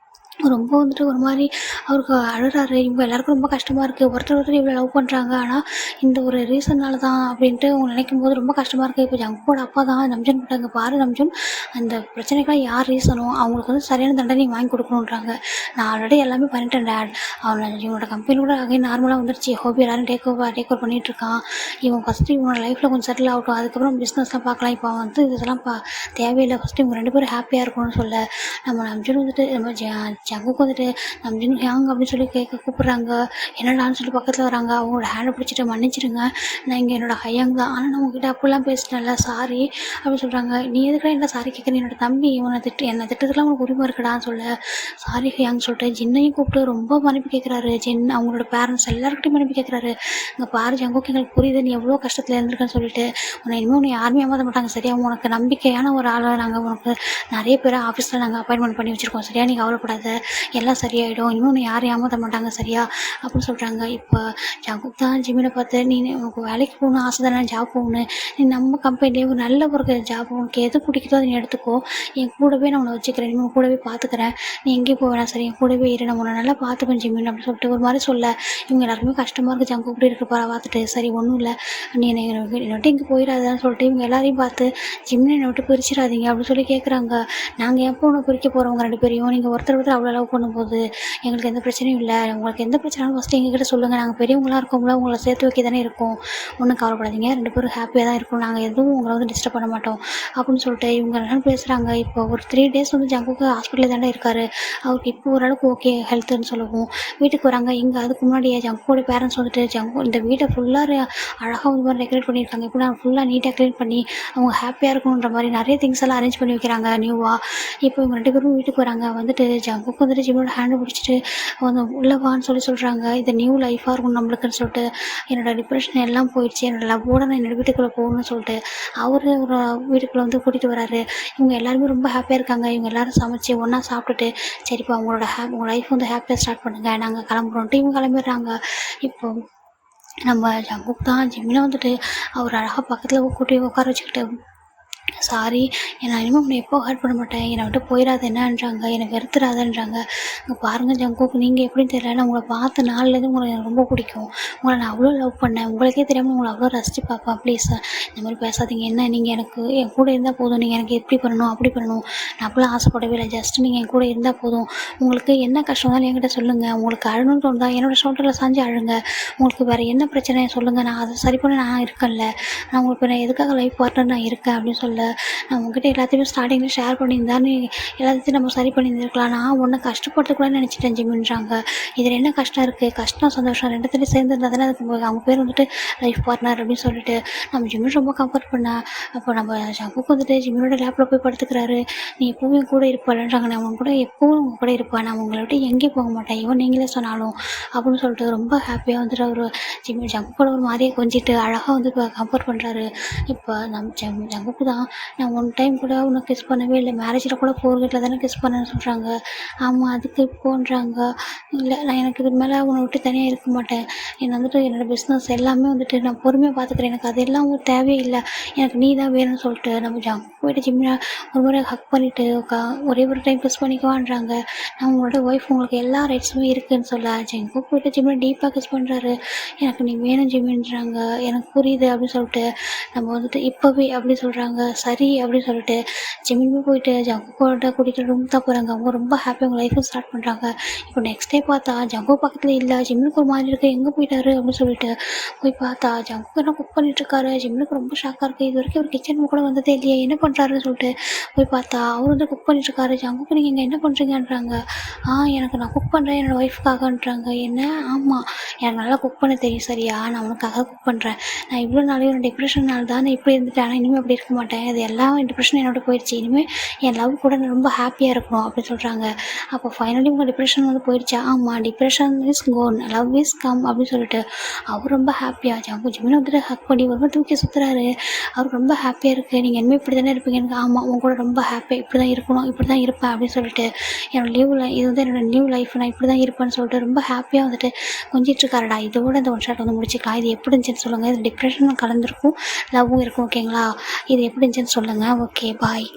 ரொம்ப வந்துட்டு ஒரு மாதிரி அவருக்கு அழுறாரு. இவங்க எல்லாருக்கும் ரொம்ப கஷ்டமாக இருக்குது, ஒருத்தர் இவ்வளோ லவ் பண்ணுறாங்க, ஆனால் இந்த ஒரு ரீசன்னால தான் அப்படின்ட்டு அவங்க நினைக்கும் போது ரொம்ப கஷ்டமாக இருக்குது. இப்போ ஜங்குக்கோட அப்பா தான் ரம்ஜான் போட்டாங்க, பாரு ரம்ஜான், அந்த பிரச்சனைக்கெலாம் யார் ரீசனோ அவங்களுக்கு வந்து சரியான தண்டனை வாங்கி கொடுக்கணுன்றாங்க. நான் ஆல்ரெடி எல்லாமே பண்ணிட்டேன் டேட், இவனோட கம்பெனி கூட அகைன் நார்மலாக வந்துருச்சு, ஹோபி எல்லாரும் டேக் ஓவர் பண்ணிகிட்ருக்கான். இவன் ஃபஸ்ட்டு இவனோட லைஃப்பில் கொஞ்சம் செட்டில் ஆகட்டும், அதுக்கப்புறம் பிஸ்னஸ்லாம் பார்க்கலாம். இப்போ வந்து இதெல்லாம் தேவையில்லை, ஃபஸ்ட்டு இவங்க 2 பேரும் ஹாப்பியாக இருக்கணும்னு சொல்ல நம்ம ரம்ஜான் வந்துட்டு நம்ம ஜங்குக்கு வந்துட்டு நம்ஜின் ஹியாங் அப்படின்னு சொல்லி கூப்பிட்றாங்க. என்னடான்னு சொல்லி பக்கத்தில் வராங்க. அவங்களோட ஹேண்டை பிடிச்சிட்டு மன்னிச்சிடுங்க, நான் இங்கே என்னோட ஹையாங் தான், ஆனால் நான் உங்ககிட்ட அப்படிலாம் பேசிட்டேன்ல, சாரி அப்படின்னு சொல்கிறாங்க. நீ எதுக்குடா என்ன சாரி கேட்குறேன், என்னோட தம்பி இவனை என்னை திட்டத்துக்குலாம் உனக்கு உரிமை இருக்குடான்னு சொல்ல சாரி ஹியாங் சொல்லிட்டு ஜின்னையும் கூப்பிட்டு ரொம்ப மன்னிப்பு கேட்குறாரு. ஜின் அவங்களோட பேரண்ட்ஸ் எல்லாருக்கிட்டையும் மன்னிப்பு கேட்குறாரு. இங்கே பாரு ஜங்குக்கு, எங்களுக்கு புரியுது நீ எவ்வளோ கஷ்டத்தில் இருந்திருக்கேன்னு சொல்லிட்டு, இனிமேல் உன்னை யாருமே ஏமாற்ற மாட்டாங்க சரியா, உனக்கு நம்பிக்கையான ஒரு ஆளை நாங்கள் உனக்கு நிறைய பேரை ஆஃபீஸில் நாங்கள் அப்பாயின்மெண்ட் பண்ணி வச்சுருக்கோம் சரியா, நீ கவலைப்படாத, எல்லாம் சரியாயிடும், இனிமேல் உன்னை யாரும் ஏமாற்ற மாட்டாங்க சரியா அப்படின்னு சொல்கிறாங்க. இப்போ ஜங்குக் தான் ஜிம்மினை பார்த்து, நீ உனக்கு வேலைக்கு போகணும் ஆசை தானே, ஜாப் போகணும், நீ நம்ம கம்பெனிலேயே ஒரு நல்ல ஒரு ஜாப், உனக்கு எது பிடிக்குதோ அதை நீ எடுத்துக்கோ, என் கூடவே நான் உன்னை வச்சுக்கிறேன், நீ கூடவே பார்த்துக்கிறேன், நீ எங்கேயும் போவேனா சரி, என் கூடவே இரு, நான் உன்னை நல்லா பார்த்துப்பேன் ஜிம்மின் அப்படின்னு சொல்லிட்டு ஒரு மாதிரி சொல்ல இவங்க எல்லாருமே கஷ்டமாக இருக்குது. ஜங்குக் இப்படி இருக்க பார்த்துட்டு, சரி ஒன்றும் இல்லை, நீ என்னை விட்டு இங்கே போயிடாதான்னு சொல்லிட்டு இவங்க எல்லாரையும் பார்த்து, ஜிம்மினை என்னை விட்டு பிரிச்சிடாதீங்க அப்படின்னு சொல்லி கேட்குறாங்க. நாங்கள் எப்போ ஒன்று பிரிக்க போகிறவங்க 2 பேரையும், நீங்கள் ஒருத்தர் அவ்வளோ லவ் பண்ணும்போது எங்களுக்கு எந்த பிரச்சனையும் இல்லை, உங்களுக்கு எந்த பிரச்சனையும் ஃபஸ்ட்டு எங்ககிட்ட சொல்லுங்கள், நாங்கள் பெரியவங்களாக இருக்கோம்ல, உங்களை சேர்த்து வைக்க தானே இருக்கோம், ஒன்றும் கவலைப்படாதீங்க, 2 பேரும் ஹாப்பியாக தான் இருக்கும், நாங்கள் எதுவும் உங்களை வந்து டிஸ்டர்ப் பண்ண மாட்டோம் அப்படின்னு சொல்லிட்டு இவங்க எல்லாம் பேசுகிறாங்க. இப்போ ஒரு 3 டேஸ் வந்து ஜங்குக்கு ஹாஸ்பிட்டலில் தானே இருக்கார். அவருக்கு இப்போ ஓரளவுக்கு ஓகே ஹெல்த்துன்னு சொல்லுவோம். வீட்டுக்கு வராங்க. இங்கே அதுக்கு முன்னாடியே ஜங்குக்கோட பேரண்ட்ஸ் வந்துட்டு இந்த வீட்டை ஃபுல்லாக அழகாக வந்து மாதிரி டெக்கரேட் பண்ணியிருக்காங்க. இப்போ நான் ஃபுல்லாக நீட்டாக க்ளீன் பண்ணி அவங்க ஹாப்பியாக இருக்கணுன்ற மாதிரி நிறைய திங்ஸ் எல்லாம் அரேஞ்ச் பண்ணி வைக்கிறாங்க நியூவாக. இப்போ இவங்க 2 பேரும் வீட்டுக்கு வராங்க. வந்துட்டு ஜங்குக்கு வந்துட்டு ஜிம்மோட ஹேண்டை பிடிச்சிட்டு வந்து உள்ளே வான்னு சொல்கிறாங்க. இது நியூ லைஃபாக இருக்கும் நம்மளுக்குன்னு சொல்லிட்டு, என்னோடய டிப்ரெஷன் எல்லாம் போயிடுச்சு, என்னோட லவ்வோட நான் என்னோடய வீட்டுக்குள்ளே போகணும்னு சொல்லிட்டு அவர் ஒரு வீட்டுக்குள்ளே வந்து கூட்டிகிட்டு வராரு. இவங்க எல்லாருமே ரொம்ப ஹாப்பியாக இருக்காங்க. இவங்க எல்லோரும் சமைச்சு ஒன்றா சாப்பிட்டுட்டு, சரிப்பா உங்களோட உங்கள் லைஃப் வந்து ஹாப்பியாக ஸ்டார்ட் பண்ணுங்கள், நாங்கள் கிளம்புறோன்ட்டு இவங்க கிளம்பிடுறாங்க. இப்போ நம்ம ஜங்குக் தான் ஜிம்மில் வந்துட்டு அவர் அழகாக பக்கத்தில் கூட்டி உட்கார வச்சுக்கிட்டு, சாரி, நான் இனிமேல் உன்னை எப்போ ஹர்ட் பண்ண மாட்டேன், என்னை விட்டு போயிடாத என்னன்றாங்க, என்னை வெறுத்துறாதன்றாங்க. இங்கே பாருங்கள் ஜங்குக், நீங்கள் எப்படின்னு தெரியல, நான் உங்களை பார்த்த நாள்லேருந்து உங்களுக்கு எனக்கு ரொம்ப பிடிக்கும், உங்களை நான் அவ்வளோ லவ் பண்ணேன், உங்களுக்கே தெரியாமல் உங்களை அவ்வளோ ரசித்து பார்ப்பேன், ப்ளீஸ் இந்த மாதிரி பேசாதீங்க, என்ன நீங்கள் எனக்கு என் கூட இருந்தால் போதும், நீங்கள் எனக்கு எப்படி பண்ணணும் அப்படி பண்ணணும், நான் அப்படிலாம் ஆசைப்படவே இல்லை, ஜஸ்ட் நீங்கள் என் கூட இருந்தால் போதும், உங்களுக்கு என்ன கஷ்டம் இருந்தாலும் என்கிட்ட சொல்லுங்கள், உங்களுக்கு அழணும்னு தோணுதா என்னோடய ஷோல்டரில் சாஞ்சு அழுங்க, உங்களுக்கு வேறு என்ன பிரச்சனை சொல்லுங்கள், நான் அதை சரி பண்ண நான் இருக்கேன்ல, நான் உங்களுக்கு நான் எதுக்காக லைஃப் பார்ட்னர் நான் இருக்கேன் அப்படின்னு சொல்ல, நான் உங்ககிட்ட எல்லாத்தையுமே ஸ்டார்டிங்கில் ஷேர் பண்ணியிருந்தான்னு எல்லாத்தையும் நம்ம சரி பண்ணியிருந்துருக்கலாம், நான் ஒன்றை கஷ்டப்படுறதுக்குள்ள நினச்சிட்டேன் ஜிம்மின்றாங்க. இதில் என்ன கஷ்டம் இருக்குது, கஷ்டம் சந்தோஷம் 2த்துலேயும் சேர்ந்து இருந்தால் தானே அதுக்கு அவங்க பேர் வந்துட்டு லைஃப் பார்ட்னர் அப்படின்னு சொல்லிட்டு நம்ம ஜிம்மின் ரொம்ப கம்ஃபர்ட் பண்ணேன். அப்போ நம்ம ஜங்குக்கு வந்துட்டு ஜிம்மினோட லேப்பில் போய் படுத்துக்கிறாரு. நீ எப்பவும் கூட இருப்பாள்ன்றாங்க, நான் உங்க கூட எப்பவும் உங்க கூட இருப்பேன், நான் உங்களை விட்டு எங்கேயும் போக மாட்டேன், இவன் நீங்களே சொன்னாலும் அப்படின்னு சொல்லிட்டு ரொம்ப ஹாப்பியாக வந்துட்டு அவர் ஜங்குக்கோட ஒரு மாதிரியே கொஞ்சிட்டு அழகாக வந்து இப்போ கம்ஃபர்ட் பண்ணுறாரு. இப்போ நம்ம ஜங்குக்கு தான், நான் ஒன் டைம் கூட உன்னை கிஸ் பண்ணவே இல்லை, மேரேஜில் கூட 4 கேட்டில் தானே கிஸ் பண்ணேன்னு சொல்கிறாங்க. ஆமாம், அதுக்கு இப்போன்றாங்க. இல்லை, நான் எனக்கு இதுக்கு மேலே உன்னை விட்டு தனியாக இருக்க மாட்டேன், என்னை வந்துட்டு என்னோடய பிஸ்னஸ் எல்லாமே வந்துட்டு நான் பொறுமையாக பார்த்துக்கிறேன், எனக்கு அதெல்லாம் தேவையே இல்லை, எனக்கு நீ தான் வேணும்னு சொல்லிட்டு நம்ம ஜங்கு போய்ட்டு ஜிம்மில் ஒரு முறை ஹக் பண்ணிவிட்டு ஒரே ஒரு டைம் கிஸ் பண்ணிக்குவான்றாங்க. நான் உங்களோட ஒய்ஃப், உங்களுக்கு எல்லா ரைட்ஸுமே இருக்குதுன்னு சொல்ல ஜங்கு போய்ட்டு ஜிம்மில் டீப்பாக கிஸ் பண்ணுறாரு. எனக்கு நீ வேணும் ஜிம்மின்றாங்க, எனக்கு புரியுது அப்படின்னு சொல்லிட்டு நம்ம வந்துட்டு இப்போவே அப்படி சொல்கிறாங்க. சரி அப்படின்னு சொல்லிட்டு ஜிம்முமே போயிட்டு ஜங்குக்கோட கூட்டிகிட்டு ரூம் தான் போகிறாங்க. அவங்க ரொம்ப ஹாப்பியாக அவங்க லைஃப்பை ஸ்டார்ட் பண்ணுறாங்க. இப்போ நெக்ஸ்ட் டே பார்த்தா ஜங்கு பக்கத்தில் இல்லை. ஜிம்முக்கு ஒரு மாதிரி இருக்குது, எங்கே போயிட்டாரு அப்படின்னு சொல்லிட்டு போய் பார்த்தா ஜங்கு என்ன குக் பண்ணிட்டுருக்காரு. ஜிம்முக்கு ரொம்ப ஷாக்காக இருக்குது. இது வரைக்கும் ஒரு கிச்சன் கூட வந்ததே இல்லையே, என்ன பண்ணுறாருன்னு சொல்லிட்டு போய் பார்த்தா அவர் வந்து குக் பண்ணிட்டுருக்காரு. ஜங்குக்கு நீங்கள் இங்கே என்ன பண்ணுறீங்கன்றாங்க. எனக்கு நான் குக் பண்ணுறேன் என்னோடய ஒய்ஃப்காகன்றாங்க. என்ன? ஆமாம், எனக்கு நல்லா குக் பண்ண தெரியும் சரியா, நான் உனக்காக குக் பண்ணுறேன். நான் இவ்வளோ நாளையும் ஒரு டிப்ரெஷனால் தான் நான் இப்படி இருந்துட்டேன், ஆனால் இனிமேல் அப்படி இருக்க மாட்டேன். அது எல்லாம் டிப்ரெஷன் என்னோட போயிடுச்சு. இனிமேல் என் லவ் கூட நான் ரொம்ப ஹாப்பியாக இருக்கணும் அப்படின்னு சொல்கிறாங்க. அப்போ ஃபைனலி உங்கள் டிப்ரெஷன் வந்து போயிடுச்சா? ஆமாம், depression is gone, love is come அப்படின்னு சொல்லிட்டு அவர் ரொம்ப ஹாப்பியாக ஜங்கு ஜிம்மினை வந்துட்டு ஹக் பண்ணி ஒரு தூக்கி சுற்றுறாரு. அவருக்கு ரொம்ப ஹாப்பியாக இருக்குது. நீங்கள் இனிமேல் இப்படி தானே இருப்பீங்க. எனக்கு ஆமாம், உங்க கூட ரொம்ப ஹாப்பி, இப்படி தான் இருக்கணும், இப்படி தான் இருப்பேன் அப்படின்னு சொல்லிட்டு என்னோட இது வந்து என்னோடய நியூ லைஃப், நான் இப்படி தான் இருப்பேன்னு சொல்லிட்டு ரொம்ப ஹாப்பியாக வந்துட்டு கொஞ்சிட்ருக்காருடா. இதோட இந்த ஒன் ஷாட் வந்து முடிச்சுக்கலாம். இது எப்படி இருந்துச்சுன்னு சொல்லுங்கள். இது டிப்ரெஷனும் கலந்துருக்கும், லவ்வும் இருக்கும். ஓகேங்களா? இது எப்படி இருந்துச்சுன்னு சொல்லுங்கள். ஓகே, பாய்.